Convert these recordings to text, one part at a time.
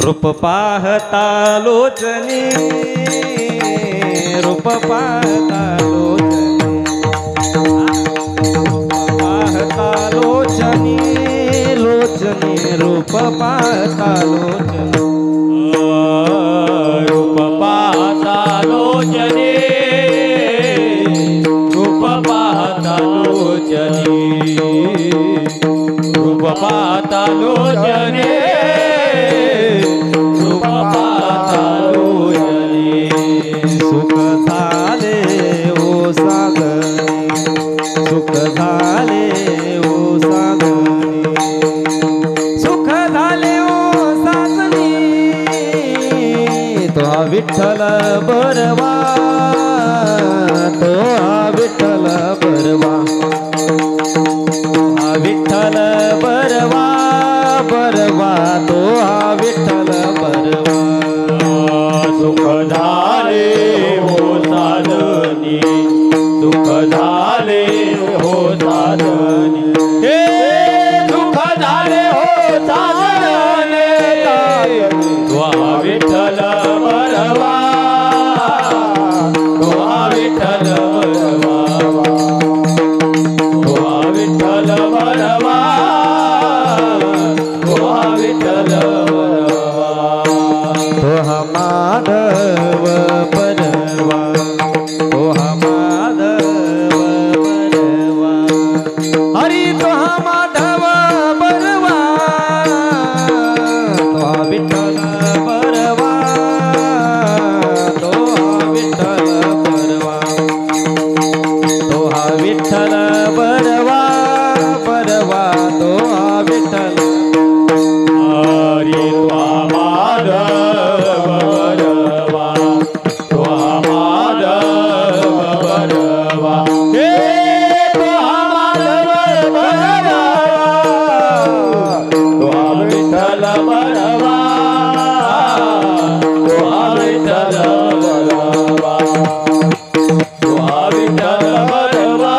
रूप पाहता लोचनी, रूप पाहता लोचनी, रूप पाहता लोचनी, लोचनी रूप पाहता लोचनी, रूप पाहता लोचनी, रूप पाहता लोचनी, रूप पाहता लोचनी, रूप पाहता लोचनी. सुख झाले ओ सागरी, सुख झाले ओ सागरी, सुख झाले ओ सागरी, तो हा विठ्ठल बरवा, तो हा विठ्ठल बरवा, हा विठ्ठल बरवा, बरवा तो हा विठ्ठल बरवा. सुख झाले हो साधनी, सुख झाले हो साधनी, हे सुख झाले हो साधनी. तो विठ्ठल बरवा, तो विठ्ठल बरवा, तो विठ्ठल बरवा, तो विठ्ठल बरवा. तो हा माधव बरवा, तो हा माधव बरवा, हरी तो हा माधव बरवा, तो हा विठ्ठल बरवा, तो हा विठ्ठल बरवा, तो हा विठ्ठल बरवा, बरवा तो हा विठ्ठल. हरी त्वा माधव बरवा, त्वा माधव बरवा, हे त्वा माधव बरवा, त्वा विठ्ठल बरवा, त्वा विठ्ठल बरवा, त्वा विठ्ठल बरवा,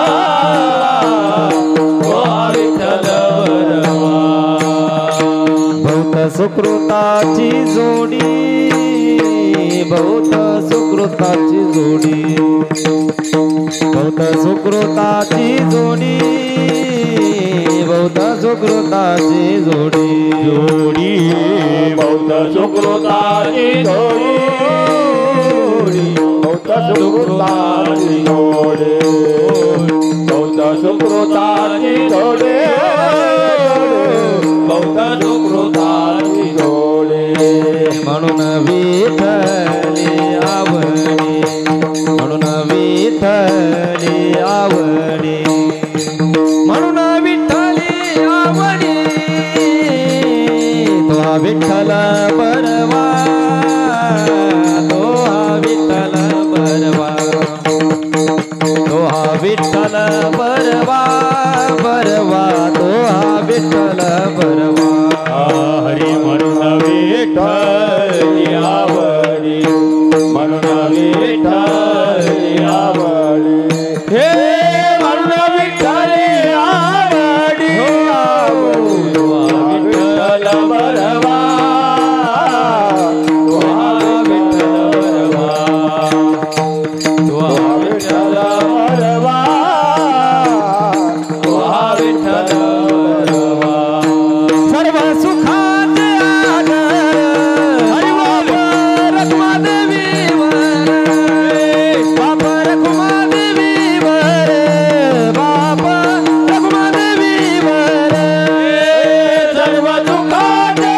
त्वा विठ्ठल बरवा. बहुत सुकृताची जोडी, बहुत सुकृताची जोडी, बहुत सुकृताची जोडी, बहुत सुकृताची जोडी, जोडी बहुत सुकृताची जोडी, बहुत सुकृताची जोडी, बहुत सुकृताची जोडी, बहुत सुकृताची जोडी. म्हणून विठ्ठली आवडी, म्हणून विठ्ठली आवडी, म्हणून विठ्ठली आवडी, तो हा विठ्ठल बरवा, तो हा विठ्ठल बरवा, तो हा विठ्ठल बरवा, बरवा तो हा विठ्ठल बरवा. हरी म्हणून विठ्ठली आवडी, म्हणून विठ्ठली आवडी, हे म्हणून विठ्ठली आवडी, विठ्ठल बरवा, विठ्ठल बरवा, विठ्ठल बरवा, विठ्ठल बरवा. सर्व सुखाचे आधार, हरी बाप रखुमादेवीवर, बाप रखुमादेवीवर, बाप रखुमादेवीवर, सर्व सुखाचे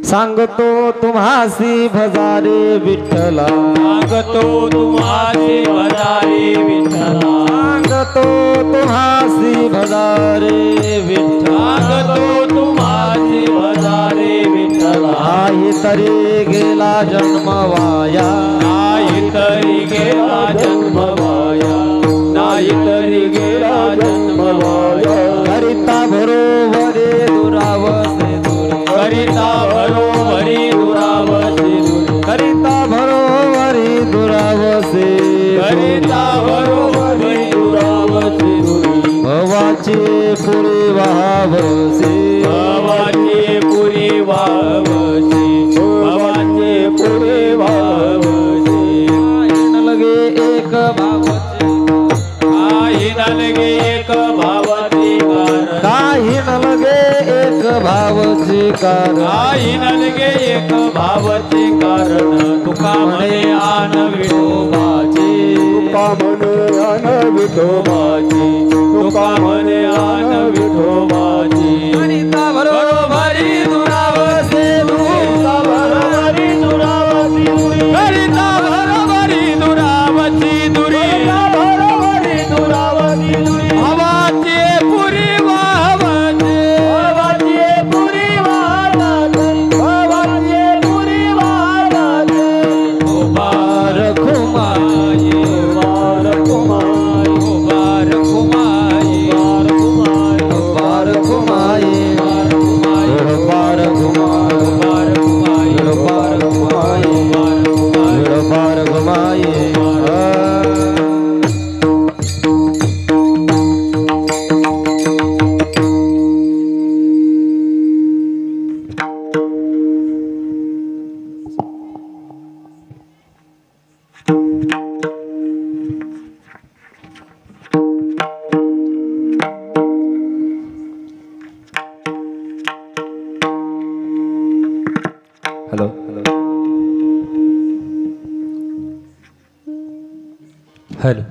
सांगतो तुम्हासी भजारे विठ्ठला सांगतो तुम्हासी भजारे विठ्ठला सांगतो तुम्हासी भजारे विठ्ठला सांगतो तुम्हासी भजारे विठ्ठला आई तरी गेला जन्म वाया नाही तरी गेला जन्म वाया नाही तरी गेला जन्म वाया करिता बरोबरे दुरावसे दुरे करिता बरोबरी दुरावसे दुरी करिता बरोबरी दुरावसे करिता बरोबरी दुरावसे दुरी भवाचे पुरी वावसे भवाचे पुरी वावसे भवाचे पुरी वावसे लगे एक भावचे काही नलगे एक भावती कारण काही न लगे एक भावचे कारण काही नलगे एक भावती कारण तुका म्हणे आन विठोबाचे तुका म्हणे आन विठोबाचे तुका म्हणे आन विठोबाचे करिता बरोबरी दुरावसे करिता बरोबरी दुरावती दुरी करिता बरोबरी दुरावती दुरी बरोबरी दुरावती दुरी भवाचे पुरी वावचे भवाचे पुरी वावते भवाचे पुरी वावते बार खुमाई बार कुमाई बार खुमाई बार कुमाई बार खुमाई बार कुमाई बार खुमाई बार कुमाई बार खुमाई बार कुमाई बार खुमाई हेलो हेलो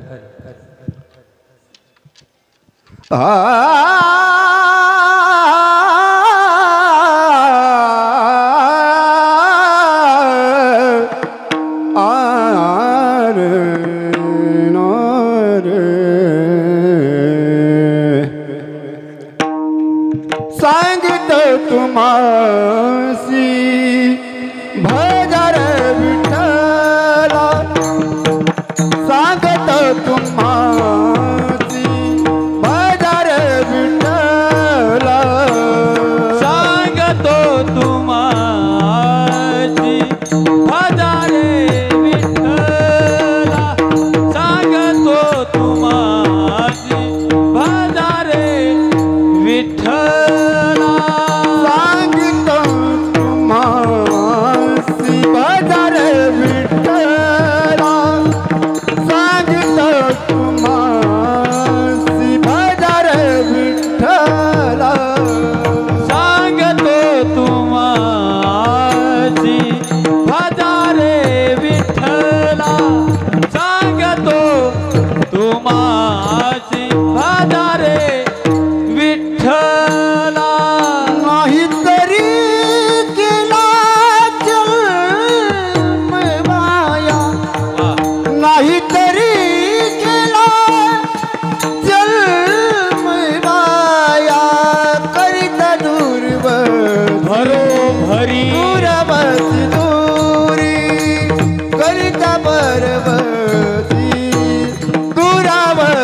सांगतो तुम्हासी भजर विठ्ठला सांगतो तुम्हासी भजर विठ्ठला सांगतो तुम्हासी भजारे विठ्ठला सांगतो तुम्हासी भजारे विठ्ठला सांगतो तुम्हासी भजर विठ्ठला सांगतो तुम्हासी भजर विठ्ठला सांगतो तुम्हासी भजारे विठ्ठला सांगतो तुम्हासी भजारे विठ्ठला नाही तरी केला जन्म माया नाही तरी केला जन्म माया करीत भरोभरी दुरावती दुरी करीत बरवती दुरावती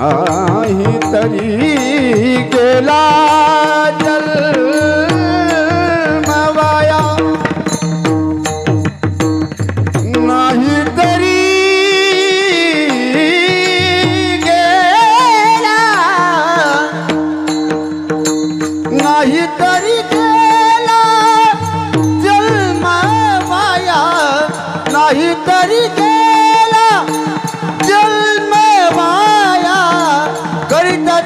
नाही तरी गेला जन्म वाया नाही तरी गेला नाही तरी गेला जन्म वाया नाही तरी गेला जन्म वाया करिता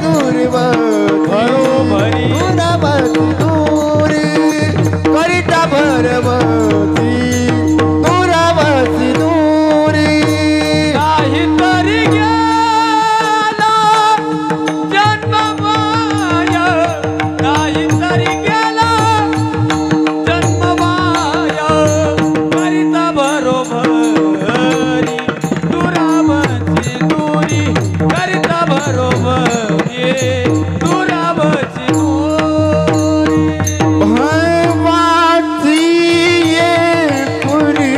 बरोबरी दुरावती दूरी करिता भरवती दुरावती दूरी नाही तरी गेला जन्म वाया नाही तरी गेला जन्म वाया करिता बरोबरी दुरावची दूरी करिता बरोबरी दुरावची दूरी भवाची ये पुरी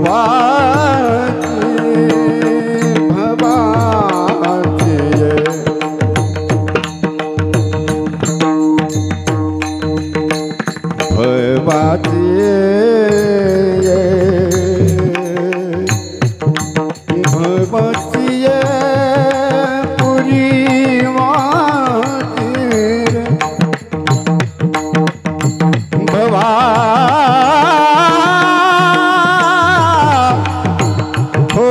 वाची भवाची ये भवाची ये भवाची ये पुरी वाची भवा हो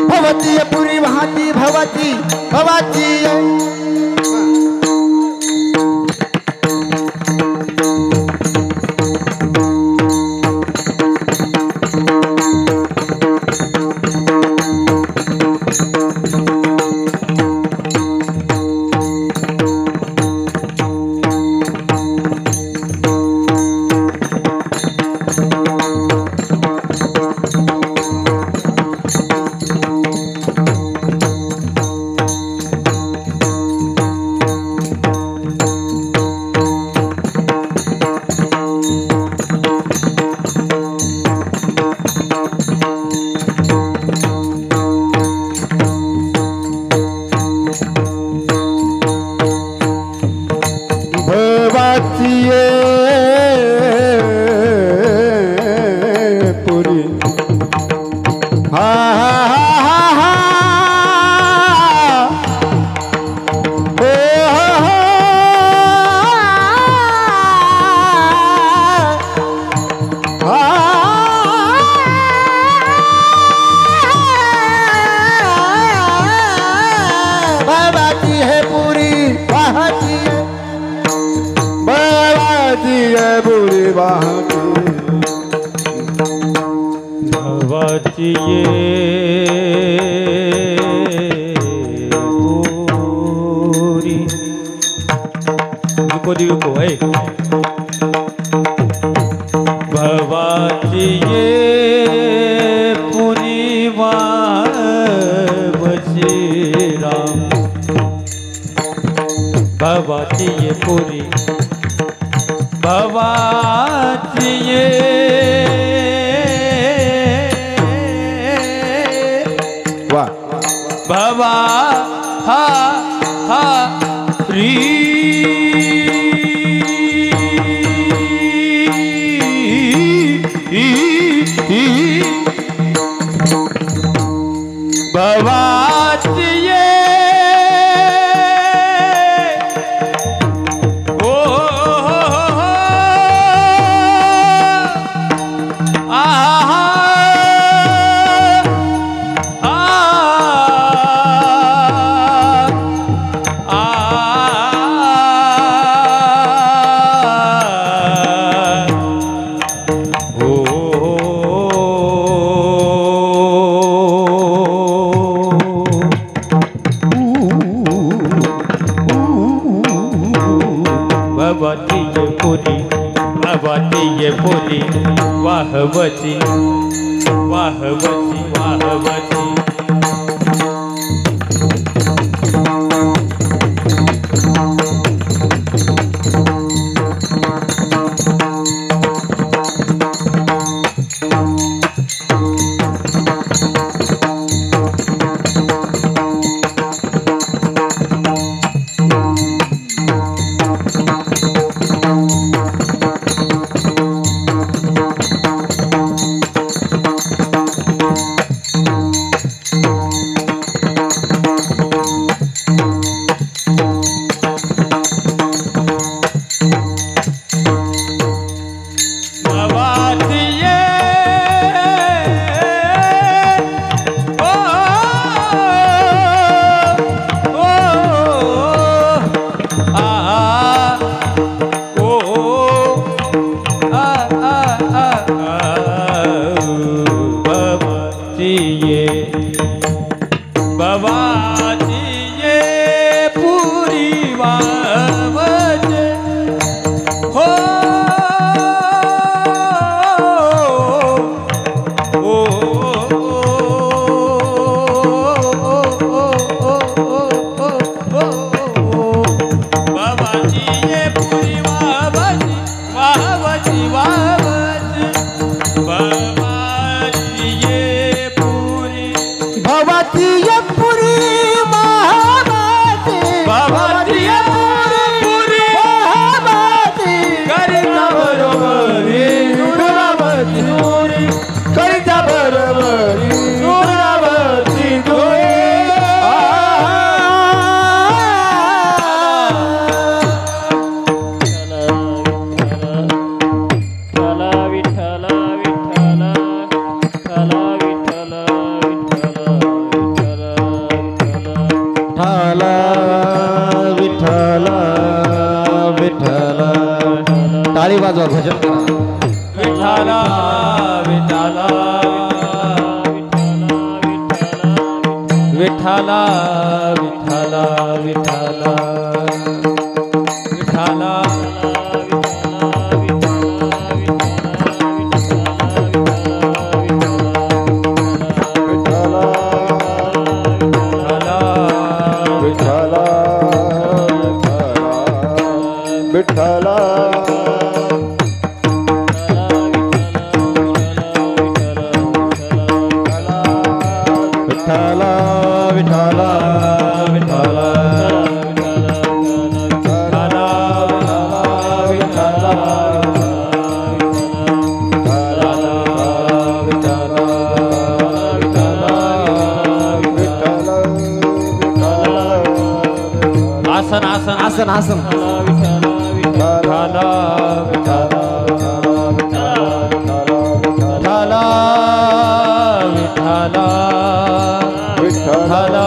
भवती पुरी भाती भवती भवाची पुरी हा भवाती है पूरी बहाती है भवाती है पूरी बहाती भवाची ये पूरी रुको है भवाची ये पूरी बची राम भवाची ये पूरी भवाची ये भवा हा हा री भावाची ये पुरी वाहवची वाहवची वाहवची टाळी वाजवा भजन करा विठाला विठाला विठाला विठाला विठाला विठाला विठ्ठला विठ्ठला विठ्ठला विठ्ठला आसन आसन आसन आसन विठाला विठाला विठाला विठाला विठाला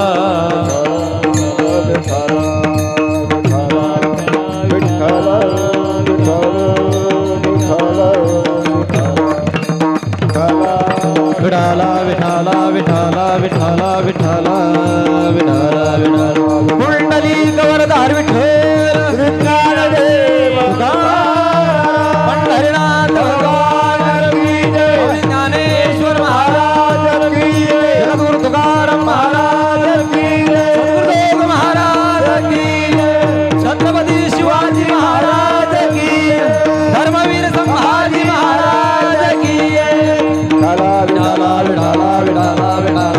विठाला विठाला विठाला विठाला विठाला विठाला कुंडली गवरधार विठ्ठल विठ्ठलदेव पंढरीनाथ भगवान की जय ज्ञानेश्वर महाराज की जय जगद्गुरु तुकाराम महाराज की जय सद्गुरुदेव महाराज की जय छत्रपती शिवाजी महाराज की जय धर्मवीर संभाजी महाराज की जय विठाला विठाला विठाला विठाला विठाला विठाला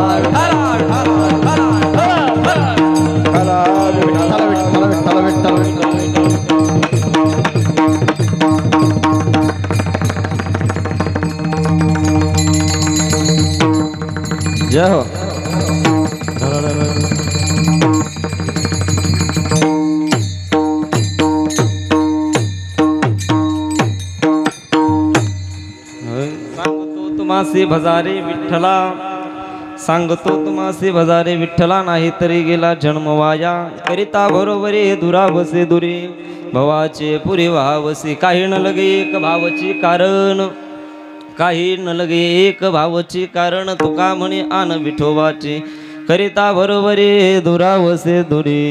जय हो सांगतो तुम्हासी भजारे विठ्ठला सांगतो तुम्हासी भजारे विठ्ठला नाही तरी गेला जन्म वाया करिता बरोबरी दुरावसे दुरी भवाचे पुरी व्हावसी काही न लगे एक भावची कारण काही न लगे एक भावची कारण तुका म्हणे आन विठोबाची करिता बरोबरी दुरावसे दुरी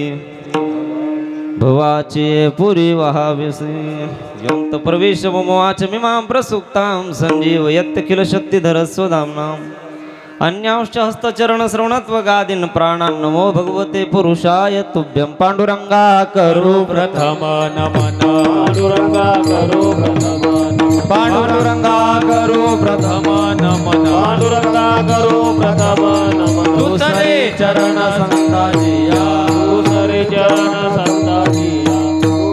भवाचे पुरी वहाविसे यंत प्रवेश मोवाच मिमां प्रसुक्तां संजीवयत्य किल शक्तिधर स्वधाम्नाम् अन्यांश्च हस्तचरण श्रवणत्वगादीन् प्राणान् नमो भगवते पुरुषाय तुभ्यं पांडुरंगा करो प्रथम नमन पांडुरंगा करो प्रथम पांडुरंगा करो प्रथम नमन पांडुरंगा करो प्रथम नमन दुसरे चरण संताजिया दुसरे चरण संताजिया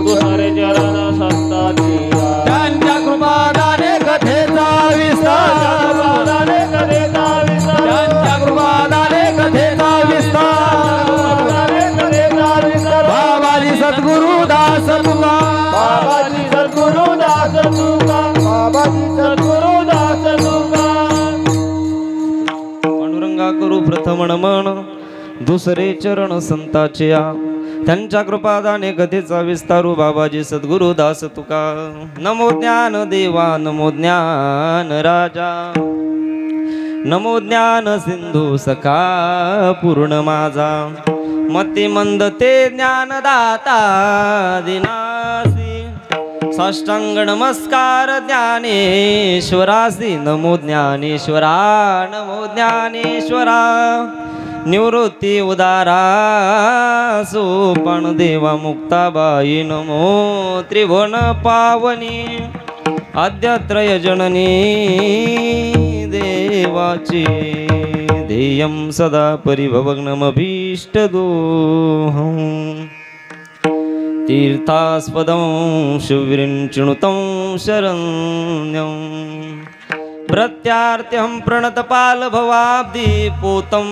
दुसरे चरण संताजिया त्यांच्या कृपादाने कथेचा विस्तार दाने कथेचा विस्तार त्यांच्या कृपादाने कथेचा विस्तार दाने कथेचा विस्तार बाबाजी सद्गुरु दास तुका बाबाजी सद्गुरु दास तुका बाबाजी सद्गुरु दास तुका पांडुरंगा करू प्रथम नमन दुसरे चरण संताचे या त्यांच्या कृपादाने कथेचा विस्तारू बाबाजी सद्गुरु दास तुका नमो ज्ञान देवा नमो ज्ञान राजा नमो ज्ञान सिंधू सखा पूर्ण माझा मती मंद ते ज्ञानदाता दिनासी साष्टांग नमस्कार ज्ञानेश्वरासी नमो ज्ञानेश्वरा नमो ज्ञानेश्वरा निवृत्ती उदारा सोपान देवा मुक्ताबाई नमो त्रिभुवन पावनी आद्यत्रय जननी देवाची ध्येयं सदा परिभवग्नमभीष्टदोहं तीर्थास्पदं शिवविरिञ्चिनुतं शरण्यं प्रत्यार्त्यं प्रणतपालभवाब्धिपूतं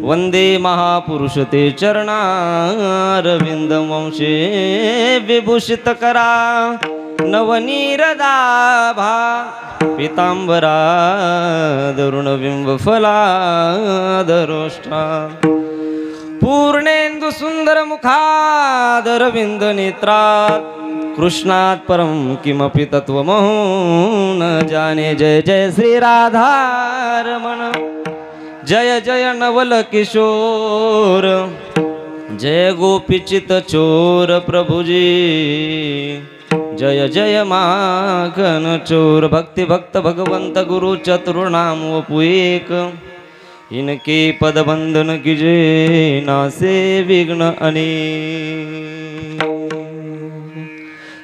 वन्दे महापुरुषते चरणारविन्दं वंशे विभूषितकरा नवनीरदाभा पीताम्बरा दरुणबिम्बफलादरोष्ठा पूर्णेन्दु सुंदर मुखादरविंद नेत्रात् कृष्णात् परं किमपि तत्त्वमहो न जाने जय जय श्री राधारमण जय जय नवल किशोर जय गोपीचित चोर प्रभुजी जय जय माखन चोर भक्ति भक्त भगवंत गुरु चतुर्नाम वपु एक इनके पद बंधन कीजे नासे विघ्न अनेक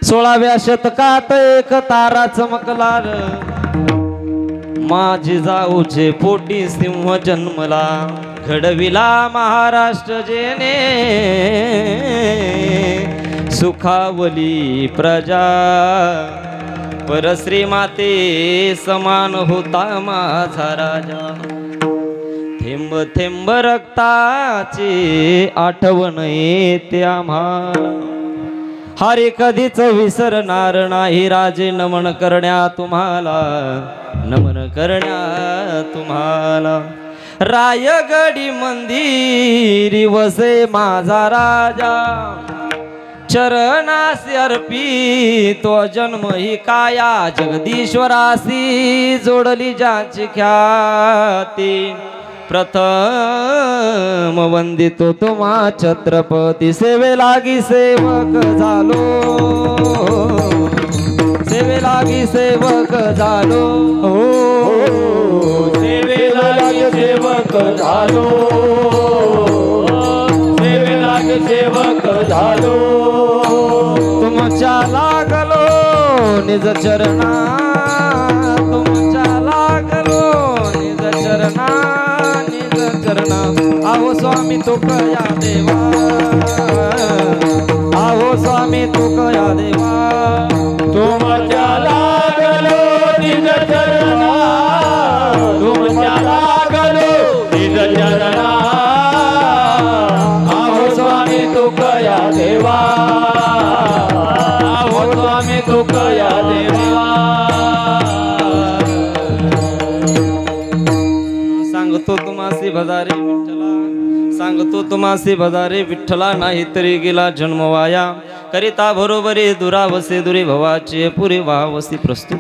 16व्या शतकात एक तारा चमकला माझी जाऊचे पोटी सिंह जन्मला घडविला महाराष्ट्र जेने सुखावली प्रजा परश्री माते समान होता माझा राजा थेंब थेंब रक्ताची आठवण येते आम्हाला हरी कधीच विसरणार नाही राजे नमन करण्या तुम्हाला नमन करण्या तुम्हाला रायगडी मंदिरी वसे माझा राजा चरणासी अर्पितो जन्म ही काया जगदीश्वरासी जोडली ज्याची ख्याती प्रथम वंदितो तुम्हा छत्रपती सेवे लागी सेवक झालो सेवे लागी सेवक झालो सेवे लागी सेवक झालो सेवे लागी सेवक झालो तुमच्या लागलो निज चरणा तुमच्या लागलो निज चरणा आहो स्वामी तुकया देवा आहो स्वामी तुकया देवा तुमच्या लागलो निज चरणा तुमच्या लागलो निज चरणा आहो स्वामी तुकया देवा आहो स्वामी तुकया देवा सांगतो तुम्हासी भजारे विठ्ठला सांगतो तुम्हासी भजारे विठ्ठला नाही तरी गेला जन्म वाया करिता बरोबरी दुरावसे दुरी भवाचे पुरे वावसी प्रस्तुत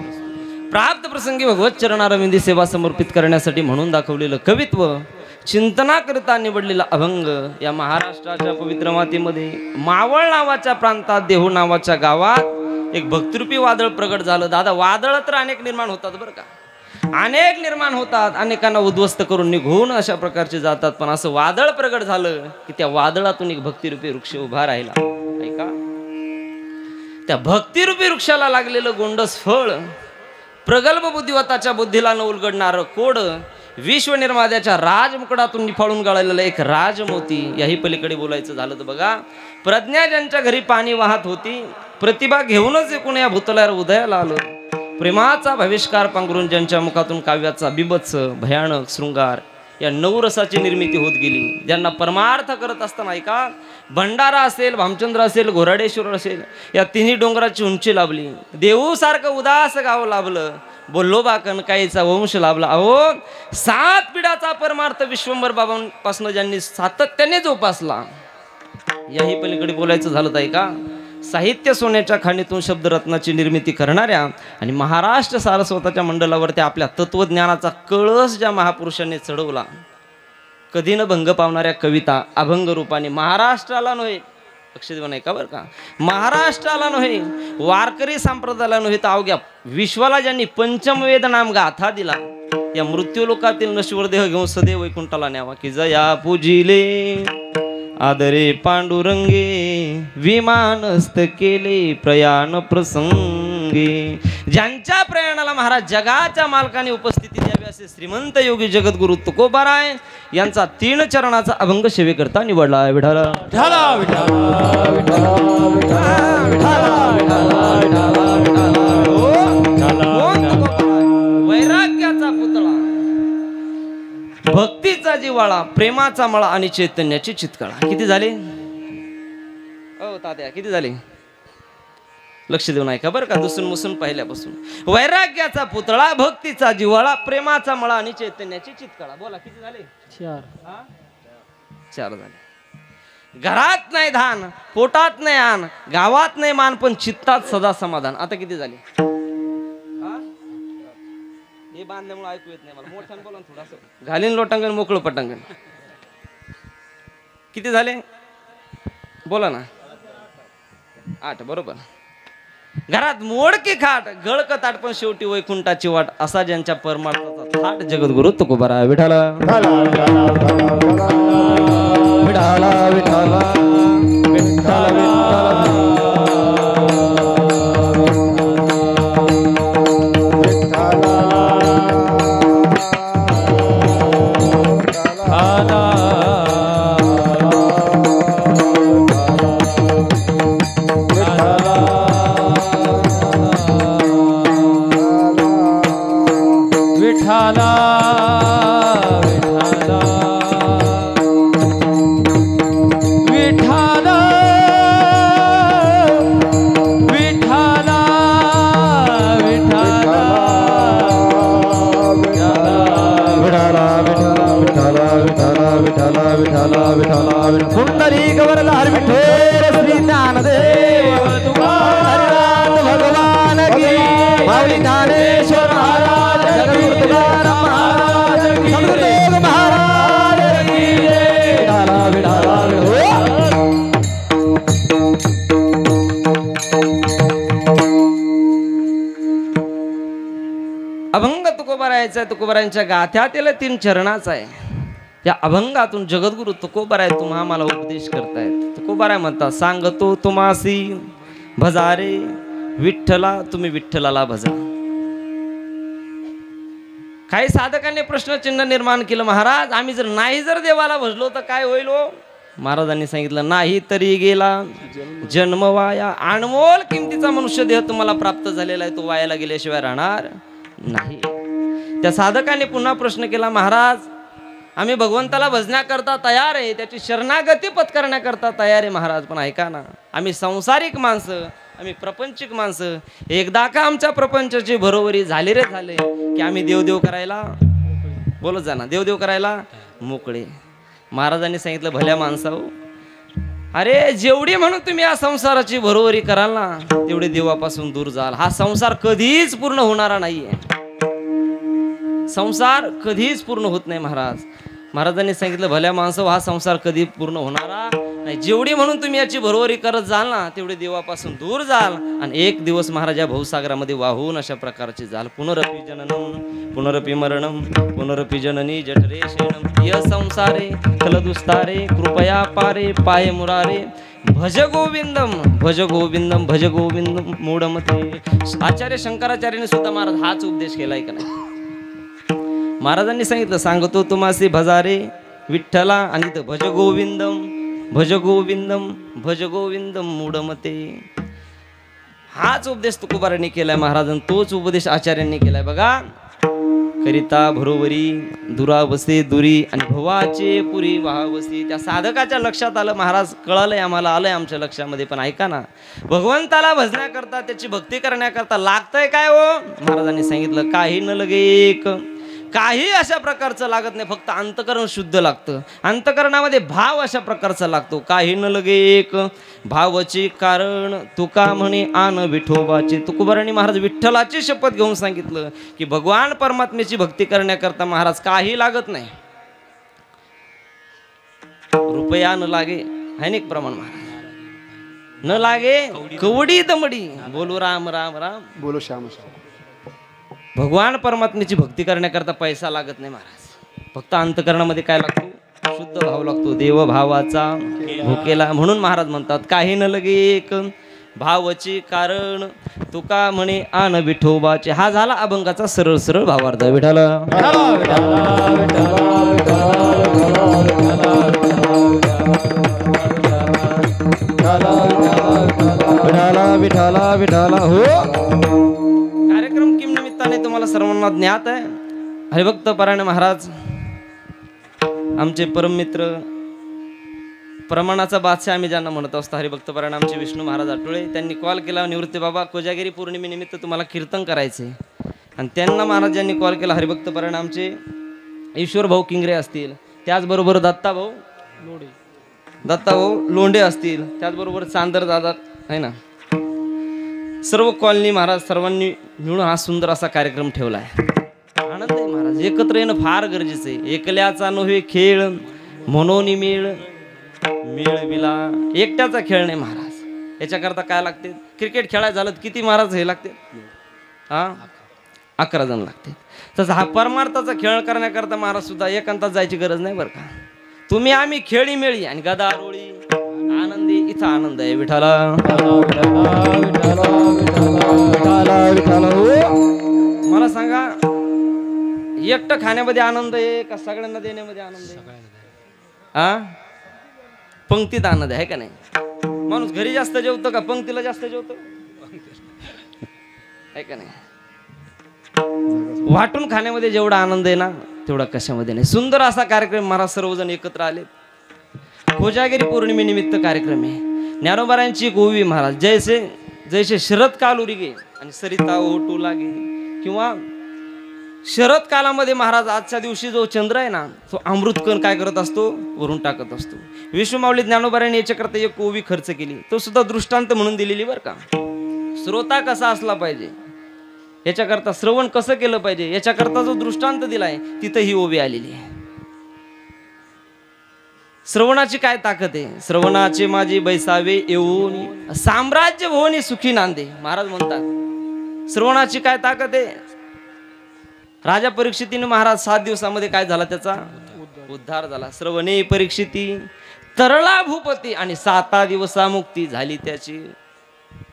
प्राप्त प्रसंगी भगवत चरणारविंदी सेवा समर्पित करण्यासाठी म्हणून दाखवलेलं कवित्व चिंतनाकरिता निवडलेला अभंग या महाराष्ट्राच्या पवित्र मातीमध्ये मावळ नावाच्या प्रांतात देहू नावाच्या गावात एक भक्तिरूपी वादळ प्रगट झालं. दादा, वादळ तर अनेक निर्माण होतात बरं का, अनेक निर्माण होतात, अनेकांना उद्ध्वस्त करून निघून अशा प्रकारचे जातात. पण असं वादळ प्रगट झालं की त्या वादळातून एक भक्तिरूपी वृक्ष उभा राहिला. ऐका, त्या भक्तिरूपी वृक्षाला लागलेलं गोंडस फळ, प्रगल्भ बुद्धिवताच्या बुद्धीला न उलगडणारं कोड, विश्वनिर्मात्याच्या राजमुकुटातून निफाळून गळालेलं एक राजमोती. याही पलीकडे बोलायचं झालं तर बघा, प्रज्ञा ज्यांच्या घरी पाणी वाहत होती, प्रतिभा घेऊनच एकूण या भूतलावर उदयाला आलं. प्रेमाचा भविष्कार पांघरून ज्यांच्या मुखातून काव्याचा बिभत्स भयानक शृंगार या नवरसाची निर्मिती होत गेली. ज्यांना परमार्थ करत असताना ऐका, भंडारा असेल, भामचंद्र असेल, घोराडेश्वर असेल, या तिन्ही डोंगराची उंची लाभली. देऊसारखं उदास गाव लाभलं, बोल्लोबा कणकाईचा वंश लाभला. अहो, 7 पिढ्याचा परमार्थ विश्वंभर बाबांपासून ज्यांनी सातत्याने जोपासला. याही पलीकडे बोलायचं झालं तर ऐका, साहित्य सोन्याच्या खाणीतून शब्दरत्नाची निर्मिती करणाऱ्या आणि महाराष्ट्र सारस्वताच्या मंडलावरती आपल्या तत्वज्ञानाचा कळस ज्या महापुरुषांनी चढवला, कधी न भंग पावणाऱ्या कविता अभंग रूपाने महाराष्ट्राला नव्हे, लक्ष देऊ नाही का बरं का, महाराष्ट्राला नव्हे, वारकरी संप्रदायाला नव्हे, तर अवघ्या विश्वाला ज्यांनी पंचमवेद नाम गाथा दिला. या मृत्यूलोकातील नश्वर देह घेऊन सदैव वैकुंठाला न्यावा. की जया पूजिले आदरे पांडुरंगे, विमानस्थ केले प्रयाण प्रसंगे. ज्यांच्या प्रयाणाला महाराज जगाच्या मालकाने उपस्थिती द्यावी असे श्रीमंत योगी जगद्गुरु तुकोबाराय यांचा 3 चरणाचा अभंग सेवेकरता निवडला. विठाला विठाला विठाला विठाला वैराग्याचा पुतळा, भक्तीचा जिव्हाळा, प्रेमाचा मळा आणि चैतन्याची चितकळा. किती झाले ओ तात्या, किती झाले? लक्ष देऊन ऐका बरं का, दुसून मुसून पहिल्यापासून. वैराग्याचा पुतळा, भक्तीचा जिव्हाळा, प्रेमाचा मळा आणि चैतन्याची चितकळा. बोला किती झाले? 4 झाले. घरात नाही धान, पोटात नाही आण, गावात नाही मान, पण चित्तात सदा समाधान. आता किती झाले? हे बांधल्यामुळे ऐकू येत नाही मला, मोठ्यानं बोला थोडंसं. घालीन लोटांगण मोकळं पटांगण. किती झाले बोला ना? 8 बरोबर. घरात मोडकी खाट, गळक ताट, पण शेवटी वैकुंठाची वाट. असा ज्यांच्या परमार्थाचा थाट जगद्गुरु तुकोबाराय. विठाला विठाला विठाला तुकोबारायांच्या गाथ्यातील 3 चरणाचा आहे. या अभंगातून जगद्गुरु तुकोबाराय तुम्हा मला उपदेश करतायत. तुकोबाराय म्हणतात, सांगतो तुम्हासी भजारे विठ्ठला, तुम्ही विठ्ठलाला भजा. काही साधकांनी प्रश्नचिन्ह निर्माण केलं, महाराज आम्ही जर देवाला भजलो तर काय होईल हो? महाराजांनी सांगितलं, नाही तरी गेला जन्म वाया. अनमोल किमतीचा मनुष्य देह तुम्हाला प्राप्त झालेला आहे, तो वायाला गेल्याशिवाय राहणार नाही. त्या साधकाने पुन्हा प्रश्न केला, महाराज आम्ही भगवंताला भजण्याकरता तयार आहे, त्याची शरणागती पत्करण्याकरता तयार आहे महाराज, पण ऐका ना, आम्ही संसारिक माणसं, आम्ही प्रपंचिक माणसं, एकदा का आमच्या प्रपंचाची भरोवरी झाली रे झाले की आम्ही देवदेव करायला, बोलत जा ना, देवदेव करायला मोकळे. महाराजांनी सांगितलं, भल्या माणसाओ, अरे जेवढी म्हणून तुम्ही या संसाराची भरोवरी कराल ना, तेवढे देवापासून दूर जाल. हा संसार कधीच पूर्ण होणारा नाहीये, संसार कधीच पूर्ण होत नाही महाराज. महाराजांनी सांगितलं भल्या माणसं हा संसार कधी पूर्ण होणारा नाही. जेवढी म्हणून तुम्ही याची भरवरी करत जाल ना तेवढे देवापासून दूर जाल आणि एक दिवस महाराज या भवसागरामध्ये वाहून अशा प्रकारचे जाल. पुनरपि जननम पुनरपि मरणम पुनरपि जननी जठरे शयनम य संसारे कलदुस्तारे कृपया पारे पाय मुरारे भज गोविंदम भज गोविंदम भज गोविंदम मूढमते. आचार्य शंकराचार्याने सुद्धा महाराज हाच उपदेश केलाय का नाही. महाराजांनी सांगितलं सांगतो तुम्हासी भजारे विठ्ठला आणि इथं भज गोविंदम भज गोविंदम भज गोविंदम मूढमते. हाच उपदेश तुकोबारांनी केलाय महाराजांनी, तोच उपदेश आचार्यांनी केलाय बघा. करिता भरोवरी दुरावसे दुरी आणि भवाचे पुरी वाहवसी. त्या साधकाच्या लक्षात आलं महाराज, कळलंय आम्हाला, आलंय आमच्या लक्षामध्ये. पण ऐका ना, भगवंताला भजण्याकरता त्याची भक्ती करण्याकरता लागतंय काय हो. महाराजांनी सांगितलं काही न लगे एक, काही अशा प्रकारचं लागत नाही, फक्त अंतकरण शुद्ध लागतं. अंतकरणामध्ये भाव अशा प्रकारचा लागतो. काही न लगे एक भावाचे कारण तुका म्हणे आन विठोबाचे. तुकोबारांनी महाराज विठ्ठलाची शपथ घेऊन सांगितलं की भगवान परमात्म्याची भक्ती करण्याकरता महाराज काही लागत नाही. रुपया न लागे हैनिक प्रमाण महाराज न लागे कवडी दमडी बोलू राम राम राम बोलो श्याम श्याम. भगवान परमात्म्याची भक्ती करण्याकरता पैसा लागत नाही महाराज, फक्त अंतकरणामध्ये काय लागतो, शुद्ध भाव लागतो, देव भावाचा भुकेला. म्हणून महाराज म्हणतात काही न लगे एक भावचे कारण तुका म्हणे आन विठोबाचे. हा झाला अभंगाचा सरळ सरळ भावार्थ. विठाला विठाला विठाला विठाला. हो, कार्यक्रम किम निमित्ताने तुम्हाला सर्वांना ज्ञात आहे. हरिभक्त परायण महाराज आमचे परममित्र, प्रमाणाचा बादशाह आम्ही ज्यांना म्हणत असतो, हरिभक्त परायण आमचे विष्णू महाराज आठवळे. त्यांनी कॉल केला, निवृत्ती बाबा कोजागिरी पौर्णिमेनिमित्त तुम्हाला कीर्तन करायचे. आणि त्यांना महाराजांनी कॉल केला. हरिभक्त परायण आमचे ईश्वर भाऊ किंगरे असतील, त्याचबरोबर दत्ताभाऊ लोंढे असतील, त्याचबरोबर चांदर दादा आहे ना, सर्व कॉलनी महाराज सर्वांनी मिळून हा सुंदर असा कार्यक्रम ठेवला आहे. आनंद आहे महाराज. एकत्र येणं फार गरजेचं आहे. एकल्याचा नव्हे खेळ म्हणून मेळ मिळविला. एकट्याचा खेळ नाही महाराज. याच्याकरता काय लागते, क्रिकेट खेळायला झालं किती महाराज हे लागते, 11 जण लागते. तसं हा परमार्थाचा खेळ करण्याकरता महाराज सुद्धा एकांतात जायची गरज नाही बरं का. तुम्ही आम्ही खेळी मेळी आणि गदारोळी आनंदी, इथं आनंद आहे. विठाला मला सांगा, एकटं खाण्यामध्ये आनंद आहे का सगळ्यांना देण्यामध्ये आनंद आहे? पंक्तीत आनंद आहे का नाही. माणूस घरी जास्त जेवतो का पंक्तीला जास्त जेवतो आहे का नाही. वाटून खाण्यामध्ये जेवढा आनंद आहे ना तेवढा कशामध्ये नाही. सुंदर असा कार्यक्रम महाराज सर्वजण एकत्र आले. कोजागिरी पौर्णिमेनिमित्त कार्यक्रम आहे. ज्ञानोबारांची एक ओवी महाराज, जैसे जैसे शरद काल उरिगे आणि सरिता ओटू लागे. किंवा शरद कालामध्ये महाराज आजच्या दिवशी जो चंद्र आहे ना तो अमृतकण काय करत असतो, वरून टाकत असतो. विश्वमाऊली ज्ञानोबारांनी याच्याकरता एक ओवी खर्च केली, तो सुद्धा दृष्टांत म्हणून दिलेली बरं का. श्रोता कसा असला पाहिजे, याच्याकरता श्रवण कसं केलं पाहिजे, याच्याकरता जो दृष्टांत दिलाय तिथं ही ओवी आलेली आहे. श्रवणाची काय ताकद आहे. श्रवणाचे माझे बैसावे येऊन साम्राज्य भवनी सुखी नांदे. महाराज म्हणतात श्रवणाची काय ताकद आहे. राजा परीक्षितीने महाराज 7 दिवसामध्ये काय झाला, त्याचा उद्धार झाला. श्रवणे परीक्षिती तरला भूपती आणि 7 दिवसा मुक्ती झाली त्याची.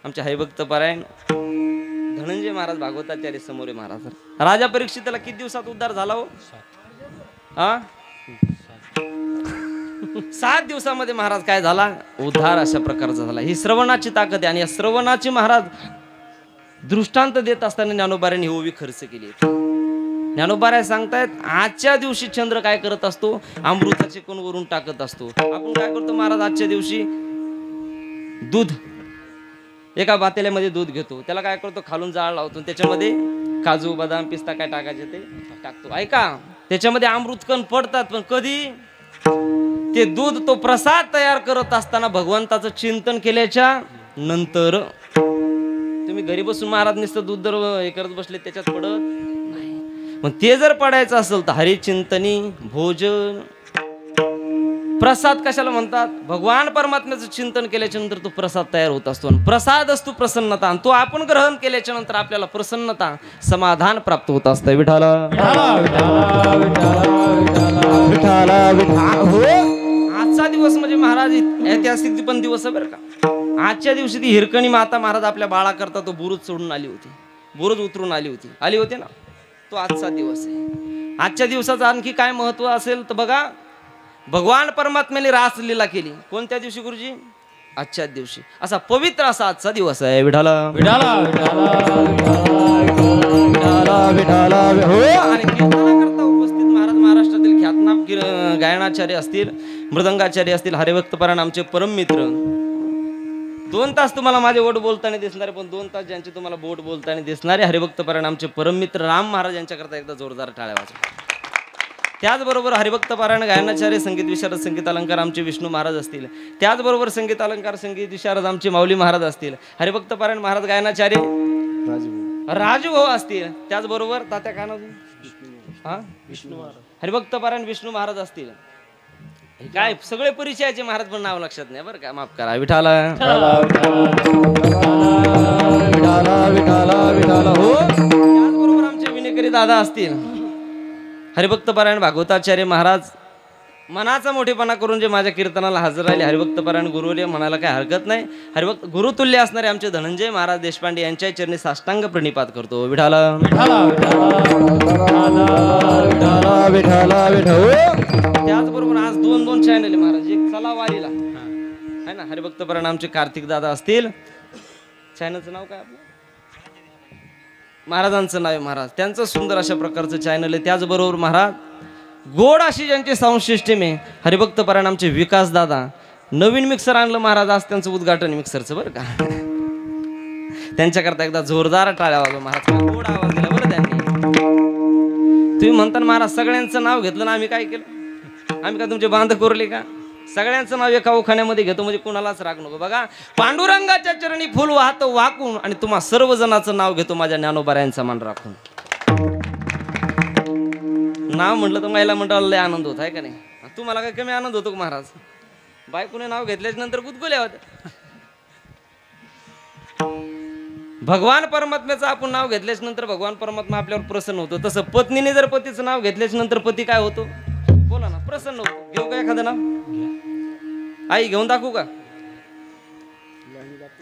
आमचे हरिभक्त परायण धनंजय महाराज भागवताचार्य समोर महाराज, राजा परीक्षिताला किती दिवसात उद्धार झाला हो? 7 दिवसामध्ये महाराज काय झाला, उद्धार अशा प्रकारचा झाला. ही श्रवणाची ताकद आहे. आणि या श्रवणाची महाराज दृष्टांत देत असताना ज्ञानोबारांनी ही ओवी खर्च केली. ज्ञानोबाराय सांगतायत आजच्या दिवशी चंद्र काय करत असतो, अमृताचे कोण वरून टाकत असतो. आपण काय करतो महाराज, आजच्या दिवशी दूध एका पातेल्यामध्ये दूध घेतो, त्याला काय करतो खालून जाळ लावतो, त्याच्यामध्ये काजू बदाम पिस्ता काय टाकायचे ते टाकतो. ऐका, त्याच्यामध्ये अमृतकण पडतात. पण कधी ते दूध तो प्रसाद तयार करत असताना भगवंताचं चिंतन केल्याच्या नंतर. तुम्ही घरी बसून महाराज नुसतं दूध जर हे करत बसले त्याच्यात पडत नाही. मग ते जर पडायचं असेल तर हरिचिंतनी भोजन प्रसाद कशाला म्हणतात? भगवान परमात्म्याचं चिंतन केल्याच्या नंतर तो प्रसाद तयार होत असतो आणि प्रसाद असतो प्रसन्नता आणि तो आपण ग्रहण केल्याच्या नंतर आपल्याला प्रसन्नता समाधान प्राप्त होत असतं. विठाला हो आजचा दिवस म्हणजे महाराज ऐतिहासिक पण दिवस आहे बरं का. आजच्या दिवशी ती हिरकणी माता महाराज आपल्या बाळा करता तो बुरुज सोडून आली होती, बुरुज उतरून आली होती ना. तो आजचा दिवस आहे. आजच्या दिवसाचं आणखी काय महत्व असेल तर बघा, भगवान परमात्म्याने रासलीला केली कोणत्या दिवशी गुरुजी? आजच्या दिवशी. असा पवित्र असा आजचा दिवस आहे. विठाला विठाला हो. आणि कीर्तनाकरता उपस्थित महाराज महाराष्ट्रातील ख्यातनाम गायनाचार्य असतील, मृदंगाचार्य असतील, हरिभक्तपरायण आमचे परम मित्र. 2 तास तुम्हाला माझे बोट बोलताना दिसणारे, पण 2 तास ज्यांचे तुम्हाला बोट बोलताना दिसणारे हरिभक्तपरायण आमचे परम मित्र राम महाराज यांच्याकरता एकदा जोरदार टाळ्या वाजवा. त्याचबरोबर हरिभक्तपरायण गायनाचार्य संगीत विशारद संगीत अलंकार आमचे विष्णू महाराज असतील. त्याचबरोबर संगीत अलंकार संगीत विशारद आमचे माऊली महाराज असतील. हरिभक्तपरायण महाराज गायनाचार्य राजूभाऊ असतील. त्याचबरोबर तात्या काय नाव? विष्णू महाराज. हरिभक्तपरायण विष्णू महाराज असतील. काय सगळे परिचयाचे महाराज पण नाव लक्षात नाही बरं का, माफ करा. विठाला हो. त्याचबरोबर आमचे विनेकरी दादा असतील. हरिभक्तपरायण भागवताचार्य महाराज मनाचा मोठेपणा करून जे माझ्या कीर्तनाला हजर राहिले, हरिभक्तपरायण गुरुवर्य म्हणायला काही हरकत नाही. हरिभक्त गुरुतुल्य असणारे आमचे धनंजय महाराज देशपांडे यांच्या चरणी साष्टांग प्रणिपात करतो. विठाला त्याचबरोबर आज 2 चॅनल महाराज. एक चला वारीला है ना, हरिभक्तपरायण आमचे कार्तिक दादा असतील. चॅनलचं नाव काय आपलं? महाराजांचं नाव आहे महाराज. त्यांचं सुंदर अशा प्रकारचं चॅनल आहे. त्याचबरोबर महाराज गोड अशी ज्यांची साऊंड सिस्टीम आहे, हरिभक्तपरायण आमचे विकास दादा. नवीन मिक्सर आणलं महाराज आज, त्यांचं उद्घाटन मिक्सरचं बरं का. त्यांच्याकरता एकदा जोरदार टाळ्या वाजवा महाराज. गोड आवाज दिला बरं त्यांनी. तुम्ही म्हणता महाराज सगळ्यांचं नाव घेतलं ना, आम्ही काय केलं? आम्ही का तुमचे बांध कोरले का? सगळ्यांचं नाव एका उखाण्यामध्ये घेतो म्हणजे कुणालाच राग नको. बघा, पांडुरंगाच्या चरणी फुल वाहतो वाकून आणि तुम्हा सर्वजणाचं नाव घेतो माझ्या ज्ञानोबाऱ्यांचा मान राखून. नाव म्हटलं तर महिला मंडळाला लय आनंद होत आहे का नाही? तुम्हाला काय कमी आनंद होतो का महाराज? बायकोने नाव घेतल्याच्या नंतर गुदगुल्या होत्या. भगवान परमात्म्याचं आपण नाव घेतल्याच्या नंतर भगवान परमात्मा आपल्यावर प्रसन्न होतो. तसं पत्नीने जर पतीचं नाव घेतल्याच्या नंतर पती काय होतो? बोला ना, प्रसन्न होतो. घेऊ का एखादं नाव? आई घेऊन दाखवू का?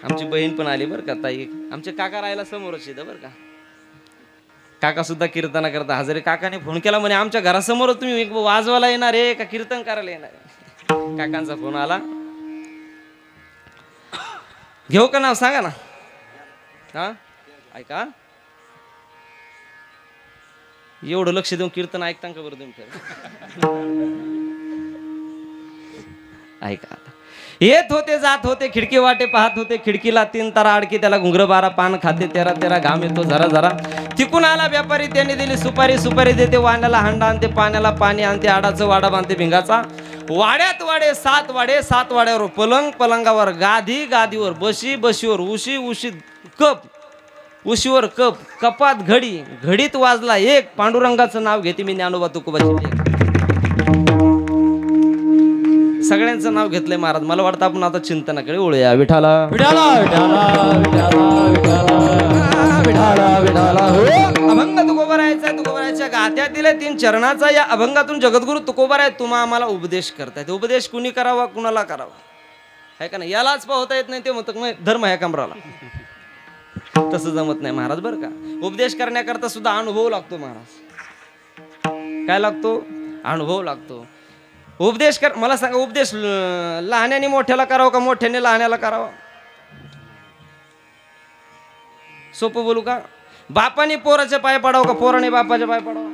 आमची बहीण पण आली बरं का ताई. आमचे काका राहायला समोरच येतं बरं का. काका सुद्धा कीर्तना करता हजरे. काकाने फोन केला म्हणे आमच्या घरासमोर तुम्ही वाजवायला येणार आहे का कीर्तन करायला येणार आहे? काकांचा फोन आला. घेऊ का नाव सांगा ना. हा ऐका, एवढं लक्ष देऊन कीर्तन ऐकता का बरं तुम्ही? ऐका आता. येत होते जात होते खिडकी वाटे पाहत होते, खिडकीला 3 तारा अडकी, त्याला घुंगर 12 पान खाते, 13 घाम येतो जरा जरा. तिकून आला व्यापारी, त्याने दिली सुपारी, सुपारी देते वाण्याला हांडा आणते, पाण्याला पाणी आणते, आडाचं वाडा बांधते भिंगाचा. वाड्यात वाडे 7 वाडे, 7 वाड्यावर पलंग, पलंगावर गादी, गादीवर बशी, बशीवर उशी, उशीत कप, उशीवर कप, कपात घडी, घडीत वाजला 1. पांडुरंगाचं नाव घेते मी ज्ञानोबा तुकोबाची. सगळ्यांचं नाव घेतलंय महाराज. मला वाटतं आपण आता चिंतनाकडे वळूया. विठाला अभंग तुकोबारायचा, तुकोबारायच्या गात्यातील 3 चरणाचा या अभंगातून जगद्गुरु तुकोबाराय तुम्हा आम्हाला उपदेश करतायत. उपदेश कुणी करावा, कुणाला करावा आहे का नाही? यालाच पाहता येत नाही ते म्हणतात धर्म ह्या कमराला. तसं जमत नाही महाराज बरं का. उपदेश करण्याकरता सुद्धा अनुभव लागतो महाराज. काय लागतो? अनुभव लागतो. उपदेश कर, मला सांगा, उपदेश लहान्याने मोठ्याला करावा का मोठ्याने लहान्याला करावा? सोपं बोलू का? बापाने पोराचे पाय पडावं का पोराने बापाचे पाय पडावं?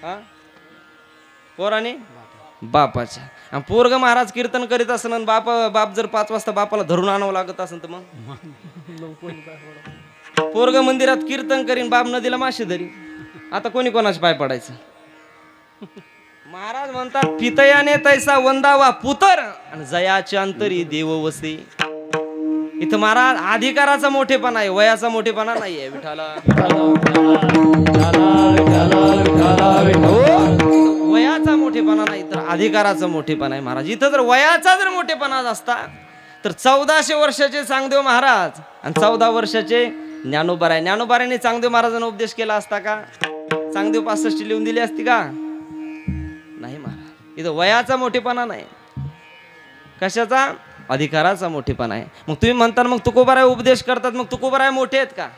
हा, पोराने बापाच्या. पोरग महाराज कीर्तन करीत असन, बाप जर 5 वाजता बापाला धरून आणावं लागत असेल तर मग पोरग मंदिरात कीर्तन करीन, बाप नदीला मासे धरी. आता कोणी कोणाचे पाय पडायचं? महाराज म्हणतात पितयाने तैसा वंदावा पुतर आणि जयाच्या अंतरी देव वसे. इथं महाराज अधिकाराचा मोठेपणा आहे, वयाचा मोठेपणा नाहीये. विठाला वयाचा मोठेपणा नाही तर अधिकाराचा मोठेपणा आहे महाराज. इथं जर वयाचा जर मोठेपणा असता तर 1400 वर्षाचे चांगदेव महाराज आणि 14 वर्षाचे ज्ञानोबाराय. ज्ञानोबारायने चांगदेव महाराजांना उपदेश केला असता का? चांगदेव 65 लिहून दिली असती का? नाही महाराज. इथं वयाचा मोठेपणा नाही, कशाचा? अधिकाराचा मोठेपणा आहे. मग तुम्ही म्हणता मग तुकोबाराय उपदेश करतात, मग तुकोबाराय मोठे आहेत का?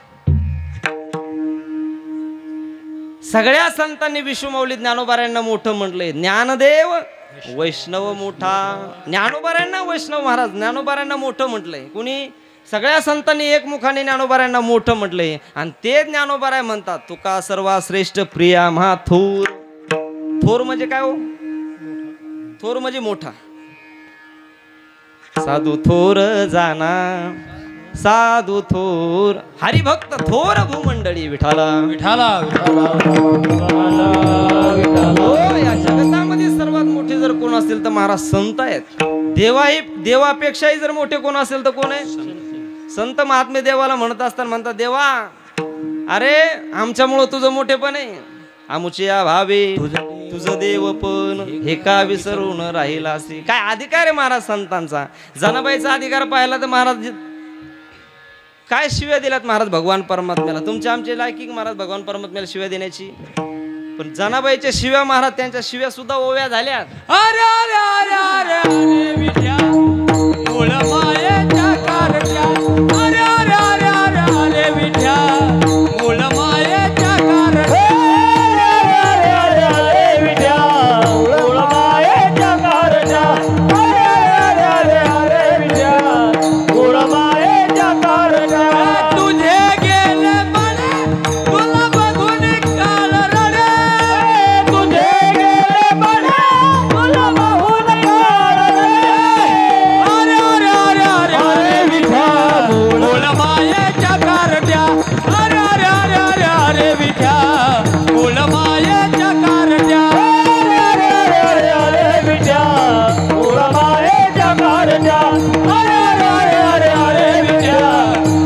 सगळ्या संतांनी विश्वमौली ज्ञानोबारायांना मोठं म्हटलंय. ज्ञानदेव वैष्णव मोठा. ज्ञानोबारायांना वैष्णव महाराज ज्ञानोबारायांना मोठं म्हटलंय. कुणी? सगळ्या संतांनी एकमुखाने ज्ञानोबारायांना मोठं म्हटलंय. आणि ते ज्ञानोबाराय म्हणतात तुका सर्वा श्रेष्ठ प्रिया महा थोर. थोर म्हणजे काय हो? थोर म्हणजे मोठा. साधू थोर जाना साधू थोर हरिभक्त थोर भूमंडळी. विठाला विठाला या जगतामध्ये सर्वात मोठे जर कोण असेल तर महाराज संत आहेत. देवापेक्षाही जर मोठे कोण असेल तर कोण आहे? संत. महात्मे देवाला म्हणत असताना म्हणतात देवा अरे आमच्यामुळं तुझं मोठेपण आहे. आमुच्या भावे तुझं देव पण हे का विसरून राहिला असे. काय अधिकार आहे महाराज संतांचा? जनाबाईचा अधिकार पाहिला तर महाराज काय शिव्या दिल्यात महाराज भगवान परमात्म्याला. तुमच्या आमचे लायकी महाराज भगवान परमात्म्याला शिव्या देण्याची. पण जनाबाईच्या शिव्या महाराज त्यांच्या शिव्या सुद्धा ओव्या झाल्यात. अरे अरे अरे अरे अरे विद्या मूळ मायेच्या कारट्या. अरे अरे अरे अरे अरे विद्या मूळ मायेच्या कारट्या. अरे अरे अरे विद्या मूळ मायेच्या कारट्या. अरे अरे अरे अरे विद्या मूळ मायेच्या कारट्या. तुझे गेले म्हणे तुला बघून काल रडे. तुझे गेले म्हणे तुला बघून काल रडे. अरे अरे अरे अरे अरे विठा मूळ मायेच्या कारट्या. अरे अरे अरे अरे अरे विठा मूळ मायेच्या कारट्या. अरे अरे अरे अरे विठा मूळ मायेच्या कारट्या. अरे अरे अरे अरे विठा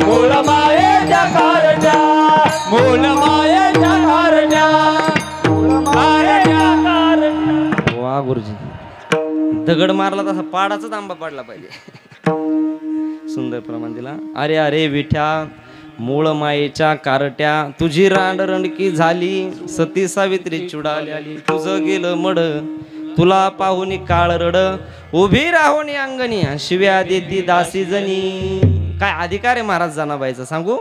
मूळ मायेच्या कारट्या. मूळ मायेच्या कारट्या. कारट्या कारट्या. वा गुरुजी दगड मारला तसा पाडाचाच आंबा पाडला पाहिजे. सुंदर प्रमाण दिला. अरे अरे विठ्या मूळ मायेच्या कारट्या. तुझी रांडरणकी झाली सती सावित्री चुडाली आली. तुझं गेलं मड तुला पाहुनी काळ रड. उभी राहुनी अंगणी शिव्या देती दासी जनी. काय अधिकार आहे महाराज जनाबाईचा सांगू?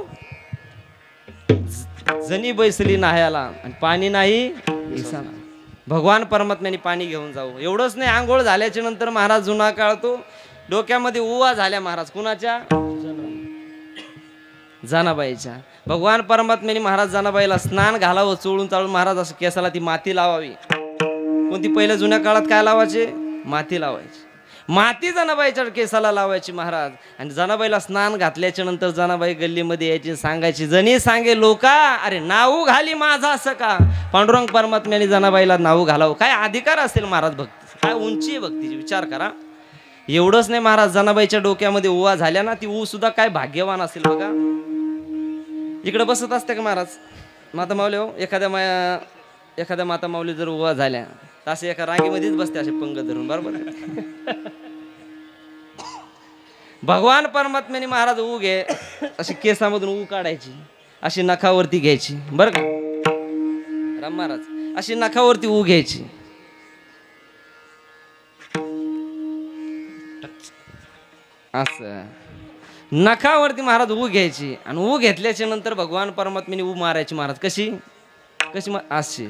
जनी बैसली नाह्याला आणि पाणी नाही ईसाला. भगवान परमात्म्याने पाणी घेऊन जाऊ. एवढंच नाही, आंघोळ झाल्याच्या नंतर महाराज जुना काळ तो डोक्यामध्ये उवा झाल्या महाराज. कुणाच्या? जनाबाईच्या. भगवान परमात्म्याने महाराज जनाबाईला स्नान घालावं. चोळून चाळून महाराज असं केसाला ती माती लावावी. कोणती? पहिल्या जुन्या काळात काय लावायचे? माती लावायची. माती जनाबाईच्या केसाला लावायची महाराज. आणि जनाबाईला स्नान घातल्याच्या नंतर जनाबाई गल्लीमध्ये यायची सांगायची जनी सांगे लोका अरे नाऊ घाली माझा असं का. पांडुरंग परमात्म्याने जनाबाईला नाऊ घालावं. काय अधिकार असेल महाराज भक्ती. काय उंची आहे भक्तीची विचार करा. एवढंच नाही महाराज जनाबाईच्या डोक्यामध्ये उवा झाल्या ना ती ऊ सुद्धा काय भाग्यवान असेल बघा. इकडे बसत असते का महाराज माता माऊली हो. एखाद्या माता माऊली जर उवा झाल्या तर असे एका रांगेमध्येच बसते असे पंग धरून. बरोबर. भगवान परमात्म्याने महाराज ऊ घे अशी केसामधून ऊ काढायची अशी नखावरती घ्यायची. बरं का राम महाराज अशी नखावरती ऊ घ्यायची. असं नखावरती महाराज ऊ घ्यायची आणि ऊ घेतल्याच्या नंतर भगवान परमात्म्याने ऊ मारायची महाराज. कशी कशी अशी.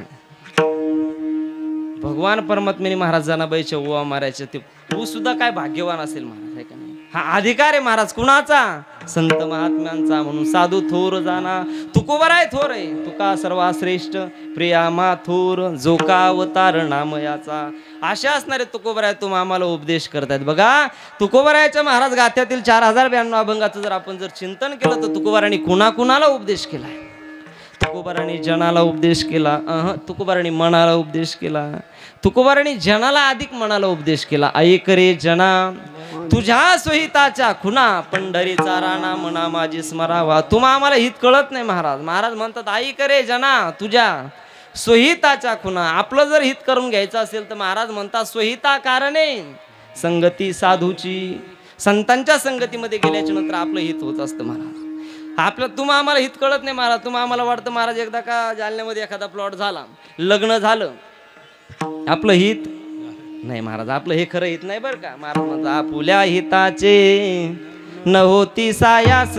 भगवान परमात्म्याने महाराज जनाबाईच्या उवा मारायचे. ते ऊ सुद्धा काय भाग्यवान असेल महाराज आहे का नाही. हा अधिकार आहे महाराज कुणाचा? संत महात्म्यांचा. म्हणून साधू थोर जाना तुकोबाराय थोर आहे. तुका सर्वा श्रेष्ठ प्रिया मा थोर जो का अवतार नामयाचा. अशा असणारे तुकोबाराय तुम्ही आम्हाला उपदेश करतायत. बघा तुकोबारायच्या महाराज गाथ्यातील 4092 अभंगाचं जर आपण जर चिंतन केलं तर तुकोबारायांनी कुणाकुणाला उपदेश केलाय. तुकोबारांनी जनाला उपदेश केला. तुकोबारांनी मनाला उपदेश केला. तुकोबारांनी जनाला अधिक मनाला उपदेश केला. ऐक रे जना तुझ्या सोहिताच्या खुना पंढरीचा राणा म्हणा माझी स्मरावा. तुम्हा आम्हाला हित कळत नाही महाराज. महाराज म्हणतात आई करे जना तुझ्या सोहिताच्या खुना. आपलं जर हित करून घ्यायचं असेल तर महाराज म्हणतात सोहिता कारणे संगती साधूची. संतांच्या संगतीमध्ये गेल्याच्या नंतर आपलं हित होत असतं महाराज. आपलं तुम्हा आम्हाला हित कळत नाही महाराज. तुम्हा आम्हाला वाटतं महाराज एकदा का जालन्यामध्ये एखादा प्लॉट झाला, लग्न झालं, आपलं हित नाही महाराज. आपलं हे खरं हित नाही बरं का. महाराज म्हणतात आपुल्या हिताचे न होती सायास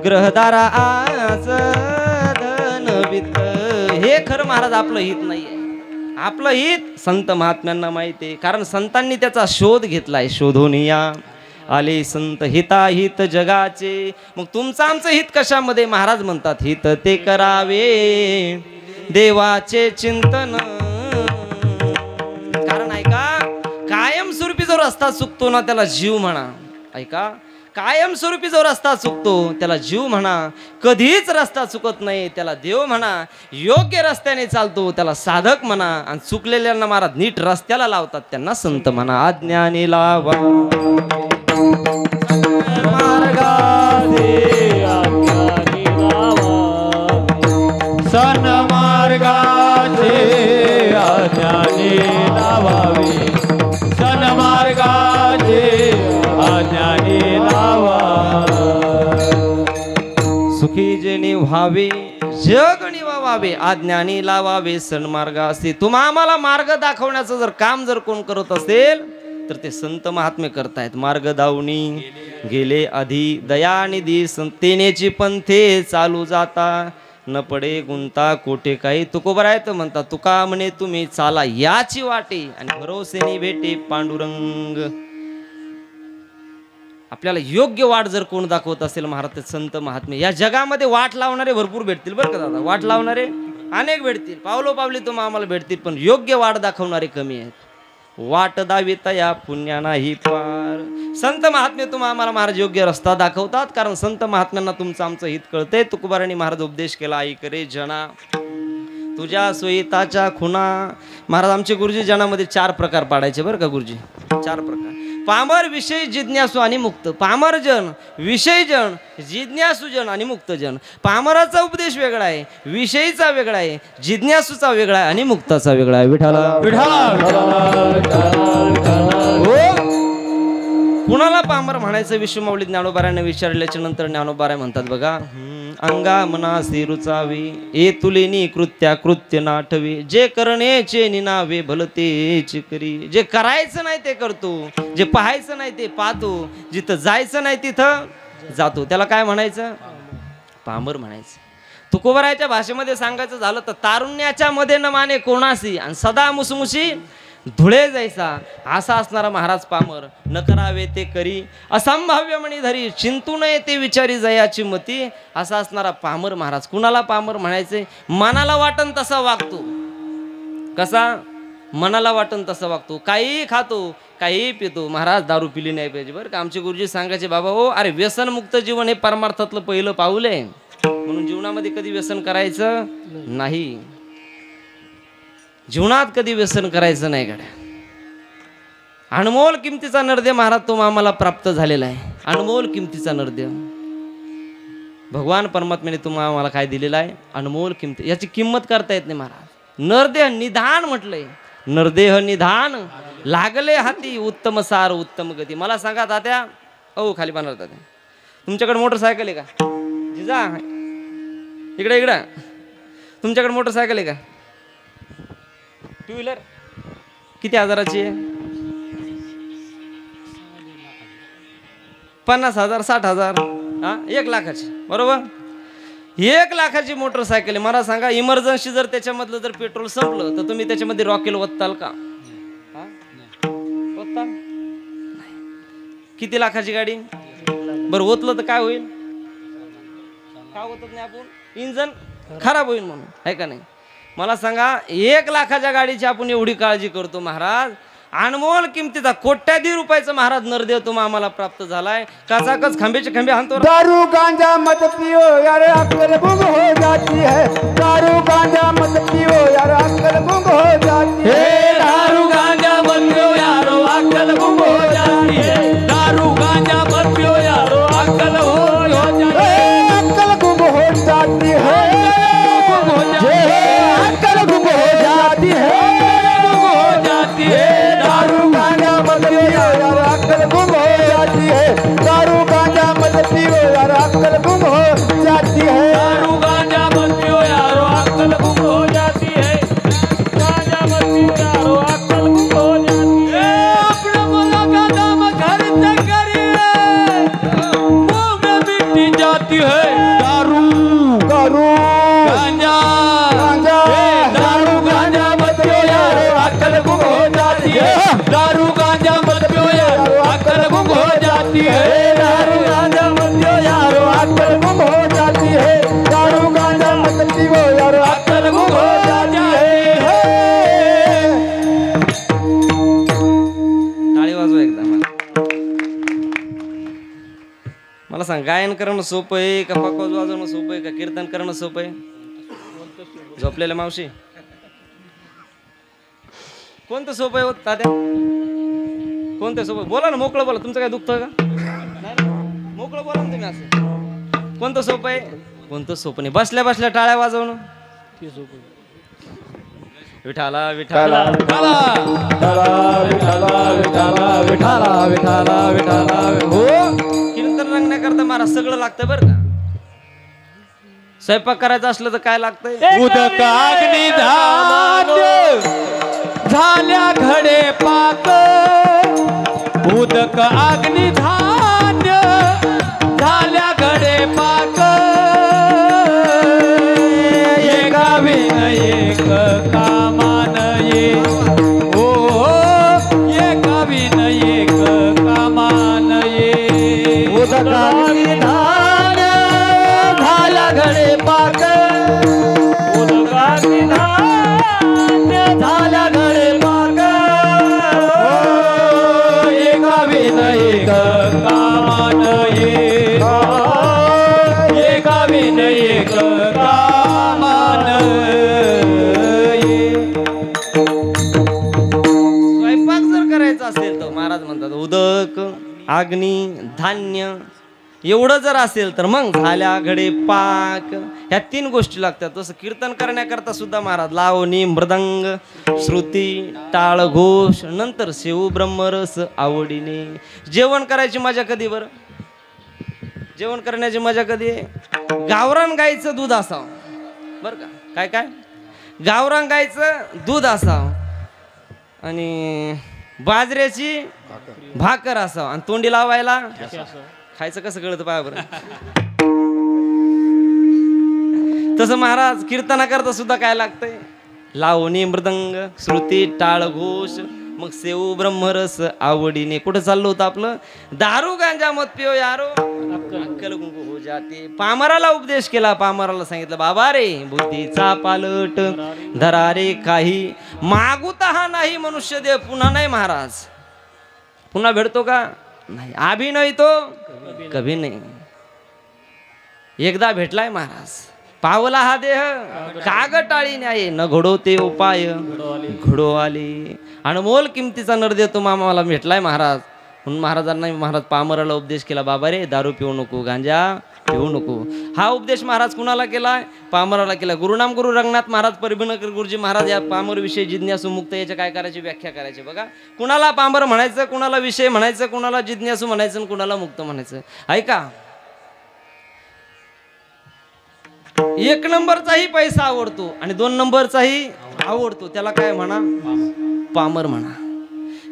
ग्रहदारा आस धन वित्त. हे खरं महाराज आपलं हित नाहीये. आपलं हित संत महात्म्यांना माहिती आहे, कारण संतांनी त्याचा शोध घेतलाय. शोधून या आले संत हिताहित जगाचे. मग तुमचं आमचं हित कशामध्ये. महाराज म्हणतात हित ते करावे देवाचे चिंतन. कारण ऐका कायमस्वरूपी जो रस्ता चुकतो ना त्याला जीव म्हणा. ऐका कायमस्वरूपी जो रस्ता चुकतो त्याला जीव म्हणा. कधीच रस्ता चुकत नाही त्याला देव म्हणा. योग्य रस्त्याने चालतो त्याला साधक म्हणा. आणि चुकलेल्यांना महाराज नीट रस्त्याला लावतात त्यांना संत म्हणा. अज्ञानी लावा मार्गाचे अज्ञानी लावा. सन मार्गाचे अज्ञानी लावावे. सन मार्गाचे अज्ञानी लावा. सुखी जेणे व्हावे जग निवावे अज्ञानी लावावे सन्मार्गासी. तुम्हा आम्हाला मार्ग दाखवण्याचं जर काम जर कोण करत असेल तर ते संत महात्मे करतायत. मार्ग दावणी गेले आधी दयानिधी संतेनेची पंथे चालू जाता न पडे गुंता कोठे काही. तुकोबरायत म्हणतात तुका म्हणे तुम्ही चाला याची वाटे आणि भरोसेने भेटे पांडुरंग. आपल्याला योग्य वाट जर कोण दाखवत असेल महाराज ते संत महात्मे. या जगामध्ये वाट लावणारे भरपूर भेटतील बरं का दादा. वाट लावणारे अनेक भेटतील, पावलो पावली तुम्हाला आम्हाला भेटतील, पण योग्य वाट दाखवणारे कमी आहेत. वाट दाविता या पुण्या नाही पार. संत महात्मे तुम्हाला आम्हाला महाराज योग्य रस्ता दाखवतात, कारण संत महात्म्यांना तुमचं आमचं हित कळतंय. तुकोबारांनी महाराज उपदेश केला आई करे जना तुझ्या सोयीताच्या खुना. महाराज आमचे गुरुजी जनामध्ये 4 प्रकार पाडायचे बरं का गुरुजी. 4 प्रकार. पामर विषय जिज्ञासू आणि मुक्त. पामरजन विषयजन जिज्ञासूजन आणि मुक्तजन. पामराचा उपदेश वेगळा आहे, विषयीचा वेगळा आहे, जिज्ञासूचा वेगळा आहे आणि मुक्ताचा वेगळा आहे. विठाला कुणाला पामर म्हणायचं विश्वमाऊली ज्ञानोबारांना विचारल्याच्या नंतर ज्ञानोबाराय म्हणतात बघा अंगा मनासी रुचावी ए तुलेनी कृत्या कृत्य नाठवी. जे करणेचे निनावे भलतेच करी. जे करायचं नाही ते करतो, जे पाहायचं नाही ते पाहतो, जिथं जायचं नाही तिथं जातो. त्याला काय म्हणायचं पामर म्हणायचं. तुकोबारायच्या भाषेमध्ये सांगायचं झालं तर तारुण्याच्या मध्ये न माने कोणासी आणि सदा मुसमुशी धुळे जायचा असा असणारा महाराज पामर. न करावे ते करी असंभाव्य म्हणी धरी चिंतू नये ते विचारी जयाची मती. असा असणारा पामर महाराज. कुणाला पामर म्हणायचे. मनाला वाटन तसा वागतो. कसा मनाला वाटन तसा वागतो. काही खातो काही पितो. महाराज दारू पिली नाही पाहिजे बरं का. आमचे गुरुजी सांगायचे बाबा हो अरे व्यसनमुक्त जीवन हे परमार्थातलं पहिलं पाऊल आहे. म्हणून जीवनामध्ये कधी व्यसन करायचं नाही. जीवनात कधी व्यसन करायचं नाही गड्या. अनमोल किमतीचा नरदेव महाराज तो आम्हाला प्राप्त झालेला आहे. अनमोल किमतीचा नरदेव भगवान परमात्म्याने तुम्हाला आम्हाला काय दिलेला आहे अनमोल किमती. याची किंमत करता येत नाही महाराज. नरदेह निधान म्हटलंय. नरदेह निधान लागले हाती उत्तम सार उत्तम गती. मला सांगा तात्या ओ खाली पाहणार तात्या तुमच्याकडे मोटरसायकल आहे का. जिजा इकडे इकडे तुमच्याकडे मोटरसायकल आहे का. 2 व्हीलर किती हजाराची आहे. 50,000 60,000 हा 1 लाखाची बरोबर. 1 लाखाची मोटरसायकल आहे. मला सांगा इमर्जन्सी जर त्याच्यामधलं जर पेट्रोल संपलं तर तुम्ही त्याच्यामध्ये रॉकेल ओतताल का. ओतताल किती लाखाची गाडी बरं ओतलं तर काय होईल. का ओतत नाही आपण इंजन खराब होईल म्हणून आहे का नाही. मला सांगा 1 लाखाच्या गाडीची आपण एवढी काळजी करतो महाराज. अनमोल किमतीचा कोट्याधी रुपयाचा महाराज नरदेव तुम्हाला आम्हाला प्राप्त झालाय. कचाकच खंबेचे खंबे हाणतो. दारू गांजा मत पियो यार अक्कल गुम हो जाती है. दारू गांजा मत पियो यार अक्कल गुम हो जाती है. दारू गांजा मत पियो यारो अक्कल गुम हो जाती दारू दारू गांजा गांजा दारू गांजा मत पियो यारो अक्ल गुम हो जाती है दारू गांजा मत पियो यारो अक्ल गुम हो जाती है दारू गांजा मत पियो यारो अक्ल गुम हो जाती है दारू गांजा मत पियो यारो अक्ल गुम हो जाती है टाळी वाजवा एकदा मला सांग, गायन करणं सोपं आहे का पकवाज वाजवणं सोपं आहे का कीर्तन करणं सोपं आहे? झोपलेल्या मावशी कोणतं सोपं आहे हो तात्या? कोणतं सोपं? बोला ना, मोकळं बोला. तुमचं काय दुखतं का? नाही ना? मोकळं बोला ना तुम्ही. असं कोणतं सोपं आहे? कोणतं सोपं नाही. बसल्या बसल्या टाळ्या वाजवणं ते सोपं. विठाला विठाला विठाला विठाला विठाला विठाला विठाला विठाला हो. कीर्तन रंगण्याकरता मला सगळं लागतं बरं का. स्वयंपाक करायचं असलं तर काय लागतंय? उदक अग्नी धान्य झाल्या घडे पाक उदक अग्नि धान्य झाल्या घडे पाक एका विनयक कामान ये ओ एका विनयक कामान ये उदक अग्नि धान्य झाल्या घडे पाक उदक अग्नि धान्य झाल्या घडे पाक एका विनयक कामान ये एका विनयक कामान ये स्वयंपाक जर करायचा असेल तर महाराज म्हणतात उदक अग्नी धान्य एवढं जर असेल तर मग झाल्या घडे पाक ह्या 3 गोष्टी लागतात. तसं कीर्तन करण्याकरता सुद्धा महाराज लावणी मृदंग श्रुती टाळ घोष नंतर शेऊ ब्रह्मरस आवडीने. जेवण करायची मजा कधी बरं? जेवण करण्याची मजा कधी आहे? गावरान गाईचं दूध असावं बरं का. काय काय? गावरान गाईचं दूध असावं आणि बाजऱ्याची भाकर असावं आणि तोंडी लावायला खायचं कसं कळतं पहा बरं. तसं महाराज कीर्तनाकरता सुद्धा काय लागतंय? लावणी मृदंग श्रुती टाळ घोष मग सेऊ ब्रह्मरस आवडीने. कुठं चाललो होतं आपलं? दारू गांजा मत पियो यारो अक्कल गुंग हो जाते. पामराला उपदेश केला. पामराला सांगितलं बाबा रे बुद्धीचा पालट धरा रे काही मागुता हा नाही मनुष्य देव पुन्हा नाही. महाराज पुन्हा भेटतो का? नाही. आभी नाही तो कभी नाही. एकदा भेटलाय महाराज. पावला हा देह काग टाळी न्याय न घडवते उपाय घडो आले. अनमोल किमतीचा नर देतो मामा मला भेटलाय महाराज. म्हणून महाराजांना महाराज पामराला उपदेश केला बाबा रे दारू पिऊ नको गांजा पिऊ नको. हा उपदेश महाराज कुणाला केलाय? पामराला केला. गुरुनाम गुरु रंगनाथ महाराज परभीनकर गुरुजी महाराज या पामर विषय जिज्ञासू मुक्त याच्या काय करायची व्याख्या करायची बघा. कुणाला पामर म्हणायचं, कुणाला विषय म्हणायचं, कुणाला जिज्ञासू म्हणायचं, कुणाला मुक्त म्हणायचं. ऐका, 1 नंबरचाही पैसा आवडतो आणि 2 नंबरचाही आवडतो त्याला काय म्हणा? पामर म्हणा.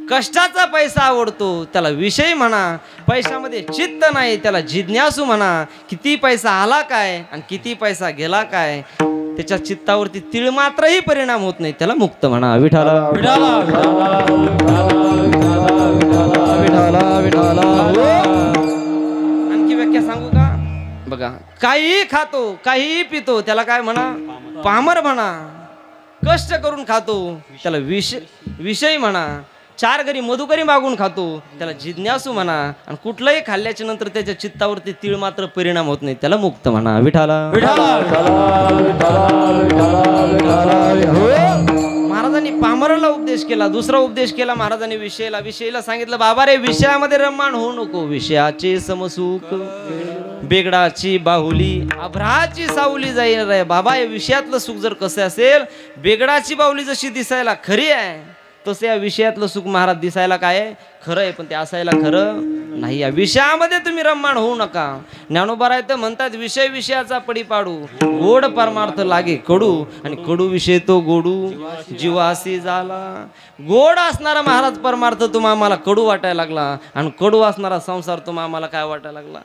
कष्टाचा पैसा आवडतो त्याला विषय म्हणा. पैशामध्ये चित्त नाही त्याला जिज्ञासू म्हणा. किती पैसा आला काय आणि किती पैसा गेला काय त्याच्या चित्तावरती तीळ मात्रही परिणाम होत नाही त्याला मुक्त म्हणा. विठाला विठाला विठाला विठाला. आणखी व्याख्या सांगू का? बघा, काहीही खातो काहीही पितो त्याला काय म्हणा? पामर म्हणा. कष्ट करून खातो त्याला विषय म्हणा. 4 घरी मधुकरी मागून खातो त्याला जिज्ञासू म्हणा. आणि कुठलंही खाल्ल्याच्या नंतर त्याच्या चित्तावरती तीळ मात्र परिणाम होत नाही त्याला मुक्त म्हणा. विठाला महाराजांनी पामराला उपदेश केला. दुसरा उपदेश केला महाराजांनी विषयाला सांगितलं बाबा रे विषयामध्ये रममाण होऊ नको. विषयाचे समसुख बेगडाची बाहुली अभ्राची सावली जाईल रे. बाबा या विषयातलं सुख जर कसं असेल, बेगडाची बाहुली जशी दिसायला खरी आहे तसं या विषयातलं सुख महाराज दिसायला काय आहे? खरं आहे, पण ते असायला खरं नाही. या विषयामध्ये तुम्ही रममाण होऊ नका. ज्ञानोबा तर म्हणतात विषय विषयाचा पडी पाडू गोड परमार्थ लागे कडू आणि कडू विषय तो गोडू जीवासी झाला. गोड असणारा महाराज परमार्थ तुम्हा आम्हाला कडू वाटायला लागला आणि कडू असणारा संसार तुम्हा आम्हाला काय वाटायला लागला?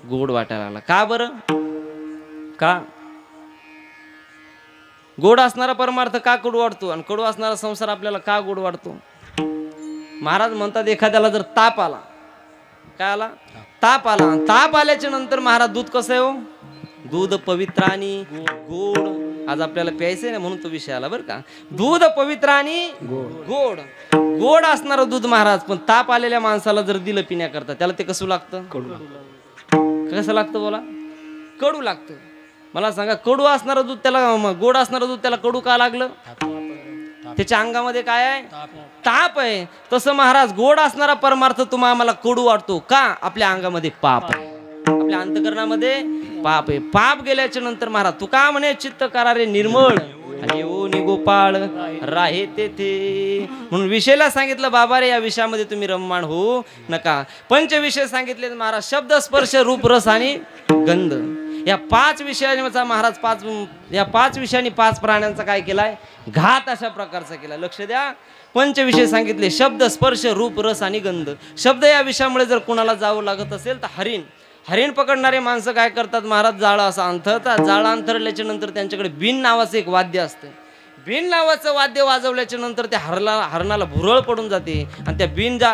गोड वाटायला लागला. का बरं? का? गोड असणारा परमार्थ का कडू वाटतो आणि कडू असणारा संसार आपल्याला का गोड वाटतो? महाराज म्हणतात एखाद्याला जर ताप आला, काय आला? ताप आला. ताप आल्याच्या नंतर महाराज दूध कसं आहे हो? दूध पवित्र आणि गोड. आज आपल्याला प्यायचंय ना म्हणून तो विषय आला बरं का. दूध पवित्र आणि गोड. गोड असणारं दूध महाराज, पण ताप आलेल्या माणसाला जर दिलं पिण्याकरता त्याला ते कसं लागतं? कसं लागतं बोला? कडू लागतं. मला सांगा, कडू असणारं दूध त्याला, गोड असणारं दूध त्याला कडू का लागलं? त्याच्या अंगामध्ये काय आहे? ताप आहे. तसं महाराज गोड असणारा परमार्थ तुम्हाला आम्हाला कडू वाटतो का? आपल्या अंगामध्ये पाप आहे, आपल्या अंतकरणामध्ये पाप आहे. पाप गेल्याच्या नंतर महाराज तू का म्हणे चित्त करा रे निर्मळ आणि ओ गोपाळ राहे तेथे. म्हणून विषयाला सांगितलं बाबा रे, या विषयामध्ये तुम्ही रममाण होऊ नका. पंचविषय सांगितले महाराज, शब्द स्पर्श रूप रस आणि गंध. या 5 विषयांचा महाराज या 5 विषयांनी 5 प्राण्यांचा काय केलाय? घात अशा प्रकारचा केला. लक्ष द्या, पंचविषय सांगितले, शब्द स्पर्श रूप रस आणि गंध. शब्द या विषयामुळे जर कुणाला जावं लागत असेल तर हरिण पकडणारे माणसं काय करतात महाराज? जाळं असं अंथरतात. जाळं अंथरल्याच्या नंतर त्यांच्याकडे बिन नावाचं एक वाद्य असतं. बिन नावाचं वाद्य वाजवल्याच्या नंतर त्या हरणाला भुरळ पडून जाते आणि त्या बिनचा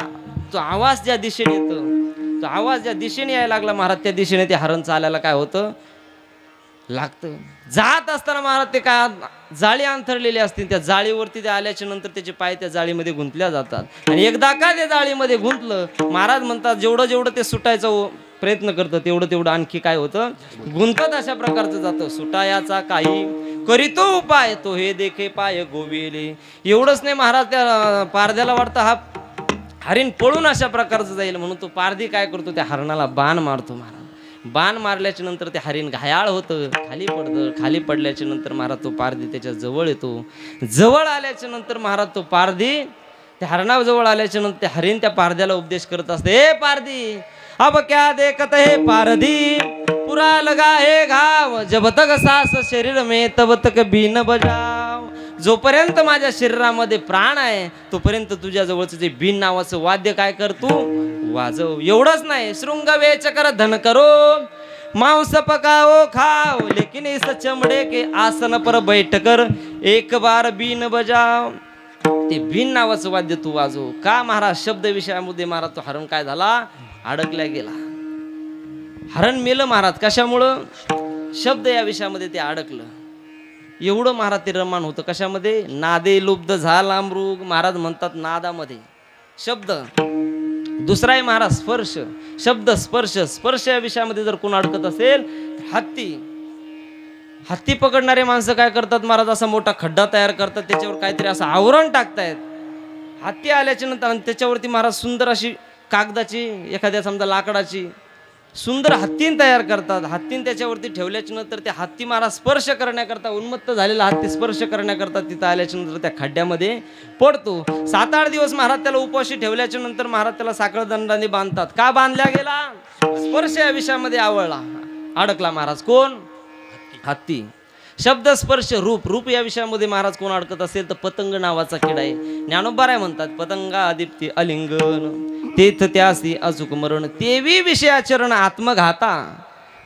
तो आवाज ज्या दिशेने येतो, तो आवाज ज्या दिशेने यायला लागला महाराज, त्या दिशेने ते हरण चालायला काय होतं? लागतं. जात असताना महाराज ते काय जाळी अंथरलेली असते, त्या जाळीवरती ते आल्याच्या नंतर त्याचे पाय त्या जाळीमध्ये गुंतल्या जातात. आणि एकदा का त्या जाळीमध्ये गुंतलं, महाराज म्हणतात जेवढं ते सुटायचा प्रयत्न करतं तेवढं आणखी काय होतं? गुंतत अशा प्रकारचं जातं. सुटायाचा काही करीतो उपाय, तो हे देखे पाय गोविले. एवढंच नाही महाराज, त्या पारध्याला वाटतं हा हरिण पळून अशा प्रकारचं जाईल, म्हणून तो पारधी काय करतो? त्या हरणाला बाण मारतो महाराज. बाण मारल्याच्या नंतर ते हरिण घायाळ होतं, खाली पडतं. खाली पडल्याच्या नंतर महाराज तो पारधी त्याच्या जवळ येतो. जवळ आल्याच्या नंतर महाराज तो पारधी त्या हरणाजवळ आल्याच्या नंतर ते हरिण त्या पारध्याला उपदेश करत असते. हे पारधी, अब क्या देखत है पारधी, पुरा लगा है घाव, जब तक सास शरीर में तब तक बीन बजाव. जोपर्यंत माझ्या शरीरामध्ये प्राण आहे तोपर्यंत तुझ्या जवळचं जे बीन नावाचं वाद्य काय कर तू? वाजव. एवढंच नाही, शृंग वेच कर धन करो, मांस पकाओ खाओ, लेकिन इस चमड़े के आसन पर बैठ कर एक बार बीन बजाव. ते बीन नावाचं वाद्य तू वाजव. का महाराज? शब्द विषयामध्ये महाराज तो हरण काय झाला? अडकल्या गेला. हरण मेलं महाराज. कशामुळं? शब्द या विषयामध्ये ते अडकलं. एवढं महाराज ते रममाण होतं. कशामध्ये? नादे लुब्ध झाला मृग. महाराज म्हणतात नादामध्ये शब्द. दुसरा आहे महाराज स्पर्श. शब्द स्पर्श. स्पर्श या विषयामध्ये जर कोण अडकत असेल, हत्ती पकडणारे माणसं काय करतात महाराज? असा मोठा खड्डा तयार करतात, त्याच्यावर काहीतरी असं आवरण टाकतायत. हत्ती आल्याच्या नंतर आणि त्याच्यावरती महाराज सुंदर अशी कागदाची, एखाद्या समजा लाकडाची सुंदर हत्तीन तयार करतात. हत्तीन त्याच्यावरती ठेवल्याच्या नंतर त्या हत्ती महाराज स्पर्श करण्याकरता, उन्मत्त झालेला हत्ती स्पर्श करण्याकरता तिथं आल्याच्या नंतर त्या खड्ड्यामध्ये पडतो. 7-8 दिवस महाराज त्याला उपवाशी ठेवल्याच्या नंतर महाराज त्याला साखळदंडाने बांधतात. का बांधल्या गेला? स्पर्श या विषयामध्ये अडकला महाराज. कोण? हत्ती. शब्द स्पर्श रूप. रूप या विषयामध्ये महाराज कोण अडकत असेल तर पतंग नावाचा किडा आहे. ज्ञानोबाराय म्हणतात, पतंगा दीप्ती अलिंगन, तेथ त्यासी अचूक मरण, तेवी विषयाचरण आत्मघाता.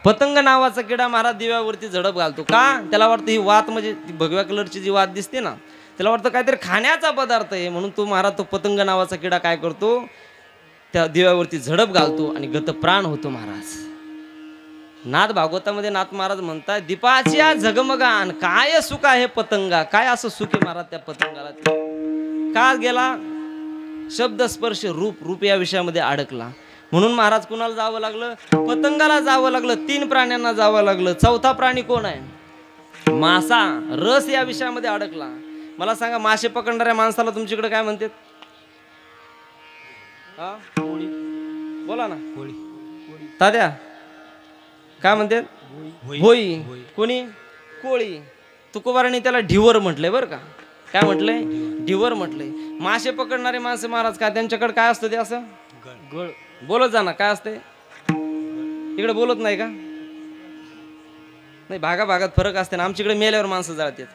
पतंग नावाचा किडा महाराज दिव्यावरती झडप घालतो. का? त्याला वाटतं ही वात म्हणजे ती भगव्या कलरची जी वात दिसते ना, त्याला वाटतं काहीतरी खाण्याचा पदार्थ आहे, म्हणून तो महाराज तो पतंग नावाचा किडा काय करतो? त्या दिव्यावरती झडप घालतो आणि गतप्राण होतो महाराज. नाथ भागवतामध्ये नाथ महाराज म्हणतात, दीपाच्या झगमगान काय सुख आहे पतंगा. काय असं सुख आहे महाराज त्या पतंगाला? का गेला? शब्द स्पर्श रूप. रूप या विषयामध्ये अडकला. म्हणून महाराज कुणाला जावं लागलं? पतंगाला जावं लागलं. 3 प्राण्यांना जावं लागलं. 4था प्राणी कोण आहे? मासा. रस या विषयामध्ये अडकला. मला सांगा, मासे पकडणाऱ्या माणसाला तुमच्याकडे काय म्हणतात? बोला ना. तात्या काय म्हणतात? होई. कोणी? कोळी. तुकोबारांनी त्याला ढिवर म्हटलंय बरं का. काय म्हटलंय? ढिवर म्हटलंय. मासे पकडणारे माणसं महाराज काय त्यांच्याकडे काय असतं? ते असं गळ. बोलत जा ना, काय असते? इकडे बोलत नाही का? नाही, भागाभागात फरक असते ना. आमच्याकडे मेल्यावर माणसं जाळतात,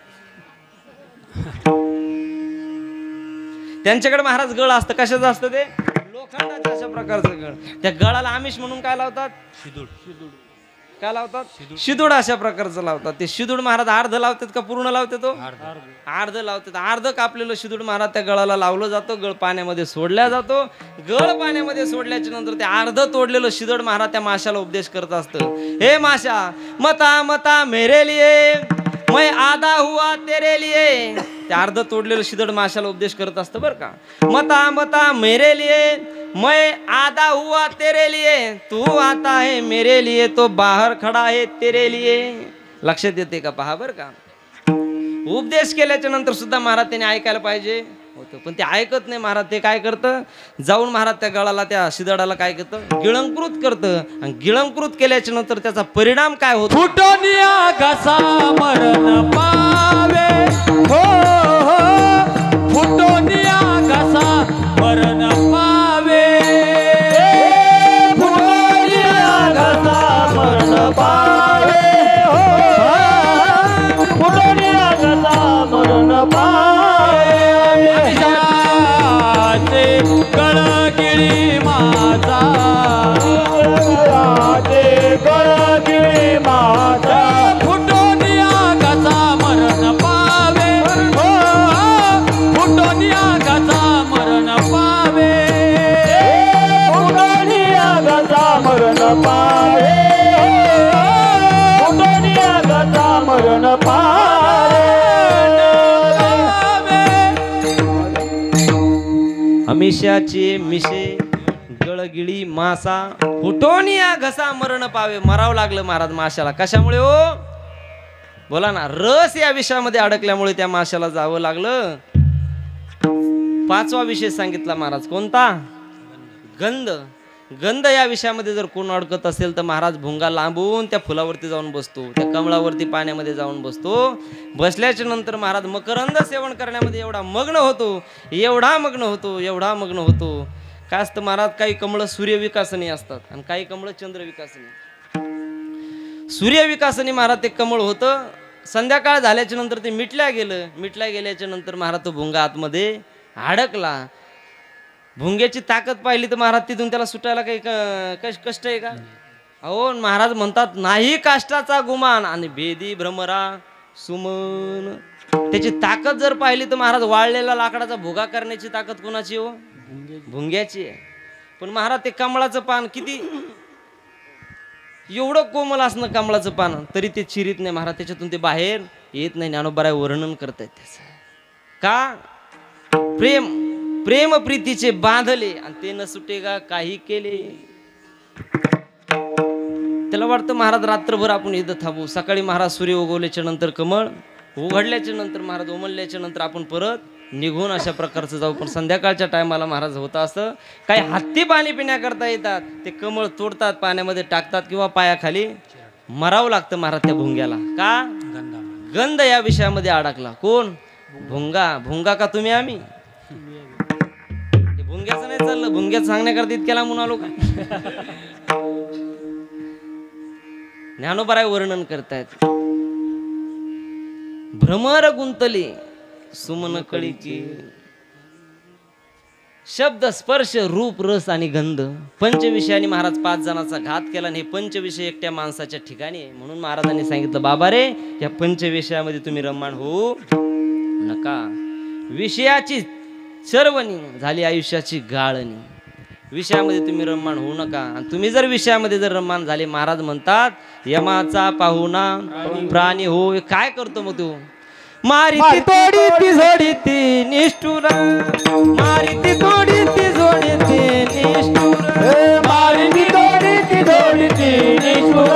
त्यांच्याकडे महाराज गळ असतं. कशाचं असतं ते? लोखंडाच्या अशा प्रकारचं गळ. त्या गळाला आमिष म्हणून काय लावतात? शिदूड. काय लावतात शिदूड अशा प्रकारचं लावतात ते शिदूड महाराज अर्ध लावतात का पूर्ण लावतात तो अर्ध लावतात अर्ध कापलेलं शिदूड महाराज त्या गळाला लावलं जातं गळ पाण्यामध्ये सोडल्या जातो गळ पाण्यामध्ये सोडल्याच्या नंतर ते अर्ध तोडलेलं शिदूड महाराज त्या माशाला उपदेश करत असतं हे माशा मता मता मेरे लिए मैं आधा हुआ तेरे लिए ते अर्ध तोडलेलं शिदड माशाला उपदेश करत असतं बरं का मता मता मेरे लिए मैं आधा हुआ तेरे लिए तू आता है मेरे लिए तो बाहर खड़ा है तेरे लिए लक्षात येते का पहा बरं का उपदेश केल्याच्या नंतर सुद्धा महाराज त्याने ऐकायला पाहिजे होतं पण ते ऐकत नाही महाराज ते काय करतं जाऊन महाराज त्या गळाला त्या शिदडाला काय करतं गिळंकृत करतं आणि गिळंकृत केल्याच्या नंतर त्याचा परिणाम काय होतो फुटोनिया घसा मरण पावे हो हो फुटोनिया घसा मरण पावे फुटोनिया घसा मरण पावे हो फुटोनिया घसा मरण पावे गळगिळी माझा गळगिळी माझा फुटोनिया घसा मरण पावे हो फुटोनिया घसा मरण पावे फुटोनिया घसा मरण पावे फुटोनिया घसा मरण पावे अमिषाचे मिशे गळगिळी मासा फुटोनिया घसा मरण पावे मरावं लागलं महाराज माशाला कशामुळे हो बोला ना रस या विषयामध्ये अडकल्यामुळे त्या माशाला जावं लागलं पाचवा विषय सांगितला महाराज कोणता गंध गंध या विषयामध्ये जर कोण अडकत असेल तर महाराज भुंगा लांबून त्या फुलावरती जाऊन बसतो त्या कमळावरती पाण्यामध्ये जाऊन बसतो बसल्याच्या नंतर महाराज मकरंद सेवन करण्यामध्ये एवढा मग्न होतो एवढा मग्न होतो काय असतं महाराज काही कमळ सूर्यविकासनी असतात आणि काही कमळ चंद्रविकासनी सूर्यविकासनी महाराज ते कमळ होतं संध्याकाळ झाल्याच्या नंतर ते मिटल्या गेल्याच्या नंतर महाराज तो भुंगा आतमध्ये अडकला भुंग्याची ताकद पाहिली तर महाराज तिथून त्याला सुटायला काही कष्ट आहे का अहो महाराज म्हणतात नाही काष्टाचा गुमान आणि भेदी भ्रमरा सुमन त्याची ताकद जर पाहिली तर महाराज वाळलेला लाकडाचा भुगा करण्याची ताकद कोणाची हो भुंग्याची आहे पण महाराज ते कमळाचं पान किती एवढं कोमल असणं कमळाचं पान तरी ते चिरीत नाही महाराज त्याच्यातून ते बाहेर येत नाही ज्ञानोबा वर्णन करतायत त्याचं का प्रेम प्रीतीचे बांधले आणि ते न सुटेगा काही केले त्याला वाटतं महाराज रात्रभर आपण इथं थांबू सकाळी महाराज सूर्य उगवल्याच्या नंतर कमळ उघडल्याच्या नंतर महाराज उमलल्याच्या नंतर आपण परत निघून अशा प्रकारचं जाऊ पण संध्याकाळच्या टायमाला महाराज होतं असं काही हत्ती पाणी पिण्याकरता येतात ते कमळ तोडतात पाण्यामध्ये टाकतात किंवा पायाखाली मरावं लागतं महाराज त्या भुंग्याला का गंध या विषयामध्ये अडकला कोण भुंगा का तुम्ही आम्ही भुंग्याचं नाही चाललं भुंग्यात सांगण्याकरता इतक्याला म्हणून आलो का ज्ञानोबा वर्णन करतायत भ्रमर गुंतली सुमन कळीची शब्द स्पर्श रूप रस आणि गंध पंचविषयाने महाराज 5 जणांचा घात केला आणि हे पंचविषय एकट्या माणसाच्या ठिकाणी आहे म्हणून महाराजांनी सांगितलं बाबा रे या पंचविषयामध्ये तुम्ही रममाण होऊ नका विषयाची सर्वणी झाली आयुष्याची गाळणी विषयामध्ये तुम्ही रममाण होऊ नका आणि तुम्ही जर विषयामध्ये जर रममाण झाले महाराज म्हणतात यमाचा पाहुणा प्राणी हो काय करतो मग तू मारिती तोडी ती जोडी ती निष्ठुर मारिती तोडी ती जोडी ती निष्ठुर मारिती तोडी ती जोडी ती निष्ठुर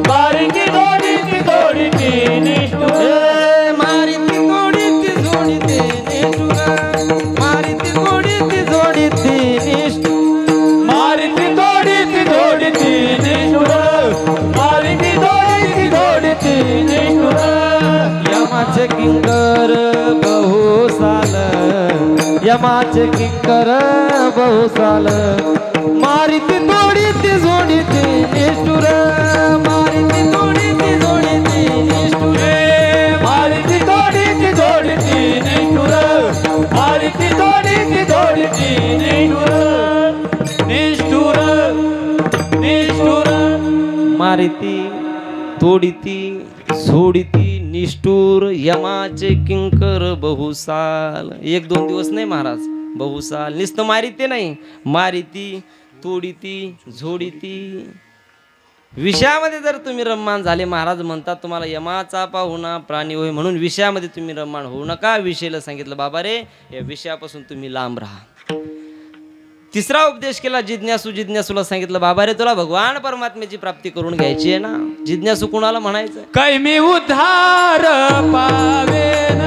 मारिती तोडी ती जोडी ती निष्ठुर मारिती तोडी ती जोडी ती निष्ठुर मारिती तोडी ती जोडी ती निष्ठुर मारिती तोडी ती जोडी ती निष्ठुर मारिती तोडी ती जोडी ती निष्ठुर यमाचे किंकर बहुसाल यमाचे किंकर बहुसाल मारिती तोडी ती जोडी ती निष्ठुर मारिती तोडी ती जोडी ती निष्ठुर मारिती तोडी ती जोडी ती निष्ठुर मारिती तोडी ती जोडी ती निष्ठुर निष्ठुर निष्ठुर मारिती तोडिती झोडिती निष्ठूर यमाचे किंकर बहुसाल. 1-2 दिवस नाही महाराज, बहुसाल. नुसतं मारिते नाही, मारिती तोडिती झोडिती. विषयामध्ये जर तुम्ही रममाण झाले, महाराज म्हणतात तुम्हाला यमाचा पाहुणा प्राणी होय म्हणून विषयामध्ये तुम्ही रममाण होऊ नका. विषयाला सांगितलं बाबा रे या विषयापासून तुम्ही लांब राहा. तिसरा उपदेश केला जिज्ञासू. जिज्ञासूला सांगितलं बाबा रे तुला भगवान परमात्म्याची प्राप्ती करून घ्यायची आहे ना. जिज्ञासू कुणाला म्हणायचं? कैमी उद्धार पावेन,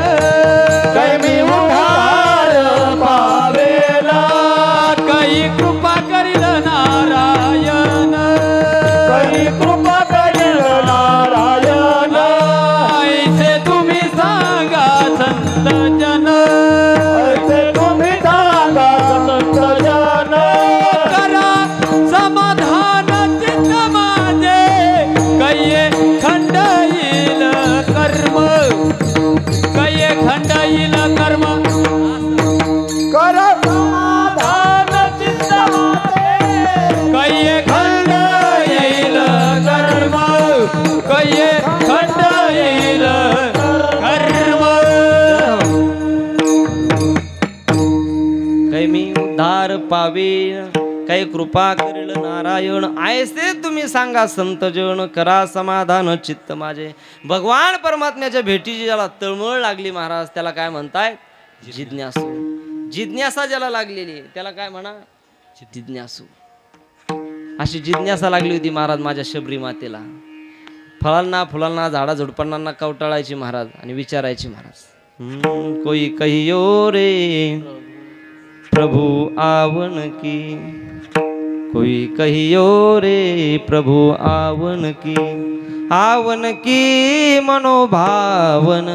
कैमी उद्धार पावेला, काही कृपा करील नारायण, काही कृपा करील नारायण. ऐसे तुम्ही सांगा संत जन, ऐसे तुम्ही सांगा संत जन. करा समाधान चित्त माझे, कैये खंड येईल कर्म, कैये खंड येईल कर्म. कर समाधान चित्त माझे, कैये खंड येईल कर्म, कैये खंड येईल कर्म. काही मी उद्धार पावे, काही कृपा करेल नारायण. ऐसे तुम्ही सांगा संत जन, करा समाधान चित्त माझे. भगवान परमात्म्याच्या भेटीची ज्याला तळमळ लागली महाराज त्याला काय म्हणताय? जिज्ञासू. जिज्ञासा ज्याला लागलेली त्याला काय म्हणा? जिज्ञासू. अशी जिज्ञासा लागली होती महाराज माझ्या शबरी मातेला. फळांना फुलांना झाडा झुडपांना कवटाळायची महाराज आणि विचारायची महाराज कोई कहियो रे प्रभु आवन की, कोई कहियो रे प्रभु आवन की मनोभावन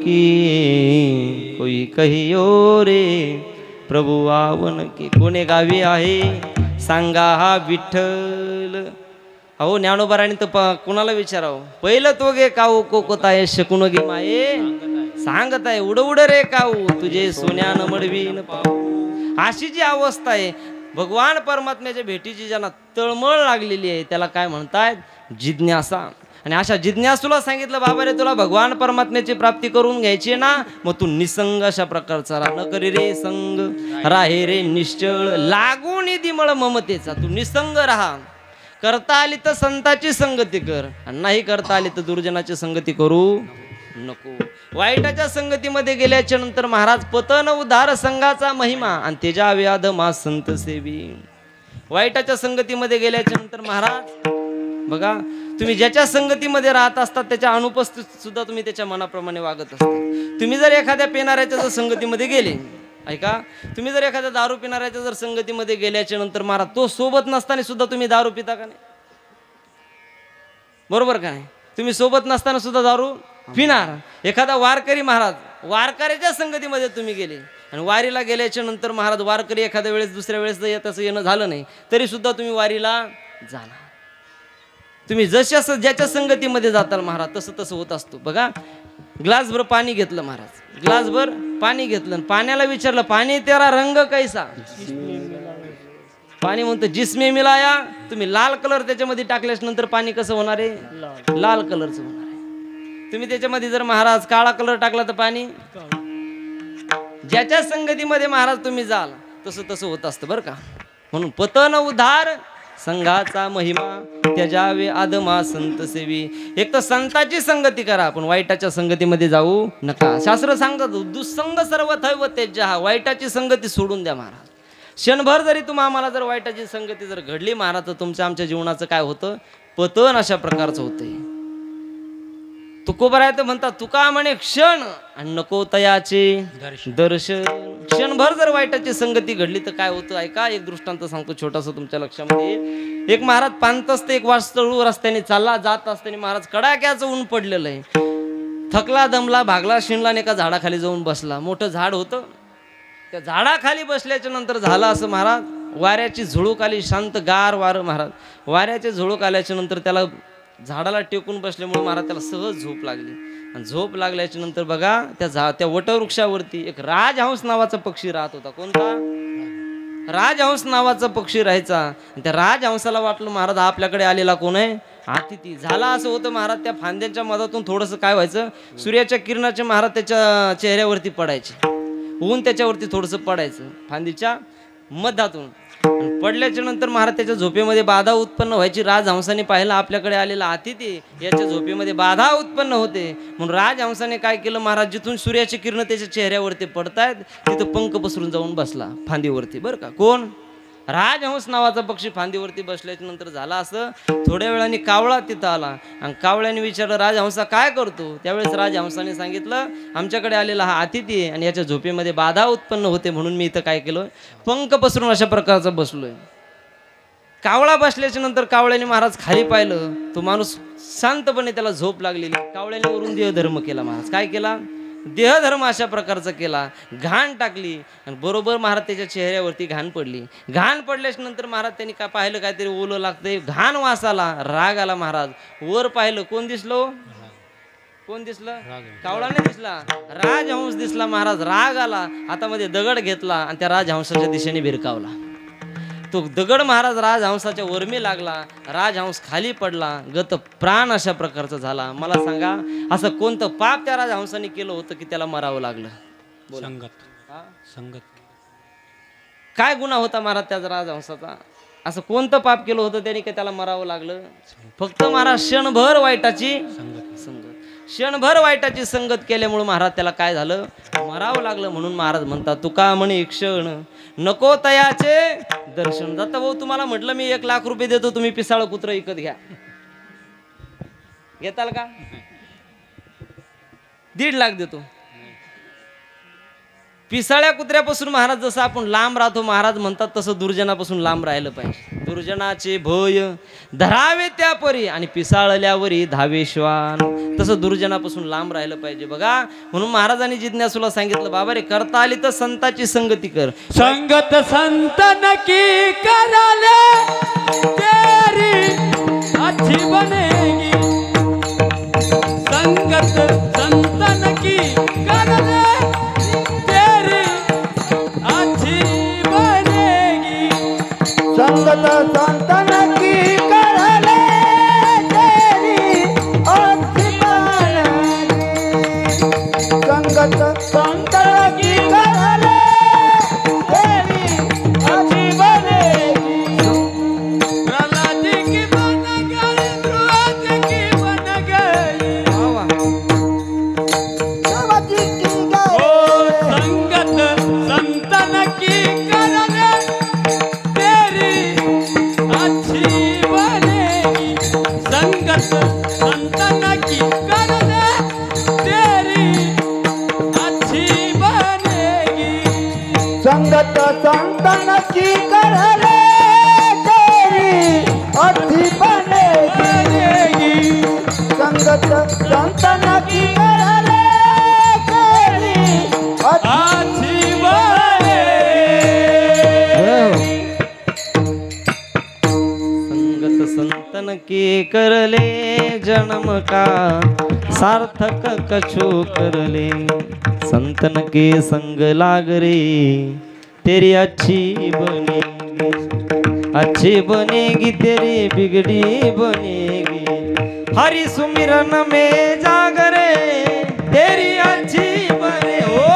की, कोई कहियो रे प्रभु आवन की. कोणे गावी आहे सांगा हा विठ्ठल. अहो ज्ञानोबाराणी तर कुणाला विचारावं? पहिलं तो गे काऊ कोकोताय शकून गे माये सांगत आहे उड उड रे काऊ तुझे सोन्यान मडवीन पाऊ. अशी जी अवस्था आहे भगवान परमात्म्याच्या भेटीची ज्यांना तळमळ लागलेली आहे त्याला काय म्हणतायत? जिज्ञासा. आणि अशा जिज्ञासूला सांगितलं बाबा रे तुला भगवान परमात्म्याची प्राप्ती करून घ्यायची ना, मग तू निसंग अशा प्रकारचा राहा. न करी रे संग राहे रे निश्चळ, लागून दिमळ ममतेचा. तू निसंग राहा. करता आली तर संताची संगती कर, आणि नाही करता आली तर दुर्जनाची संगती करू नको. वाईटाच्या संगतीमध्ये गेल्याच्या नंतर महाराज पतन उद्धार संघाचा महिमा आणि त्याच्या व्याध मा संत सेवी. वाईटाच्या संगतीमध्ये गेल्याच्या नंतर महाराज बघा तुम्ही ज्याच्या संगतीमध्ये राहत असतात त्याच्या अनुपस्थितीत सुद्धा तुम्ही त्याच्या मनाप्रमाणे वागत असता. तुम्ही जर एखाद्या पेनाऱ्याच्या जर संगतीमध्ये गेले, ऐका, तुम्ही जर एखाद्या दारू पिणाऱ्याच्या जर संगतीमध्ये गेल्याच्या नंतर महाराज तो सोबत नसताना सुद्धा तुम्ही दारू पिता का नाही? बरोबर का नाही? तुम्ही सोबत नसताना सुद्धा दारू पिणार. एखादा वारकरी महाराज वारकऱ्याच्या संगतीमध्ये तुम्ही गेले आणि वारीला गेल्याच्या नंतर महाराज वारकरी एखाद्या वेळेस दुसऱ्या वेळेस जर तसं येणं झालं नाही तरी सुद्धा तुम्ही वारीला जाणार. तुम्ही जशा ज्याच्या संगतीमध्ये जाताल महाराज तसं तसं होत असतो. बघा ग्लासभर पाणी घेतलं महाराज, ग्लासभर पाणी घेतलं, पाण्याला विचारलं पाणी तेरा रंग कैसा? पाणी म्हणतो जिसमे मिलाया. तुम्ही लाल कलर त्याच्यामध्ये टाकल्याच्या नंतर पाणी कसं होणार आहे? लाल कलरचं होणार आहे. तुम्ही त्याच्यामध्ये जर महाराज काळा कलर टाकला तर पाणी, ज्याच्या संगतीमध्ये महाराज तुम्ही जाल तसं तसं होत असतं बरं का. म्हणून पतन उद्धार संघाचा महिमा त्याजावे आदमा संत सेवी. एक तर संताची संगती करा पण वाईटाच्या संगतीमध्ये जाऊ नका. शास्त्र सांगतात दुस्संग सर्व थैव तेजहा. वाईटाची संगती सोडून द्या महाराज. क्षणभर जरी तुम्हा आम्हाला जर वाईटाची संगती जर घडली महाराज तर तुमच्या आमच्या जीवनाचं काय होतं? पतन अशा प्रकारचं होतंय. तुकोबराय म्हणतात तुका म्हणे क्षण आणि नको तयाचे दर्शन. क्षणभर जर वाईटाची संगती घडली तर काय होतं ऐका. एक दृष्टांत सांगतो छोटासा तुमच्या लक्षामध्ये. एक महाराज पांतस्ते एक वास्तळू रस्त्याने चालला जात असताना महाराज कडाक्याचं ऊन पडलेलं आहे. थकला दमला भागला शिणला आणि एका झाडाखाली जाऊन बसला. मोठं झाड होतं. त्या झाडाखाली बसल्याच्या नंतर झालं असं महाराज वाऱ्याची झुळूक आली. शांत गार वारं महाराज. वाऱ्याची झुळूक आल्याच्या नंतर त्याला झाडाला टेकून बसल्यामुळे महाराज त्याला सहज झोप लागली. आणि झोप लागल्याच्या नंतर बघा त्या वटवृक्षावरती एक राजहंस नावाचा पक्षी राहत होता. कोणता? राजहंस नावाचा पक्षी राहायचा. त्या राजहंसाला वाटलं महाराज आपल्याकडे आलेला कोण आहे? अतिथी झाला. असं होतं महाराज त्या फांद्यांच्या मधातून थोडंसं काय व्हायचं, सूर्याच्या किरणाचे महाराज त्याच्या चेहऱ्यावरती पडायचे, ऊन त्याच्यावरती थोडंसं पडायचं फांदीच्या मधातून. पडल्याच्या नंतर महाराज त्याच्या झोपेमध्ये बाधा उत्पन्न व्हायची. राजहंसाने पाहिलं आपल्याकडे आलेला अतिथी याच्या झोपेमध्ये बाधा उत्पन्न होते, म्हणून राजहंसाने काय केलं, महाराज जिथून सूर्याची किरण त्याच्या चेहऱ्यावरती पडतायत तिथं पंख पसरून जाऊन बसला फांदीवरती. बरं का, कोण? राजहंस नावाचा पक्षी फांदीवरती बसल्याच्या नंतर झाला असं, थोड्या वेळाने कावळा तिथं आला आणि कावळ्याने विचारलं, राजहंसा काय करतो? त्यावेळेस राजहंसाने सांगितलं, आमच्याकडे आलेला हा अतिथी आहे आणि याच्या झोपेमध्ये बाधा उत्पन्न होते, म्हणून मी इथं काय केलं, पंख पसरून अशा प्रकारचा बसलोय. कावळा बसल्याच्या नंतर कावळ्याने महाराज खाली पाहिलं, तो माणूस शांतपणे त्याला झोप लागलेली. कावळ्याने वरून देहधर्म केला. महाराज काय केला? देहधर्म अशा प्रकारचा केला, घाण टाकली आणि बरोबर महाराज त्याच्या चेहऱ्यावरती घाण पडली. घाण पडल्याच्या नंतर महाराज त्यांनी काय पाहिलं, काहीतरी ओलं लागतंय, घाण वास आला, राग आला. महाराज वर पाहिलं, कोण दिसलो? कोण दिसलं? कावळा नाही दिसला, राजहंस दिसला. महाराज राग आला, हातामध्ये दगड घेतला आणि त्या राजहंसाच्या दिशेने भिरकावला. तो दगड महाराज राजहंसाच्या वर्मी लागला, राजहंस खाली पडला, गत प्राण अशा प्रकारचा झाला. मला सांगा, असं कोणतं पाप त्या राजहंसाने केलं होतं की त्याला मरावं लागलं? संगत. काय गुन्हा होता महाराज त्या राजहंसाचा? असं कोणतं पाप केलं होतं त्याने की त्याला मरावं लागलं? फक्त महाराज क्षणभर वाईटाची संगत, क्षणभर वाईटाची संगत केल्यामुळे महाराज त्याला काय झालं, मरावं लागलं. म्हणून महाराज म्हणतात, तुका म्हणे क्षण नको तयाचे दर्शन. जाता भाऊ, तुम्हाला म्हटलं मी 1 लाख रुपये देतो, तुम्ही पिसाळ कुत्र विकत घ्या, घेताल का? 1.5 लाख देतो. पिसाळ्या कुत्र्यापासून महाराज जसं आपण लांब राहतो, महाराज म्हणतात तसं दुर्जनापासून लांब राहिलं पाहिजे. दुर्जनाचे भय धरावे त्या परी आणि पिसाळल्यावरी धावे श्वान, तसं दुर्जनापासून लांब राहिलं पाहिजे. बघा, म्हणून महाराजांनी जिज्ञासूला सांगितलं, बाबा रे, करता आली तर संताची संगती कर. संगत संतन की कराले तेरी अच्छी बनेगी. संगत संतन की कराले संगत संतन की करले तेरी अच्छी बनेगी. संगत संतन की करले तेरी अच्छी बनेगी. प्रहलाद की बन गई, ध्रुव की बन गई. देवजी की गई. ओ संगत संतन की करले अच्छी बनेगी. संगत संतन की करले तेरी अच्छी बनेगी. संगत संतन की करले तेरी अच्छी बनेगी. संगत संतन की करले तेरी अच्छी बनेगी. संगत संतन की करले जन्म का सार्थक कछु करले. संतन के संग लाग रे तेरी अच्छी बनेगी तेरी बिगड़ी बनेगी. हरि सुमिरन में जागरे तेरी अच्छी बने. हो,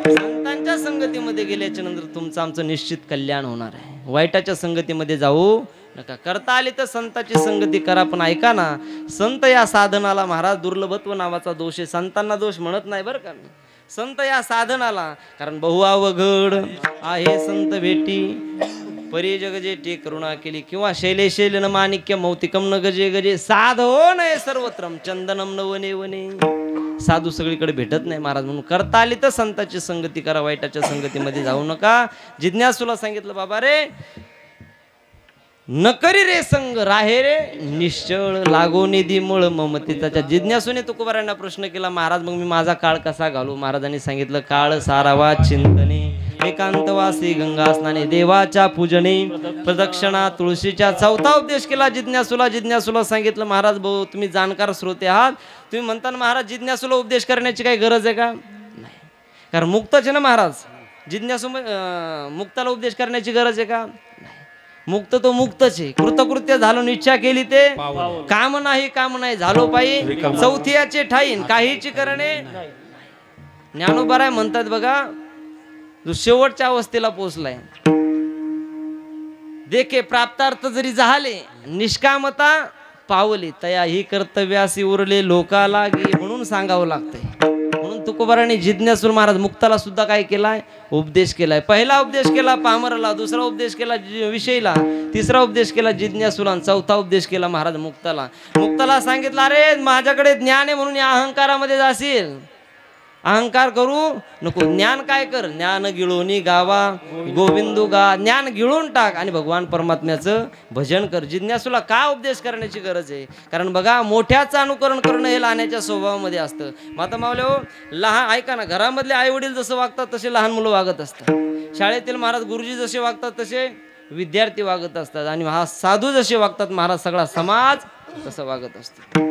संतांच्या संगतीमध्ये गेल्याच्या नंतर तुमचं आमचं निश्चित कल्याण होणार आहे. वाईटाच्या संगतीमध्ये जाऊ नका. करता आली तर संताची संगती करा. पण ऐका ना, संत या साधनाला महाराज दुर्लभत्व नावाचा दोष आहे. संतांना दोष म्हणत नाही बरं का मी, संत या साधनाला. कारण बहु अवघड आहे संत भेटी, परी जग जेठी करुणा केली. किंवा शैले शैलन माणिक्य मौतिकम न गजे गजे. साधो नये सर्वत्रम चंदनम न वने वने. साधू सगळीकडे भेटत नाही महाराज. म्हणून करता आली तर संताची संगती करा, वाईटाच्या संगतीमध्ये जाऊ नका. जिज्ञासूला सांगितलं, बाबा रे, न करी रे संग राहे रे निश्चळ लागो निधी मुळ ममतेचा. जिज्ञासूने तुकोबारांना प्रश्न केला, महाराज मग मी माझा काळ कसा घालू? महाराजांनी सांगितलं, काळ सारावा चिंतने एकांतवासी गंगा स्नाने देवाच्या पूजने प्रदक्षिणा तुळशीच्या. 4था उपदेश केला जिज्ञासूला. जिज्ञासूला सांगितलं, महाराज भाऊ तुम्ही जाणकार श्रोते आहात, तुम्ही म्हणता महाराज जिज्ञासूला उपदेश करण्याची काही गरज आहे का? नाही, कारण मुक्तच आहे ना महाराज. जिज्ञासू मुक्ताला उपदेश करण्याची गरज आहे का? मुक्त तो मुक्तच आहे. कृतकृत्य झालो इच्छा केली ते काम नाही झालो पायी चौथियाचे ठाईन काहीची करणे. ज्ञानोबा म्हणतात बघा, जो शेवटच्या अवस्थेला पोहोचलाय, देखे प्राप्तार्थ जरी झाले निष्कामता पावले तया ही कर्तव्यासी उरले लोकाला गे. म्हणून सांगावं लागतंय. म्हणून तुकोबाराने जिज्ञासू महाराज मुक्ताला सुद्धा काय केलाय? उपदेश केलाय. पहिला उपदेश केला पामरला, दुसरा उपदेश केला विषयीला, तिसरा उपदेश केला जिज्ञासूला, चौथा उपदेश केला महाराज मुक्ताला. मुक्ताला सांगितलं, अरे माझ्याकडे ज्ञान आहे म्हणून या अहंकारामध्ये जाशील, अहंकार करू नको. ज्ञान काय कर, ज्ञान गिळोनी गावा गोविंदू गा. ज्ञान गिळून टाक आणि भगवान परमात्म्याचं भजन कर. जिज्ञासूला का उपदेश करण्याची गरज आहे? कारण बघा, मोठ्याचं अनुकरण करणं हे लहानाच्या स्वभावामध्ये असतं. माता मावले हो, लहान ऐका ना, घरामधले आई वडील जसं वागतात तसे लहान मुलं वागत असतात. शाळेतील महाराज गुरुजी जसे वागतात तसे विद्यार्थी वागत असतात. आणि हा साधू जसे वागतात महाराज सगळा समाज तसं वागत असतो.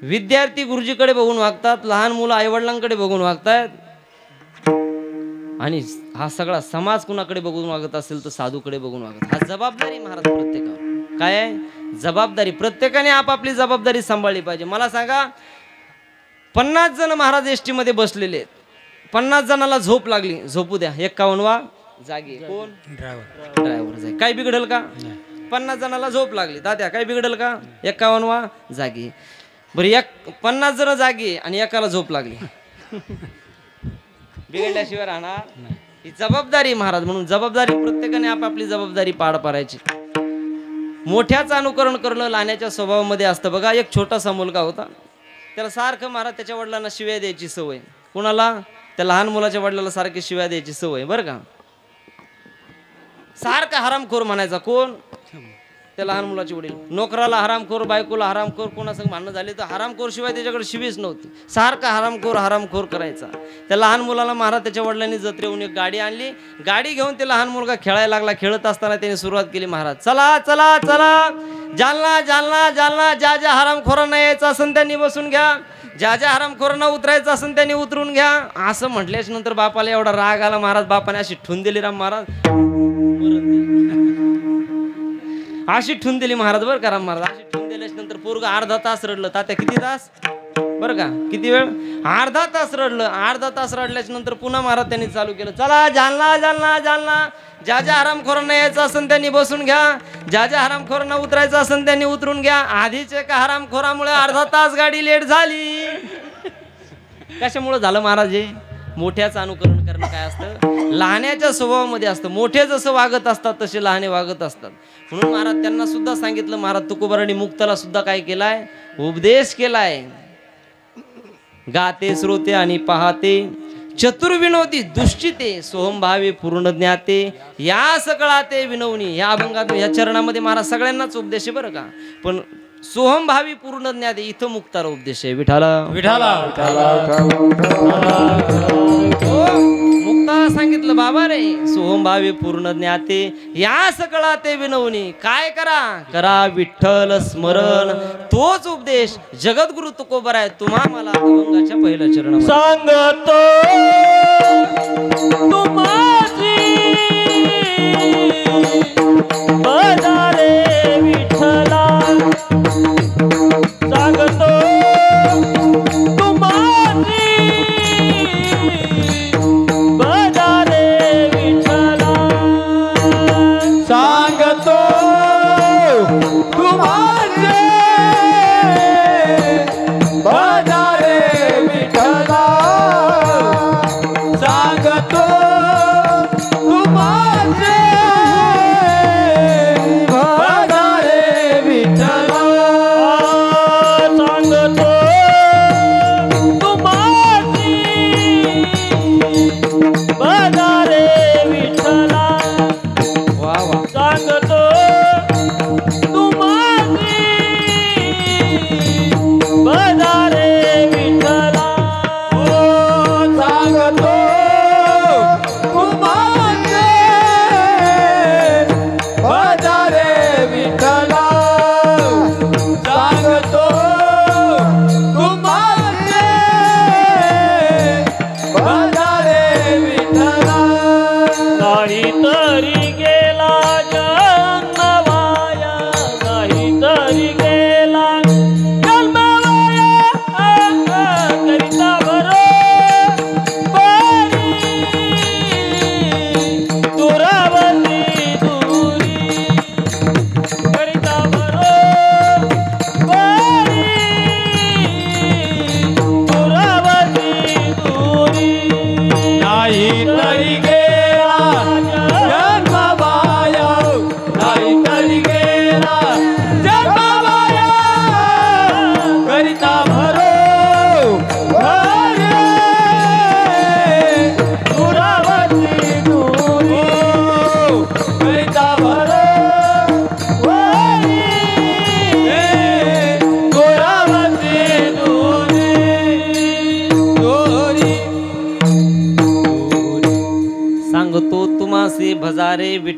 विद्यार्थी गुरुजीकडे बघून वागतात, लहान मुलं आईवडिलांकडे बघून वागतात. आणि हा सगळा समाज कुणाकडे बघून वागत असेल तर साधूकडे बघून वागत. हा जबाबदारी महाराज प्रत्येकावर. काय आहे? जबाबदारी. प्रत्येकाने आपापली जबाबदारी सांभाळली पाहिजे. मला सांगा, 50 जण महाराज एसटी मध्ये बसलेले आहेत. 50 जणांना झोप लागली, झोपू द्या. 51वा जागी. कोण? ड्रायव्हर जागी. काय बिघडल का? 50 जणांना झोप लागली, तात्या काय बिघडल का? 51वा जागी. बरं, 50 जण जागी आणि एकाला झोप लागली, बिघडल्याशिवाय राहणार? ही जबाबदारी महाराज. म्हणून जबाबदारी प्रत्येकाने आपापली जबाबदारी पार पाडायची. मोठ्याचं अनुकरण करणं लहानाच्या स्वभावामध्ये असतं. बघा, एक छोटासा मुलगा होता, त्याला सारखं महाराज त्याच्या वडिलांना शिव्या द्यायची सवय. कुणाला? त्या लहान मुलाच्या वडिलाला सारखी शिव्या द्यायची सवय. बरं का, सारखा हरामखोर म्हणायचा. कोण? त्या लहान मुलाचे वडील. नोकराला हरामखोर, बायकोला हरामखोर, कोणासंग भांडणं झाले तर हरामखोर शिवाय त्याच्याकडे शिवीच नव्हती. सारखा हरामखोर करायचा. त्या लहान मुलाला महाराज त्याच्या वडिलांनी जत्रेहून एक गाडी आणली. गाडी घेऊन ते लहान मुलगा खेळायला लागला. खेळत असताना त्याने सुरुवात केली, महाराज चला चला चला, जालना जालना जालना, ज्या ज्या हरामखोरांना यायचं असेल त्यांनी बसून घ्या, ज्या ज्या हरामखोरांना उतरायचं असेल त्यांनी उतरून घ्या. असं म्हटल्याच्या नंतर बापाला एवढा राग आला महाराज, बापाने अशी ठून दिली राम महाराज, अशी ठून दिली महाराज. बरं का राम महाराज, अशी ठून दिल्याच्या नंतर पोरग अर्धा तास रडलं. तात्या किती तास? बरं का, किती वेळ? अर्धा तास रडलं. अर्धा तास रडल्याच्या नंतर पुन्हा महाराज त्यांनी चालू केलं, चला जालना जालना जालना, ज्या ज्या हरामखोरांना यायचं असेल त्यांनी बसून घ्या, ज्या ज्या हरामखोरांना उतरायचं असेल त्यांनी उतरून घ्या. आधीच एका हरामखोरामुळे अर्धा तास गाडी लेट झाली. कशामुळे झालं महाराज? हे मोठ्याचं अनुकरण करणं काय असतं? लहानाच्या स्वभावामध्ये असतं. मोठे जसं वागत असतात तसे लहाने वागत असतात. म्हणून महाराज त्यांना सुद्धा सांगितलं. महाराज तुकोबारांनी मुक्ताला सुद्धा काय केलाय? उपदेश केलाय. गाते श्रोते आणि पाहते, चतुर्विनोदी दुष्टिते, सोहमभावे पूर्ण ज्ञाते, या सकळाते विनवणी. या अभंगात या चरणामध्ये महाराज सगळ्यांनाच उपदेश आहे बरं का. पण सोहमभावी पूर्ण ज्ञाते इथं मुक्ताला उपदेश आहे. विठाला विठाला मुक्ताला सांगितलं, बाबा रे सोहमभावी पूर्ण ज्ञाते, या सकळा ते विनवणी. काय करा? करा विठ्ठल स्मरण. तोच उपदेश जगद्गुरु तुकोबार आहे. तुम्हा मला अभंगाच्या पहिल्या चरण सांगतो तुम्हाची बजारे विठ्ठला, सांगतो तुम्हाची बजारे विठ्ठला, सांगतो तुम्हाचे बजारे विठ्ठला, सांगतो तुम्हाचे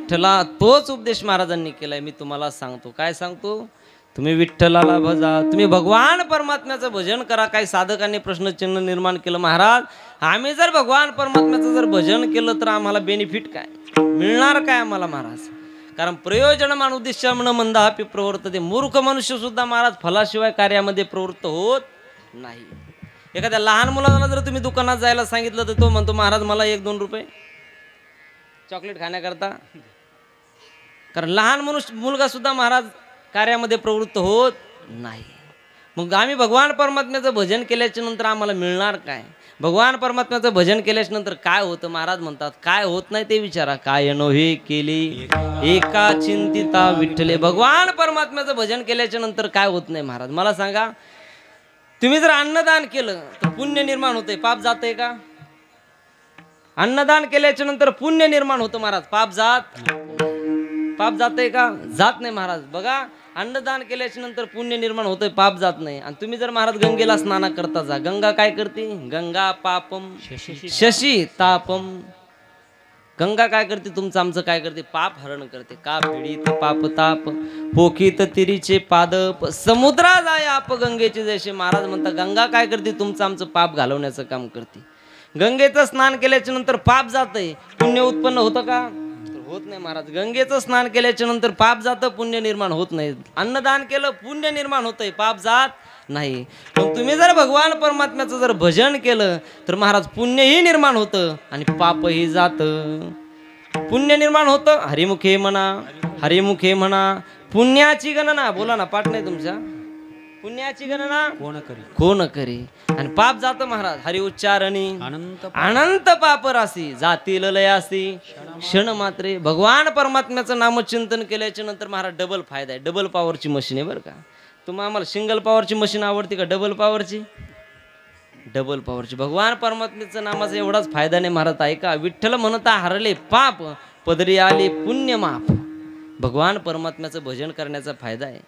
विठ्ठला तोच उपदेश महाराजांनी केलाय. मी तुम्हाला सांगतो, काय सांगतो, तुम्ही विठ्ठलाला भजा, तुम्ही भगवान परमात्म्याचं भजन करा. काही साधकांनी प्रश्नचिन्ह निर्माण केलं, महाराज आम्ही जर भगवान परमात्म्याचं जर भजन केलं तर आम्हाला बेनिफिट काय मिळणार, काय आम्हाला महाराज. कारण प्रयोजनमान उद्दिष्टम मंदापि प्रवर्तते. मूर्ख मनुष्य सुद्धा महाराज फलाशिवाय कार्यामध्ये प्रवृत्त होत नाही. एखाद्या लहान मुलाला जर तुम्ही दुकानात जायला सांगितलं तर तो म्हणतो महाराज मला 1-2 रुपये चॉकलेट खाण्याकरता. कारण लहान मुलगा सुद्धा महाराज कार्यामध्ये प्रवृत्त होत नाही. मग आम्ही भगवान परमात्म्याचं भजन केल्याच्या नंतर आम्हाला मिळणार काय, भगवान परमात्म्याचं भजन केल्याच्या नंतर काय होतं. महाराज म्हणतात काय होत नाही ते विचारा. काय नव्हे केली एका चिंतिता विठ्ठले. भगवान परमात्म्याचं भजन केल्याच्या नंतर काय होत नाही महाराज मला सांगा. तुम्ही जर अन्नदान केलं तर पुण्य निर्माण होतंय, पाप जातंय का. अन्नदान केल्याच्या नंतर पुण्य निर्माण होतं महाराज, पाप जातंय का, जात नाही महाराज. बघा अन्नदान केल्याच्या नंतर पुण्य निर्माण होतंय, पाप जात नाही. आणि तुम्ही जर महाराज गंगेला स्नान करता जा, गंगा काय करते, गंगा पापम शशी तापम. गंगा काय करते, तुमचं आमचं काय करते, पाप हरण करते. का पीडित पाप ताप पोखित तिरीचे पादप समुद्रा जाय आप गंगेचे जैसे. महाराज म्हणतात गंगा काय करते, तुमचं आमचं पाप घालवण्याचं काम करते. गंगेचं स्नान केल्याच्या नंतर पाप जातंय, पुण्य उत्पन्न होतं का, होत नाही महाराज. गंगेचं स्नान केल्याच्या नंतर पाप जातं, पुण्य निर्माण होत नाही. अन्नदान केलं पुण्य निर्माण होतंय, पाप जात नाही. पण तुम्ही जर भगवान परमात्म्याचं जर भजन केलं तर महाराज पुण्यही निर्माण होतं आणि पापही जातं. पुण्य निर्माण होतं, हरिमुखे म्हणा, हरिमुखे म्हणा. पुण्याची गणना बोला ना, पाठ नाही तुमच्या. पुण्याची गणना कोण करी. आणि पाप जातं महाराज, हरि उच्चारणी अनंत पाप राशी जातील लयासी क्षण मात्रे. भगवान परमात्म्याचं नामचिंतन केल्याच्या नंतर महाराज डबल फायदा आहे. डबल पॉवरची मशीन आहे बरं का. तुम्हाला आम्हाला सिंगल पॉवरची मशीन आवडते का डबल पॉवरची. डबल पॉवरची. भगवान परमात्म्याचं नामाचा एवढाच फायदा नाही महाराज. ऐका, विठ्ठल म्हणता हरले पाप पदरी आले पुण्य माप. भगवान परमात्म्याचं भजन करण्याचा फायदा आहे.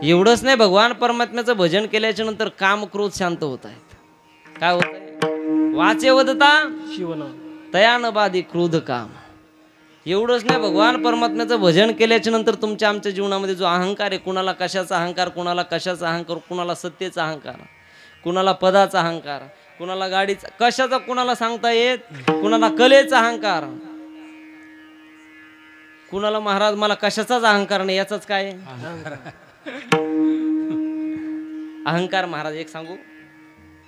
एवढंच नाही, भगवान परमात्म्याचं भजन केल्याच्या नंतर काम क्रोध शांत होत आहेत. काय होत आहे, वाचे वदता शिवना तयान बाधी क्रोध काम. एवढंच नाही, भगवान परमात्म्याचं भजन केल्याच्या नंतर तुमच्या आमच्या जीवनामध्ये जो अहंकार आहे, कुणाला कशाचा अहंकार, कुणाला कशाचा अहंकार, कुणाला सत्तेचा अहंकार, कुणाला पदाचा अहंकार, कुणाला गाडीचा, कशाचा कुणाला सांगता येत, कुणाला कलेचा अहंकार, कुणाला महाराज मला कशाचाच अहंकार नाही, याचाच काय अहंकार. महाराज एक सांगू,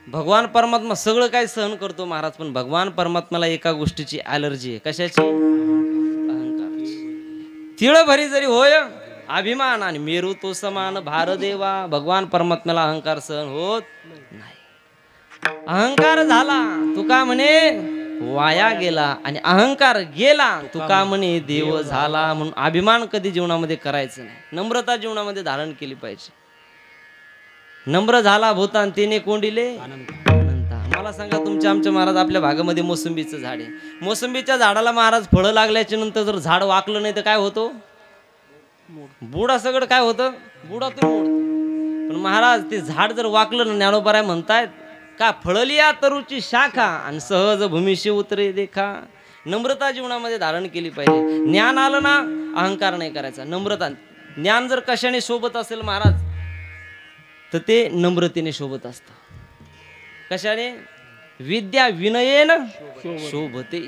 भगवान परमात्मा सगळं काय सहन करतो महाराज, पण भगवान परमात्म्याला एका गोष्टीची ॲलर्जी आहे. कशाची, अहंकाराची. तिळ भरी जरी होय अभिमान आणि मेरू तो समान भार देवा. भगवान परमात्म्याला अहंकार सहन होत नाही. अहंकार झाला तुका म्हणे वाया गेला, आणि अहंकार गेला तुका म्हणे देव झाला. म्हणून अभिमान कधी जीवनामध्ये करायचं नाही. नम्रता जीवनामध्ये धारण केली पाहिजे. नम्र झाला भूतान तिने कोंडिले अनंता. मला सांगा, तुमच्या आमच्या महाराज आपल्या भागामध्ये मोसंबीचं झाड आहे. मोसंबीच्या झाडाला महाराज फळं लागल्याच्या नंतर जर झाड वाकलं नाही तर काय होतो, बुडा सगळं काय होतं, बुडातून मोडतं. पण महाराज ते झाड जर वाकलं ना, ज्ञानोबा म्हणतायत का फळलिया तरुची शाखा आणि सहज भूमीशी उतरे देखा. नम्रता जीवनामध्ये धारण केली पाहिजे. ज्ञान आलं ना, अहंकार नाही करायचा. नम्रता, ज्ञान जर कशाने सोबत असेल महाराज तर ते नम्रतेने सोबत असतं. कशाने, विद्या विनयेन शोभते.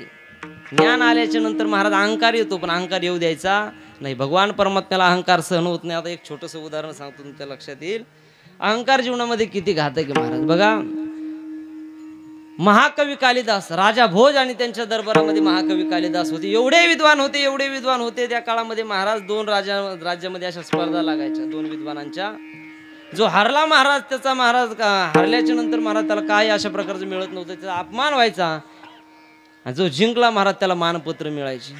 ज्ञान आल्याच्या नंतर महाराज अहंकार येतो, पण अहंकार येऊ द्यायचा नाही. भगवान परमात्म्याला अहंकार सहन होत नाही. आता एक छोटंसं उदाहरण सांगतो, तुमच्या लक्षात येईल. अहंकार जीवनामध्ये किती घातक आहे महाराज. बघा, महाकवी कालिदास, राजा भोज आणि त्यांच्या दरबारामध्ये महाकवी कालिदास होते. एवढे विद्वान होते, एवढे विद्वान होते. त्या काळामध्ये महाराज 2 राज्यामध्ये अशा स्पर्धा लागायच्या 2 विद्वानांच्या. जो हरला महाराज, त्याचा महाराज हरल्याच्या नंतर महाराज त्याला काय अशा प्रकारचं मिळत नव्हतं, त्याचा अपमान व्हायचा. जो जिंकला महाराज त्याला मानपत्र मिळायचे.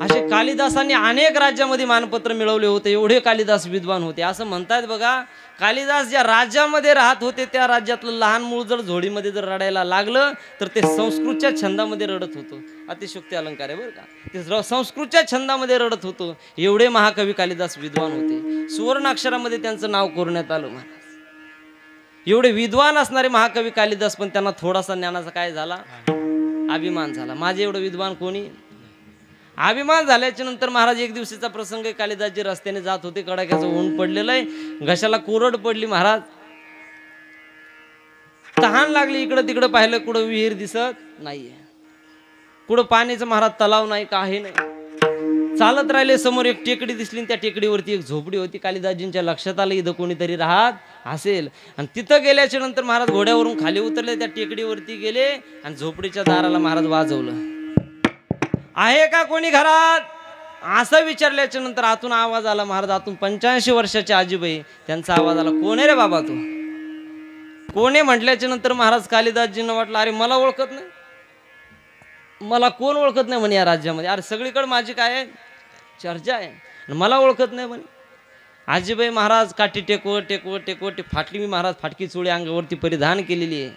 असे कालिदासांनी अनेक राज्यामध्ये मानपत्र मिळवले होते. एवढे कालिदास विद्वान होते. असं म्हणतात बघा, कालिदास ज्या राज्यामध्ये राहत होते त्या राज्यातलं लहान मूळ जर झोडीमध्ये जर रडायला लागलं तर ते संस्कृतच्या छंदामध्ये रडत होतं. अतिशयोक्ती अलंकार आहे बरं का. ते संस्कृतच्या छंदामध्ये रडत होतं. एवढे महाकवी कालिदास विद्वान होते. सुवर्ण अक्षरामध्ये त्यांचं नाव कोरण्यात आलं महाराज. एवढे विद्वान असणारे महाकवी कालिदास, पण त्यांना थोडासा ज्ञानाचा काय झाला, अभिमान झाला. माझे एवढं विद्वान कोणी. अभिमान झाल्याच्या नंतर महाराज एक दिवशीचा प्रसंग आहे. कालिदासजी रस्त्याने जात होते, कडाक्याचं ऊन पडलेलं आहे, घशाला कोरड पडली. महाराज तहान लागली, इकडं तिकडं पाहिलं, कुठं विहीर दिसत नाहीये, कुठं पाण्याचं महाराज तलाव नाही, काही नाही. चालत राहिले, समोर एक टेकडी दिसली, त्या टेकडीवरती एक झोपडी होती. कालिदासजींच्या लक्षात आलं इथं कोणीतरी राहत असेल, आणि तिथं गेल्याच्या नंतर महाराज घोड्यावरून खाली उतरले, त्या टेकडीवरती गेले आणि झोपडीच्या दाराला महाराज वाजवलं, आहे का कोणी घरात, असं विचारल्याच्या नंतर आतून आवाज आला. महाराज आतून 85 वर्षाचे आजीबाई, त्यांचा आवाज आला, कोण आहे रे बाबा तू, कोण आहे म्हटल्याच्या नंतर महाराज कालिदासजींना वाटलं अरे मला ओळखत नाही, मला कोण ओळखत नाही म्हणे या राज्यामध्ये, अरे सगळीकडे माझी काय आहे चर्चा आहे, मला ओळखत नाही म्हणे. आजीबाई महाराज काठी टेकवत टेकवत टेकवत फाटली. मी महाराज फाटकी चोळी अंगावरती परिधान केलेली आहे,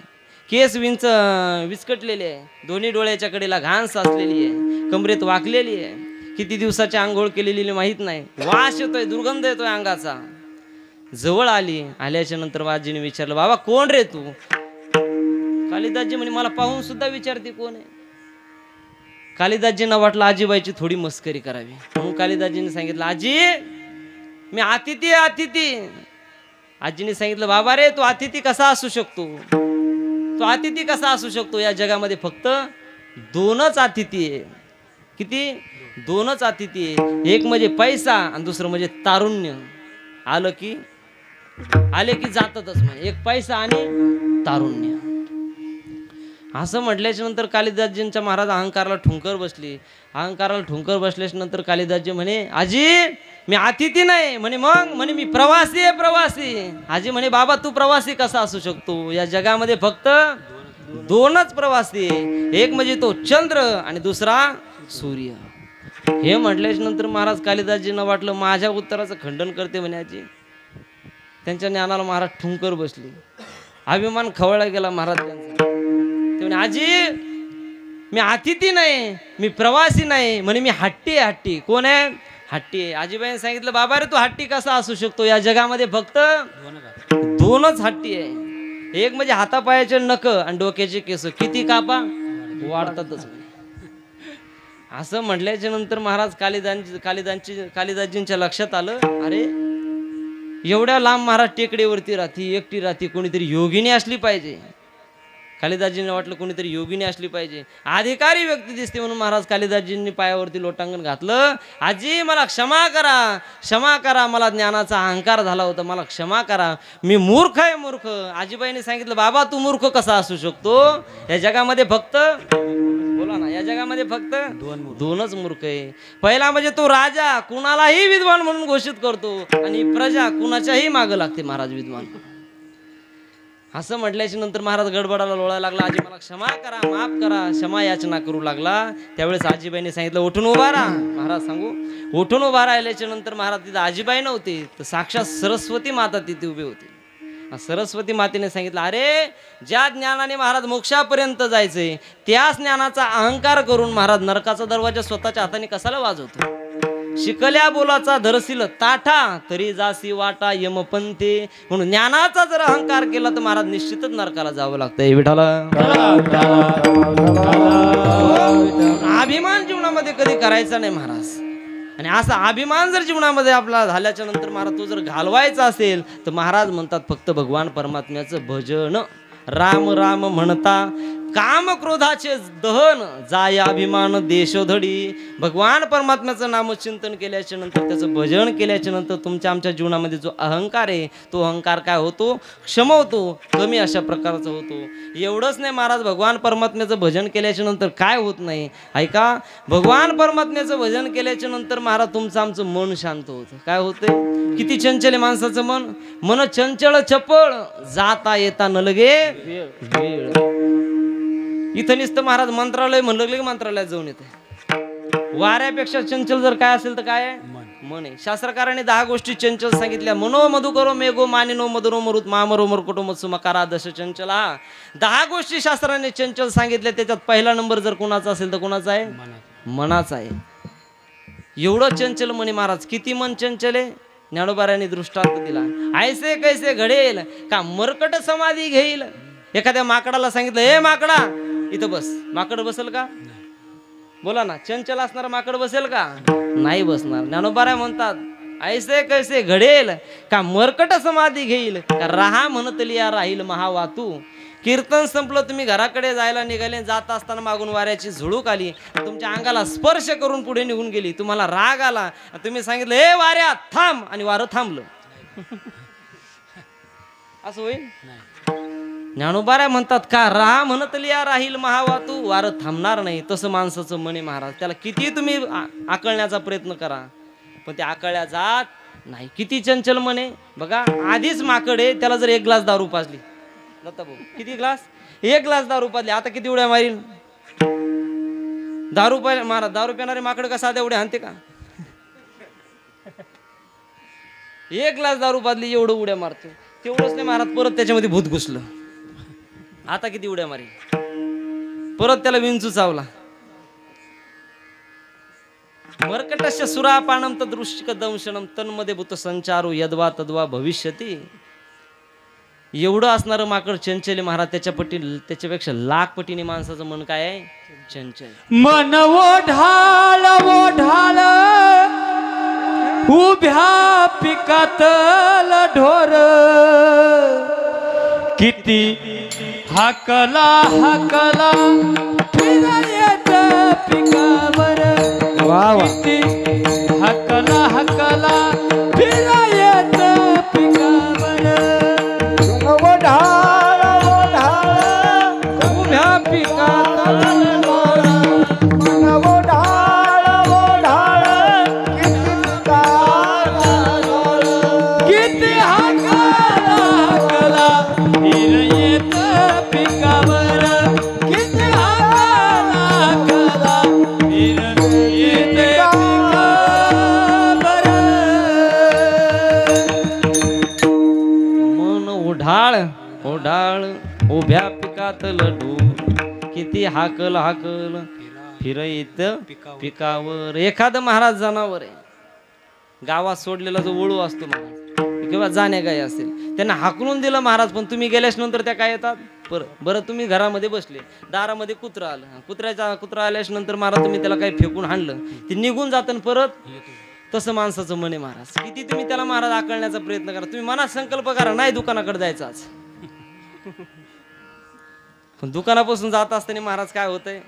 केस विस्कटलेले आहे, दोन्ही डोळ्याच्या कडेला घाण साचलेली आहे, कमरेत वाकलेली आहे, किती दिवसाची आंघोळ केलेली माहीत नाही, वास येतोय, दुर्गंध येतोय अंगाचा. जवळ आली, आल्याच्या नंतर वाजीने विचारलं, बाबा कोण रे तू. कालिदासजी म्हणे मला पाहून सुद्धा विचारते कोण आहे. कालिदासजींना वाटलं आजीबाईची थोडी मस्करी करावी, म्हणून कालिदासजींनी सांगितलं, आजी मी अतिथी आहे, अतिथी. आजीने सांगितलं, बाबा रे तू अतिथी कसा असू शकतो, तो अतिथी कसा असू शकतो, या जगामध्ये फक्त 2च अतिथी आहे. किती? 2च अतिथी आहे, एक म्हणजे पैसा आणि दुसरं म्हणजे तारुण्य. आले की जातातच, म्हणजे एक पैसा आणि तारुण्य. असं म्हटल्याच्या नंतर कालिदासजींच्या महाराज अहंकाराला ठुंकर बसली. अहंकाराला ठुंकर बसल्याच्या नंतर कालिदासजी म्हणे, आजी मी अतिथी नाही म्हणे, मग म्हणे मी प्रवासी आहे, प्रवासी. आजी म्हणे, बाबा तू प्रवासी कसा असू शकतो, या जगामध्ये फक्त 2च प्रवासी आहे, एक म्हणजे तो चंद्र आणि दुसरा सूर्य. हे म्हटल्याच्या नंतर महाराज कालिदासजींना वाटलं माझ्या उत्तराचं खंडन करते म्हणे आजी. त्यांच्या ज्ञानाला महाराज ठुंकर बसली, अभिमान खवळला गेला महाराज त्यांचा. ते म्हणे, आजी मी अतिथी नाही, मी प्रवासी नाही म्हणे, मी हट्टी आहे, हट्टी. कोण आहे? हट्टी आहे. आजीबाईने सांगितलं, बाबा रे तू हट्टी कसा असू शकतो, या जगामध्ये फक्त 2च हट्टी आहे, एक म्हणजे हातापायाचे नख आणि डोक्याचे केस, किती कापा वाढतातच. असं म्हटल्याच्या नंतर महाराज कालिदासजींच्या लक्षात आलं, अरे एवढ्या लांब महाराज टेकडीवरती राहती, एकटी राहती, कोणीतरी योगिनी असली पाहिजे. कालिदासजींना वाटलं कोणीतरी योगिनी असली पाहिजे, अधिकारी व्यक्ती दिसते, म्हणून महाराज कालिदासजींनी पायावरती लोटांगण घातलं. आजी मला क्षमा करा, क्षमा करा, मला ज्ञानाचा अहंकार झाला होता, मला क्षमा करा, मी मूर्ख आहे, मूर्ख. आजीबाईने सांगितलं, बाबा तू मूर्ख कसा असू शकतो, या जगामध्ये फक्त बोला ना, या जगामध्ये फक्त 2च मूर्ख आहे. पहिला म्हणजे तो राजा कुणालाही विद्वान म्हणून घोषित करतो, आणि प्रजा कुणाच्याही मागं लागते महाराज विद्वान. असं म्हटल्याच्या नंतर महाराज गडबडाला लोळायला लागला, आजी मला क्षमा करा, माफ करा, क्षमा याचना करू लागला. त्यावेळेस आजीबाईने सांगितलं, उठून उभा राहा. महाराज सांगू, उठून उभा राहिल्याच्या नंतर महाराज तिथं आजीबाई नव्हते, तर साक्षात सरस्वती माता तिथे उभी होती. सरस्वती मातेने सांगितलं, अरे ज्या ज्ञानाने महाराज मोक्षापर्यंत जायचंय, त्याच ज्ञानाचा अहंकार करून महाराज नरकाचा दरवाजा स्वतःच्या हाताने कसाला वाजवतो. शिकल्या बोलाचा धरशील ताठा, तरी जासी वाटा यमपंथे. म्हणून ज्ञानाचा जर अहंकार केला तर महाराज निश्चितच नरकाला जावं लागतंय. विठाला अभिमान जीवनामध्ये कधी करायचा नाही महाराज. आणि असा अभिमान जर जीवनामध्ये आपला झाल्याच्या नंतर महाराज तो जर घालवायचा असेल तर महाराज म्हणतात फक्त भगवान परमात्म्याचं भजन. राम राम म्हणता काम क्रोधाचे दहन, जाय अभिमान देशोधडी. भगवान परमात्म्याचं नामचिंतन केल्याच्या नंतर, त्याचं भजन केल्याच्या नंतर तुमच्या आमच्या जीवनामध्ये जो अहंकार आहे तो अहंकार काय होतो, क्षम होतो, कमी अशा प्रकारचा होतो. एवढंच नाही महाराज, भगवान परमात्म्याचं भजन केल्याच्या नंतर काय होत नाही ऐका, भगवान परमात्म्याचं भजन केल्याच्या नंतर महाराज तुमचं आमचं मन शांत होतं. काय होतंय, किती चंचल आहे माणसाचं मन. मन चंचल चपळ, जाता येता न लगे वेळ. इथं नुसतं महाराज मंत्रालय म्हणलं की मंत्रालयात जाऊन येते. वाऱ्यापेक्षा चंचल जर काय असेल तर काय आहे, मन आहे. शास्त्रकाराने 10 गोष्टी चंचल सांगितल्या. मनो मधुकरो मेघो मानिनो मधुरो मरुत मामरो मरकुटो मत्सु मकारा दश चंचला. 10 गोष्टी शास्त्राने चंचल सांगितल्या. त्याच्यात पहिला नंबर जर कोणाचा असेल तर कोणाचा आहे, मनाचा आहे. एवढं चंचल म्हणे महाराज. किती मन चंचल आहे, ज्ञानोबारांनी दृष्टांत दिला. ऐसे कैसे घडेल का मरकट समाधी घेईल. एखाद्या माकडाला सांगितलं, हे माकडा इथं बस, माकड बसल का, बोला ना, चंचल असणार माकड बसेल का? नाही बसणार. ज्ञानोबा म्हणतात, ऐसे कैसे घडेल का मरकट समाधी घेईल, का राहा म्हणतली या राहील महावातू. कीर्तन संपलं, तुम्ही घराकडे जायला निघाले, जात असताना मागून वाऱ्याची झुळूक आली, तुमच्या अंगाला स्पर्श करून पुढे निघून गेली, तुम्हाला राग आला, तुम्ही सांगितलं हे वाऱ्या थांब, आणि वारं थांबलं. असं होईल? ज्ञानोबा म्हणतात, का राहा म्हणतली या राहील महावातू, वारं थांबणार नाही. तसं माणसाचं मन आहे महाराज. त्याला किती तुम्ही आकळण्याचा प्रयत्न करा, पण ते आकळल्या जात नाही. किती चंचल मन आहे बघा. आधीच माकड आहे, त्याला जर 1 ग्लास दारू पाजली, भाऊ किती ग्लास? 1 ग्लास दारू पाजली, आता किती उड्या मारील? दारू महाराज, दारू पिणारे माकड का साध्या उड्या हाणते का? 1 ग्लास दारू पाजली एवढं उड्या मारतो. तेवढंच नाही महाराज, परत त्याच्यामध्ये भूत घुसलं, आता किती उड्या मारी. परत त्याला विंचू चावला. मर्कटस्य सुरापानम तदृष्टिक दंशनम तन्मध्ये भूत संचारू यद्वा तद्वा भविष्यती. एवढं असणारं माकड चंचल महाराज. त्याच्यापेक्षा लाख पटीने माणसाचं मन काय आहे? चंचल. मन ओढाळ ओढाळ उभ्या पिकातल ढोर, किती हाकला हाकला फिरायत पिकावर, किती हाकला हाकला फिरायत पिकावर. ओढाळ ओढाळ उभ्या पिकात मन ओढाळ ओढाळ किती हाकला हाकला फिरायत पिकावर, किती हाकला हाकला फिरायत पिकावर. मन ओढाळ ओढाळ उभ्या पिकातल ढोर, किती हाकल हाकल फिरत पिकावर. एखादं महाराज जनावर आहे, गावात सोडलेला जो वळू असतो महाराज किंवा जाण्या गाय असेल, त्यांना हाकलून दिलं महाराज, पण तुम्ही गेल्याच नंतर त्या काय येतात परत. बरं तुम्ही घरामध्ये बसले, दारामध्ये कुत्रा आलं, कुत्रा आल्याच नंतर महाराज तुम्ही त्याला काही फेकून हाणलं, ते निघून जातं परत. तसं माणसाचं मन आहे महाराज. किती तुम्ही त्याला महाराज आकळण्याचा प्रयत्न करा, तुम्ही मनात संकल्प करा नाही दुकानाकडे जायचं आज, पण दुकानापासून जात असताना महाराज काय होतंय,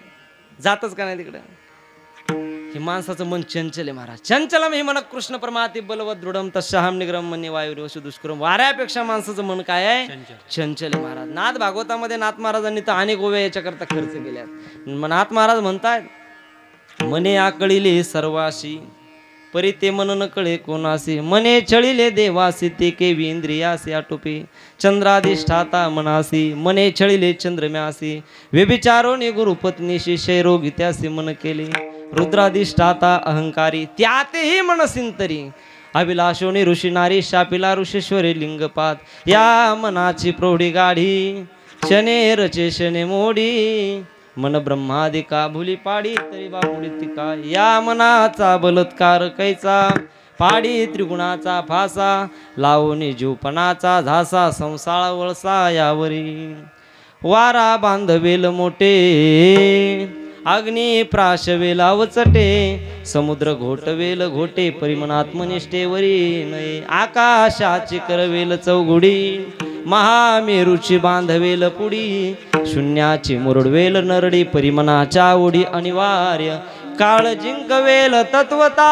जातच का नाही तिकडे. हे माणसाचं मन चंचल आहे महाराज. चंचलम ही मन कृष्ण परमाती बलवत दृढम तस्याहम निग्रम मन्य वायुर्वशु दुष्करम. वाऱ्यापेक्षा माणसाचं मन काय आहे? चंचल आहे महाराज. नाथ भागवतामध्ये नाथ महाराजांनी तर अनेक ओव्या याच्याकरता खर्च केल्यात. नाथ महाराज म्हणतायत, मने आकळिले सर्वाशी परी ते मन न कळे कोणासी, मने छळिले देवासी ते केवी इंद्रियासी आटोपे, चंद्राधिष्ठाता मनासी मने छळिले चंद्रम्यासी, व्यभिचारोनी गुरुपत्नीशी शैरोगी त्यासी मन केले, रुद्राधिष्ठाता अहंकारी त्यातही मनसिंतरी, अभिलाषोनी ऋषी नारी शापिला ऋषेश्वरी लिंगपात, या मनाची प्रौढी गाढी शने रचे शने मोडी, मन ब्रह्मादिका भुली पाडी तरी बापुडी तिका, या मनाचा बलात्कार कैचा पाडी त्रिगुणाचा फासा, लावणी जीवपणाचा झासा संसाळ वळसा यावरी, वारा बांधवेल मोठे अग्नी प्राशवेल अवचटे, समुद्र घोटवेल घोटे परिमनात्मनिष्ठेवरी नये, आकाशाची करवेल चौघुडी महामेरूची बांधवेल पुडी, शून्याची मुरडवेल नरडी परिमनाच्या उडी अनिवार्य, काळ जिंकवेल तत्वता.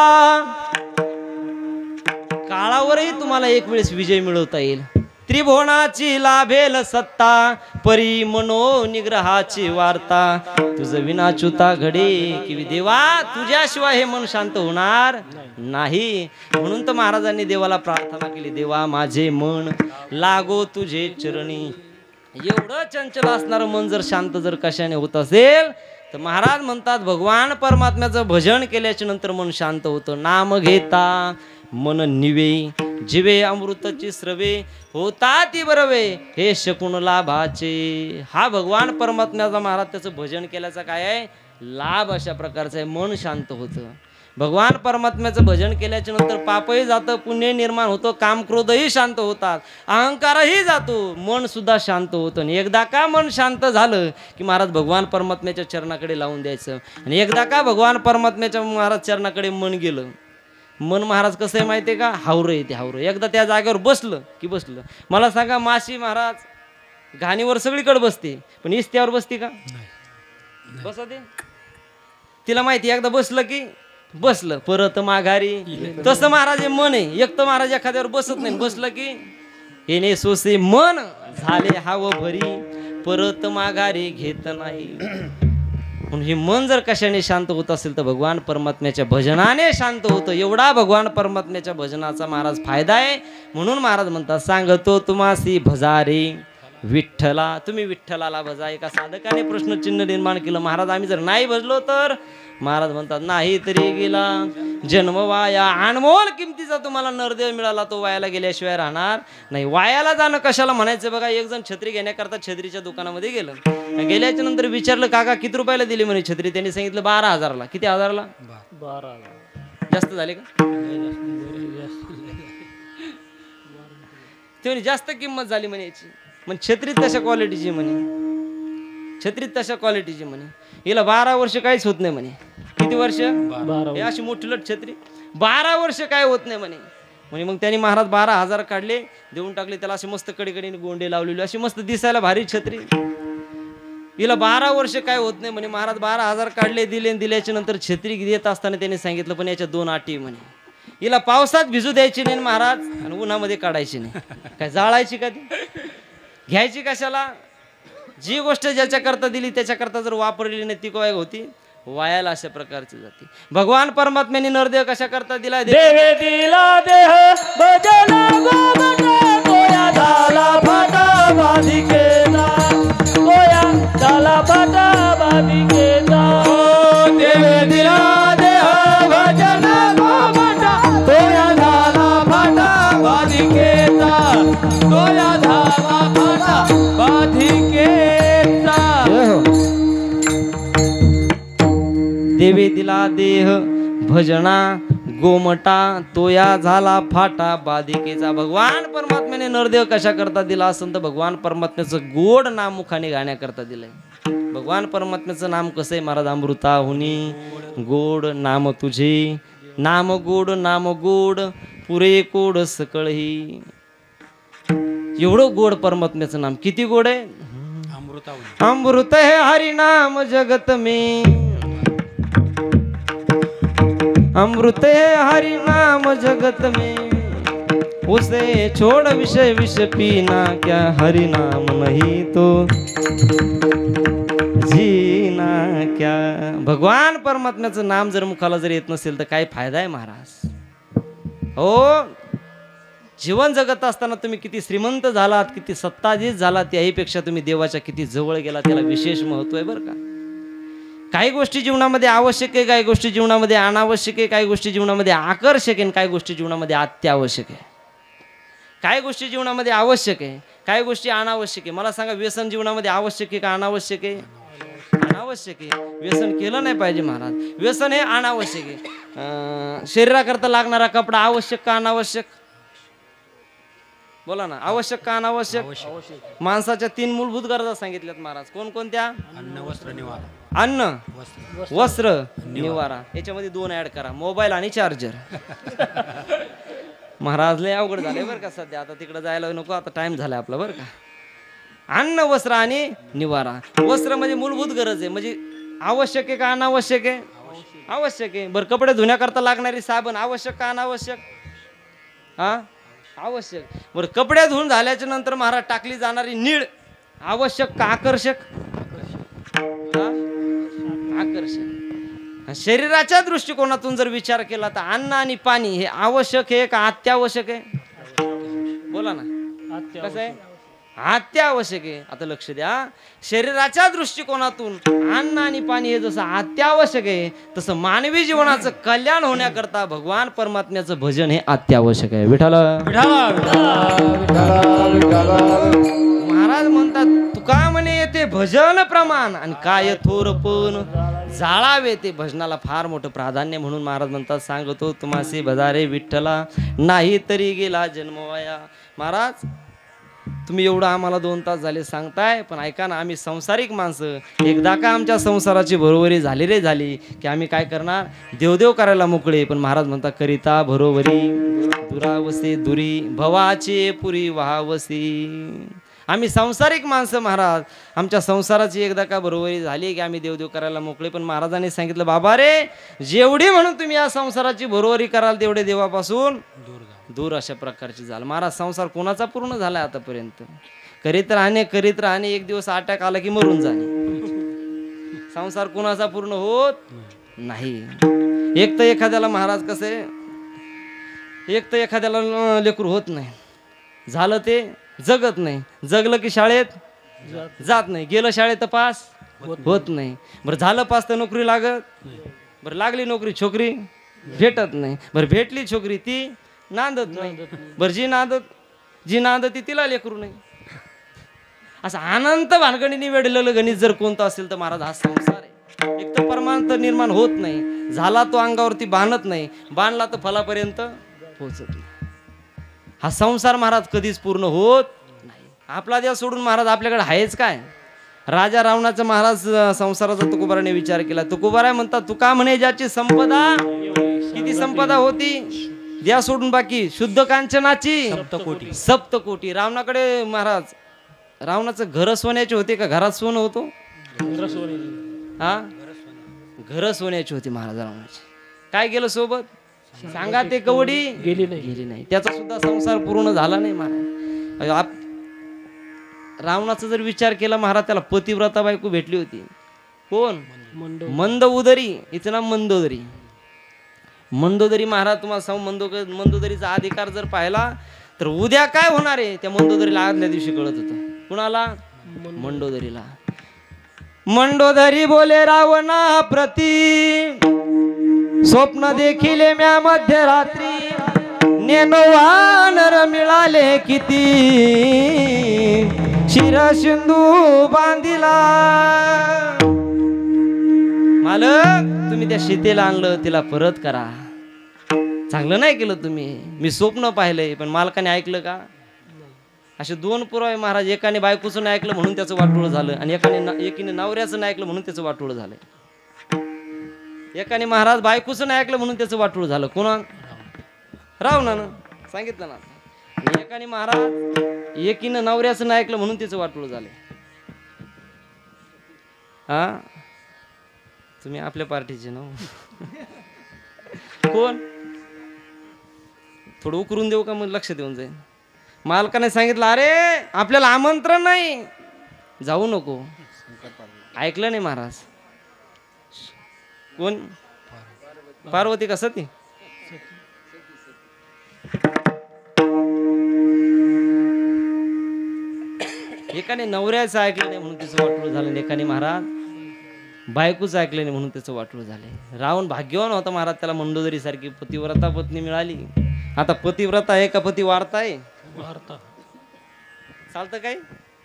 काळावरही तुम्हाला एक वेळेस विजय मिळवता येईल. त्रिभुवनाची लाभेल सत्ता परी मनो निग्रहाची वार्ता, तुझं विनाच्युता घडे की देवा, तुझ्याशिवाय हे मन शांत होणार नाही. म्हणून तर महाराजांनी देवाला प्रार्थना केली, देवा माझे मन लागो तुझे चरणी. एवढं चंचल असणारं मन जर शांत जर कशाने होत असेल तर महाराज म्हणतात, भगवान परमात्म्याचं भजन केल्याच्या नंतर मन शांत होतं. नाम घेता मन निवे जिवे अमृतची स्रवे, होता ती बरवे हे शकुन लाभाचे. हा भगवान परमात्म्याचा महाराज त्याचं भजन केल्याचा काय आहे लाभ, अशा प्रकारचा आहे. मन शांत होतं. भगवान परमात्म्याचं भजन केल्याच्या नंतर पापही जातं, पुण्य निर्माण होतं, काम क्रोधही शांत होतात, अहंकारही जातो, मन सुद्धा शांत होतं. आणि एकदा का मन शांत झालं की महाराज भगवान परमात्म्याच्या चरणाकडे लावून द्यायचं. आणि एकदा का भगवान परमात्म्याच्या महाराज चरणाकडे मन गेलं, मन महाराज कसं आहे माहिती आहे का, हावरं येते हावरं. एकदा त्या जागेवर बसलं की बसलं. मला सांगा, माशी महाराज घाणीवर सगळीकडे बसते, पण इस्त्यावर बसते का? बसते. तिला माहिती एकदा बसलं की बसलं, परत माघारी. तसं महाराज हे मन आहे. एक तर महाराज एखाद्यावर बसत नाही, बसलं की येणे सोसे मन झाले हाव भरी, परत माघारी घेत नाही. म्हणून हे मन जर कशाने शांत होत असेल तर भगवान परमात्म्याच्या भजनाने शांत होतं. एवढा भगवान परमात्म्याच्या भजनाचा महाराज फायदा आहे. म्हणून महाराज म्हणतात, सांगतो तुम्हासी भजारे विठ्ठला. तुम्ही विठ्ठलाला भजा. एका साधकाने प्रश्नचिन्ह निर्माण केलं, महाराज आम्ही जर नाही भजलो तर? महाराज म्हणतात, नाही तरी गेला जन्म वाया. अनमोल किमतीचा तुम्हाला नरदेव मिळाला, तो वायाला गेल्याशिवाय राहणार नाही. वायाला जाणं कशाला म्हणायचं बघा. एक जण छत्री घेण्याकरता छत्रीच्या दुकानामध्ये गेलं. गेल्याच्या नंतर विचारलं, काका किती रुपयाला दिली म्हणे छत्री? त्यांनी सांगितलं 12,000ला. किती हजारला? 12,000. जास्त झाले का? ते जास्त किंमत झाली म्हणे याची. मग छत्रीत तशा क्वालिटीची म्हणे, छत्रीत तशा क्वालिटीची म्हणे. हिला 12 वर्ष काहीच होत नाही म्हणे. किती वर्ष? 12. अशी मोठी लट छत्री 12 वर्ष काय होत नाही म्हणे. म्हणजे मग त्यांनी महाराज 12,000 काढले, देऊन टाकले त्याला. असे मस्त कडीकडीने गोंडे लावलेले, अशी मस्त दिसायला भारी छत्री. हिला 12 वर्ष काय होत नाही म्हणे. महाराज 12,000 काढले, दिले. दिल्याच्या नंतर छत्री देत असताना त्यांनी सांगितलं, पण याच्या 2 अटी म्हणे. हिला पावसात भिजू द्यायची नाही महाराज, आणि उन्हामध्ये काढायची नाही. काय जाळायची का ती? घ्यायची कशाला? जी गोष्ट ज्याच्याकरता दिली त्याच्याकरता जर वापरली नाही ती काय होती? वायाला अशा प्रकारची जाते. भगवान परमात्म्याने नरदेव कशा करता दिला? देवे दिला देह भजना गोगटा, तोया झाला फाटा बाधिकेचा, तोया झाला फाटा बाधिकेचा. देवे दिला देह भजना गोगटा, तोया झाला फाटा बाधिकेचा, तोया झाला फाटा बाधिकेचा. देवे दिला देह भजना गोमटा, तोया झाला फाटा बाधिकेचा. भगवान परमात्म्याने नरदेव कशा करता दिला असेल तर भगवान परमात्म्याचं गोड नाम मुखाने गाण्याकरता दिलंय. भगवान परमात्म्याचं नाम कसं आहे महाराज? अमृता हुनी गोड नाम तुझे, नाम गोड पुरे कोड सकळही. एवढं गोड परमात्म्याचं नाम. किती गोड आहे? अमृत है हरि नाम जगत में, अमृत है हरि नाम जगत में, उसे छोड़ विषय विष पीना, क्या हरि नाम नहीं तो जीना क्या. भगवान परमात्म्याचं नाम जर मुखाला जर येत नसेल तर काय फायदा आहे महाराज? हो, जीवन जगत असताना तुम्ही किती श्रीमंत झालात, किती सत्ताधीश झालात, त्याहीपेक्षा तुम्ही देवाच्या किती जवळ गेला त्याला विशेष महत्व आहे बरं का. काही गोष्टी जीवनामध्ये आवश्यक आहे, काही गोष्टी जीवनामध्ये अनावश्यक आहे, काही गोष्टी जीवनामध्ये आकर्षक आहे, काही गोष्टी जीवनामध्ये अत्यावश्यक आहे. काही गोष्टी जीवनामध्ये आवश्यक आहे, काही गोष्टी अनावश्यक आहे. मला सांगा, व्यसन जीवनामध्ये आवश्यक आहे का अनावश्यक आहे? अनावश्यक आहे. व्यसन केलं नाही पाहिजे महाराज. व्यसन हे अनावश्यक आहे. शरीराकरता लागणारा कपडा आवश्यक का अनावश्यक? बोला ना, आवश्यक का अनावश्यक? माणसाच्या 3 मूलभूत गरजा सांगितल्यात महाराज. कोणकोणत्या? अन्न वस्त्र निवारा. अन्न वस्त्र निवारा. याच्यामध्ये 2 ऍड करा, मोबाईल आणि चार्जर. महाराज लय अवघड झाले बरं का सध्या. आता तिकडे जायला नको, आता टाइम झालाय आपला बरं का. अन्न वस्त्र आणि निवारा. वस्त्र म्हणजे मूलभूत गरज आहे, म्हणजे आवश्यक आहे का अनावश्यक आहे? आवश्यक आहे. बरं, कपडे धुण्याकरता लागणारी साबण आवश्यक का अनावश्यक? हा, आवश्यक. बरं, कपडे धुवून झाल्याच्या नंतर महाराज टाकली जाणारी नीळ आवश्यक का आकर्षक? आकर्षक. शरीराच्या दृष्टिकोनातून जर विचार केला तर अन्न आणि पाणी हे आवश्यक आहे का अत्यावश्यक आहे? बोला ना, कसं आहे? अत्यावश्यक आहे. आता लक्ष द्या, शरीराच्या दृष्टिकोनातून अन्न आणि पाणी हे जसं अत्यावश्यक आहे तसं मानवी जीवनाचं कल्याण होण्याकरता भगवान परमात्म्याचं भजन हे अत्यावश्यक आहे. विठ्ठल महाराज म्हणतात म्हणतात तुका म्हणे ते भजन प्रमाण आणि काय थोरपण जाळावे ते भजनाला फार मोठं प्राधान्य म्हणून महाराज म्हणतात सांगतो तुम्हासी भजारे विठ्ठला नाही तरी गेला जन्मवाया. महाराज तुम्ही एवढं आम्हाला 2 तास झाले सांगताय पण ऐका ना आम्ही संसारिक माणसं एकदा का आमच्या संसाराची बरोबरी झाली रे झाली की आम्ही काय करणार देवदेव करायला मोकळे. पण महाराज म्हणतात करिता बरोबरी दुरावसे दुरी भवाचे पुरी वाहावसी. आम्ही संसारिक माणसं महाराज आमच्या संसाराची एकदा का बरोबरी झाली की आम्ही देवदेव करायला मोकळे. पण महाराजांनी सांगितलं बाबा रे जेवढी म्हणून तुम्ही या संसाराची बरोबरी कराल तेवढे देवापासून दूर अशा प्रकारची झालं. महाराज संसार कोणाचा पूर्ण झाला आतापर्यंत करीत राहणे एक दिवस अटॅक आला की मरून जाणे. संसार कोणाचा पूर्ण होत नाही. एक तर एखाद्याला महाराज कसे एक तर एखाद्याला लेकरू होत नाही झालं ते जगत नाही जगलं की शाळेत जात नाही गेलं शाळेत तर पास होत नाही. बरं झालं पास तर नोकरी लागत बरं लागली नोकरी छोकरी भेटत नाही. बरं भेटली छोकरी ती नांदत नाही. बरं जी नांदती तिला लेकरू नाही. असं अनंत भानगडीने वेढलेलं गणित जर कोणतं असेल तर महाराज हा संसार आहे. एक तर परमानंत निर्माण होत नाही झाला तो अंगावरती बांधत नाही बांधला तर फलापर्यंत पोहोचत नाही. हा संसार महाराज कधीच पूर्ण होत नाही. आपला देव सोडून महाराज आपल्याकडे आहेच काय. राजा रावणाचा महाराज संसाराचा तुकोबाराने विचार केला. तुकोबारा म्हणतात तुका म्हणे ज्याची संपदा किती संपदा होती द्या सोडून बाकी शुद्ध कांचनाची सप्तकोटी. रावणाकडे महाराज रावणाचं घर सोन्याचे होते का घरात सोनं होतो हा घर सोन्याची होती महाराज रावणाची. काय गेलं सोबत सांगा ते कवडी गेली नाही. त्याचा सुद्धा संसार पूर्ण झाला नाही महाराज. रावणाचा जर विचार केला महाराज त्याला पतिव्रता बायको भेटली होती. कोण मंद उदरी हिचं नाव मंदोदरी. मंदोदरी महाराज तुम्हाला सांगू मंदोदरीचा अधिकार जर पाहिला तर उद्या काय होणार आहे त्या मंदोदरीला आदल्या दिवशी कळत होतं. कुणाला मंडोदरीला. मंडोदरी बोले रावणा प्रती स्वप्न देखिले म्या मध्यरात्री नेनो वानर मिळाले किती शिर सिंधू बांधिला. मालक तुम्ही त्या सीतेला आणलं तिला परत करा. चांगलं नाही केलं तुम्ही. मी स्वप्न पाहिलंय पण मालकाने ऐकलं का. असे 2 पुरावे महाराज. एकाने बायकोचं नाही ऐकलं म्हणून त्याचं वाटोळं झालं आणि एकीने नवऱ्याचं नाही ऐकलं म्हणून त्याचं वाटोळं झालं. एकाने महाराज बायकोचं नाही ऐकलं म्हणून त्याचं वाटोळं झालं. कोणा रावणानं सांगितलं ना. एकाने महाराज एकीनं नवऱ्याचं नाही ऐकलं म्हणून त्याचं वाटोळं झालं. हा तुम्ही आपल्या पार्टीचे ना कोण थोडं उकरून देऊ का मग लक्ष देऊन जाईल. मालकाने सांगितलं अरे आपल्याला आमंत्रण नाही जाऊ नको. ऐकलं नाही महाराज. कोण पार्वती का सती एकाने नवऱ्याचं ऐकलं नाही म्हणून त्याचं वाटोळं झालं. एकाने महाराज बायकोचं ऐकलं नाही म्हणून त्याचं वाटोळं झालंय. रावण भाग्यवान होता महाराज त्याला मंडोदरी सारखी पतिव्रता पत्नी मिळाली. आता पतिव्रता आहे का पती वार्ता आहे चालतं काय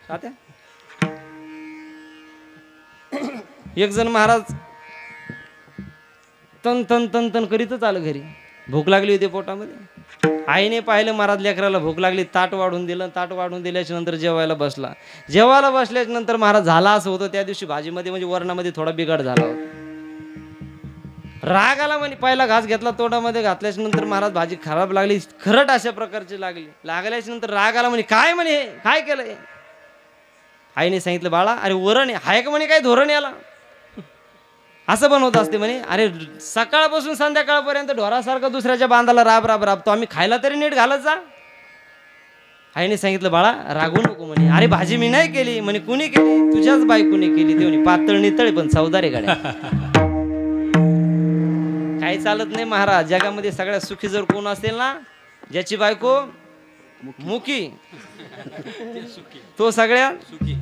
तात्या. एक जण महाराज तन तन तन तन करीतच आलं घरी. भूक लागली होती पोटामध्ये. आईने पाहिलं महाराज लेकराला भूक लागली ताट वाढून दिलं. ताट वाढून दिल्याच्या नंतर जेवायला बसला. जेवायला बसल्याच्या नंतर महाराज झाला असं होतं त्या दिवशी भाजीमध्ये म्हणजे वरणामध्ये थोडा बिघाड झाला होता. राग आला म्हणे पहिला घास घेतला तोंडामध्ये घातल्याच्या नंतर महाराज भाजी खराब लागली खरट अशा प्रकारची लागल्याच्या नंतर राग आला म्हणे काय म्हणे काय केलंय. आईने सांगितलं बाळा अरे वरण आहे का म्हणे काय धोरण याला असं बनवत असते म्हणे. अरे सकाळपासून संध्याकाळपर्यंत ढोरासारखं दुसऱ्याच्या बांधाला राबतो आम्ही खायला तरी नीट घालत जा. आईने सांगितलं बाळा रागू नको म्हणे. अरे भाजी मी नाही केली म्हणे. कुणी केली तुझ्याच बायकोने केली. ते म्हणे पातळ नितळे पण चवदारे गाड्या. काही चालत नाही महाराज. जगामध्ये सगळ्यात सुखी जर कोण असेल ना ज्याची बायको मुकी तो सगळ्यात सुखी.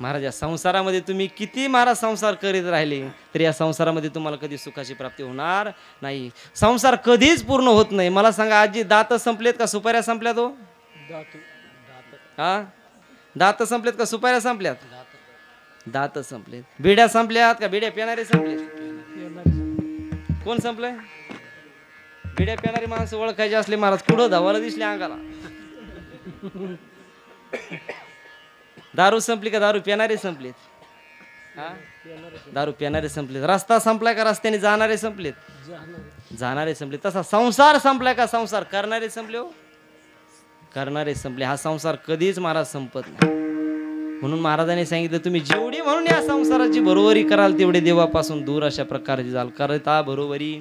महाराज या संसारामध्ये तुम्ही किती महाराज संसार करीत राहिले तरी या संसारामध्ये तुम्हाला कधी सुखाची प्राप्ती होणार नाही. संसार कधीच पूर्ण होत नाही. मला सांगा आजी दात संपलेत का सुपाऱ्या संपल्यात हो हा दात संपलेत का सुपाऱ्या संपल्यात? दात संपलेत. बिड्या संपल्यात का बिड्या पिणारे संपलेत? कोण संपलंय? बिड्या पिणारी माणसं ओळखायची असले महाराज कुठं धावायला दिसले अंगाला. दारू संपली का दारू पिणारे संपलेत? हा दारू पिणारे संपलेत. रस्ता संपलाय का रस्त्याने जाणारे संपलेत? जाणारे संपले. तसा संसार संपलाय का संसार करणारे संपले? हो करणारे संपले. हा संसार कधीच महाराज संपत नाही. म्हणून महाराजांनी सांगितलं तुम्ही जेवढी म्हणून या संसाराची बरोबरी कराल तेवढे देवापासून दूर अशा प्रकारची जाल. करता बरोबरी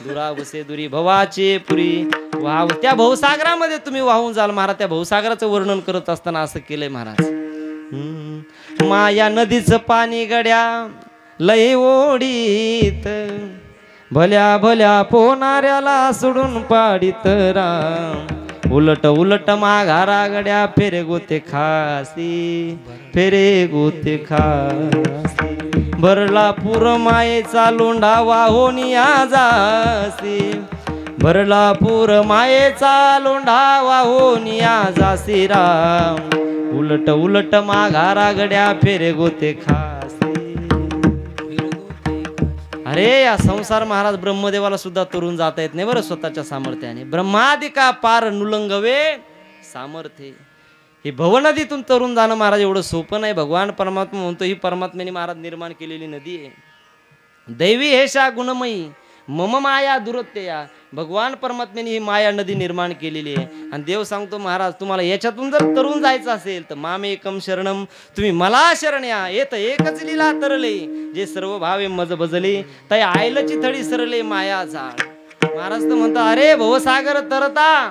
दुरा बसे दुरी भवाचे पुरी वाव. त्या भवसागरामध्ये तुम्ही वाहून जाल. महाराज त्या भवसागराचं वर्णन करत असताना असं केलंय महाराज. माया नदीचं पाणी गड्या लय ओढीत भल्या भल्या पोनाऱ्याला सोडून पाडीत राम. उलट उलट माघारा गड्या फेरे गोते खासी फेरे गोते खासी. भरला पूर मायेचा लोंढा वाहून या जासी. भरला पूर मायेचा लोंढा वाहून या जासी राम. उलट उलट माघारा गड्या फेरे गोते खासी. अरे या संसार महाराज ब्रह्मदेवाला सुद्धा तरुण जाता येत नाही बरं स्वतःच्या सामर्थ्याने. ब्रह्मादिका पार नुलंगवे सामर्थ्य. हे भवनदीतून तरुण जाणं महाराज एवढं सोपं नाही. भगवान परमात्मा म्हणतो ही परमात्म्याने महाराज निर्माण केलेली नदी आहे. दैवी हेशा गुणमयी मम माया दुरत्या. भगवान परमात्म्याने ही माया नदी निर्माण केलेली आहे. आणि देव सांगतो महाराज तुम्हाला याच्यातून जर तरुण जायचं असेल तर मामेकम शरणम. तुम्ही मला शरण या. येत एकच लीला तरले जे सर्व भावे मज बजले तय आयलची थडी सरले माया झाड. महाराज तर म्हणता अरे भवसागर तरता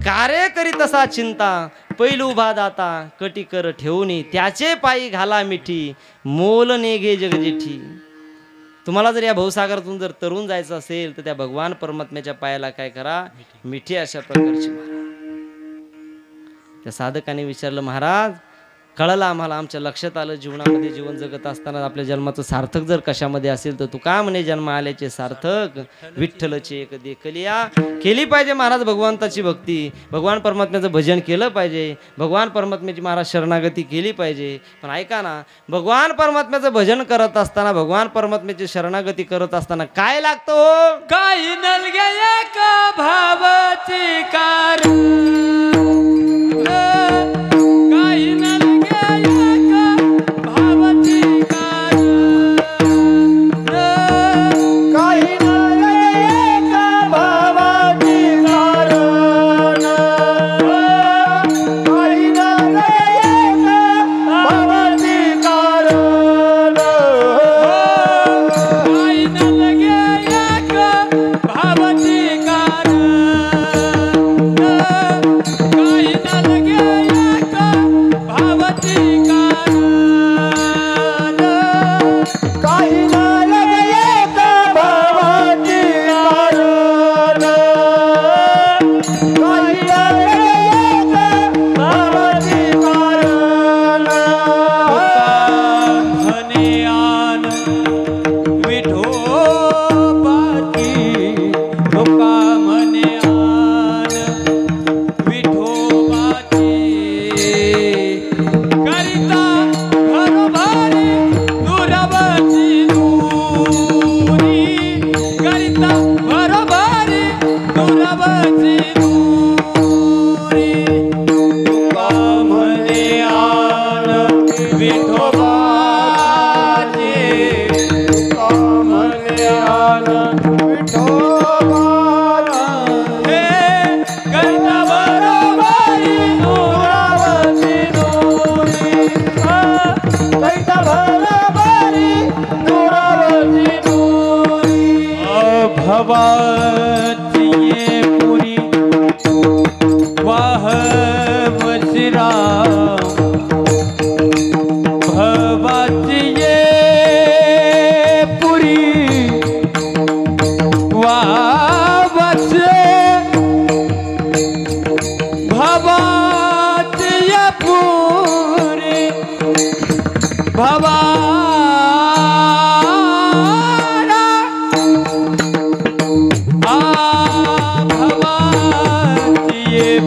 कार्य करीत असा चिंता. पैलू उभा दाता कटी कर ठेवून त्याचे पायी घाला मिठी मोल नेगे जगजेठी. तुम्हाला जर या भवसागरातून जर तरुण जायचं असेल तर त्या भगवान परमात्म्याच्या पायाला काय करा मिठी अशा प्रकारची मारा. त्या साधकाने विचारलं महाराज कळलं आम्हाला आमच्या लक्षात आलं जीवनामध्ये जीवन जगत असताना आपल्या जन्माचं सार्थक जर कशामध्ये असेल तर तू का म्हणे जन्म आल्याचे सार्थक विठ्ठलचे एक देखलिया. केली पाहिजे महाराज भगवंताची भक्ती. भगवान परमात्म्याचं भजन केलं पाहिजे. भगवान परमात्म्याची महाराज शरणागती केली पाहिजे. पण ऐका ना भगवान परमात्म्याचं भजन करत असताना भगवान परमात्म्याची शरणागती करत असताना काय लागतं हो? काही नलगे एक भावाची कार. काही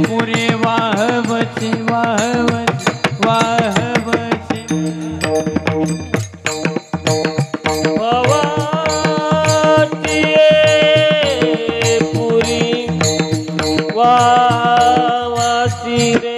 पुरे वाहवती वाहवसी भवाची पुरी वासी रे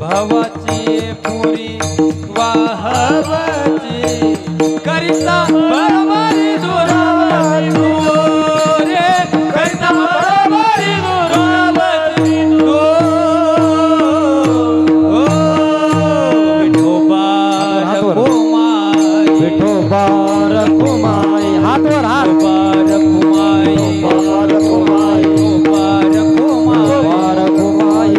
भावाची पुरी वाहवची करिता बरोबरी दुरावती रे करिता बरोबरी दुरावती विठोबा रखुमाई हात वर हात रखुमाई रखुमाई रखुमाई रखुमाई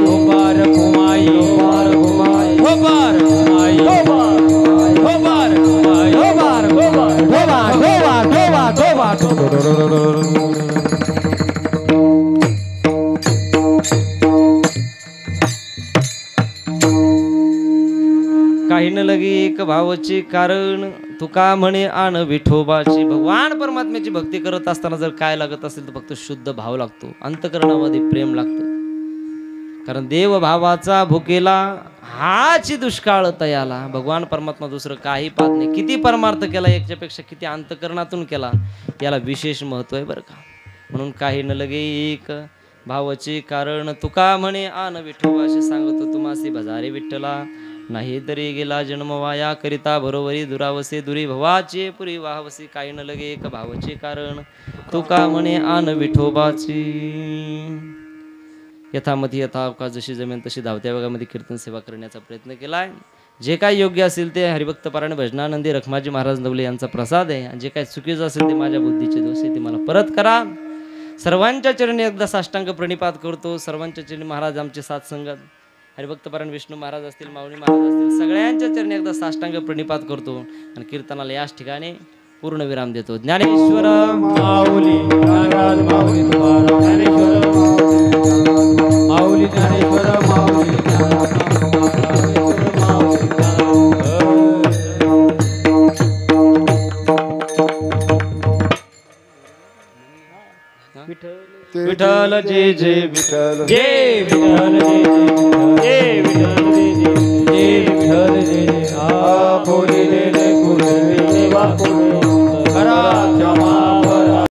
काही न लगी एक भावाचे कारण तुका म्हणे आण विठोबाची. भगवान परमात्म्याची भक्ती करत असताना जर काय लागत असेल तर फक्त शुद्ध भाव लागतो, अंतकरणामध्ये प्रेम लागतं. कारण देव भावाचा भुकेला हाची दुष्काळ तयाला. भगवान परमात्मा दुसरं काही पाहत नाही. किती परमार्थ केला याच्यापेक्षा किती अंतकरणातून केला याला विशेष महत्व आहे बरं का. म्हणून काही न लगे एक भावाचे कारण तुका म्हणे आण विठोबाशी सांगतो तुम्हासी भजारे विठ्ठला नाही तरी गेला जन्म वाया करिता बरोबरी दुरावसे दुरी भवाचे पुरी वाहवसी. काही न लगे एक भावाचे कारण तुका म्हणे आण विठोबाची. यथामती यथावकाश जशी जमेन तशी धावत्या वेगामध्ये कीर्तन सेवा करण्याचा प्रयत्न केलाय. जे काय योग्य असेल ते हरिभक्त पारायण भजनानंदी रखमाजी महाराज नवले यांचा प्रसाद आहे. आणि जे काय चुकीचं असेल ते माझ्या बुद्धीचे दोष आहे ते मला परत करा. सर्वांच्या चरणी एकदा साष्टांग प्रणिपात करतो. सर्वांच्या चरणी महाराज आमचे साथ संगत हरिभक्त पारायण विष्णू महाराज असतील, माऊली महाराज असतील, सगळ्यांच्या चरणी एकदा साष्टांग प्रणिपात करतो आणि कीर्तनाला याच ठिकाणी पूर्ण विराम देतो. ज्ञानेश्वर माऊली महाराज माऊली तुकाराम ज्ञानेश्वर माऊली ज्ञानेश्वर माऊली विठ्ठल जय जय विठ्ठल जय विठ्ठल जय जय विठ्ठल जय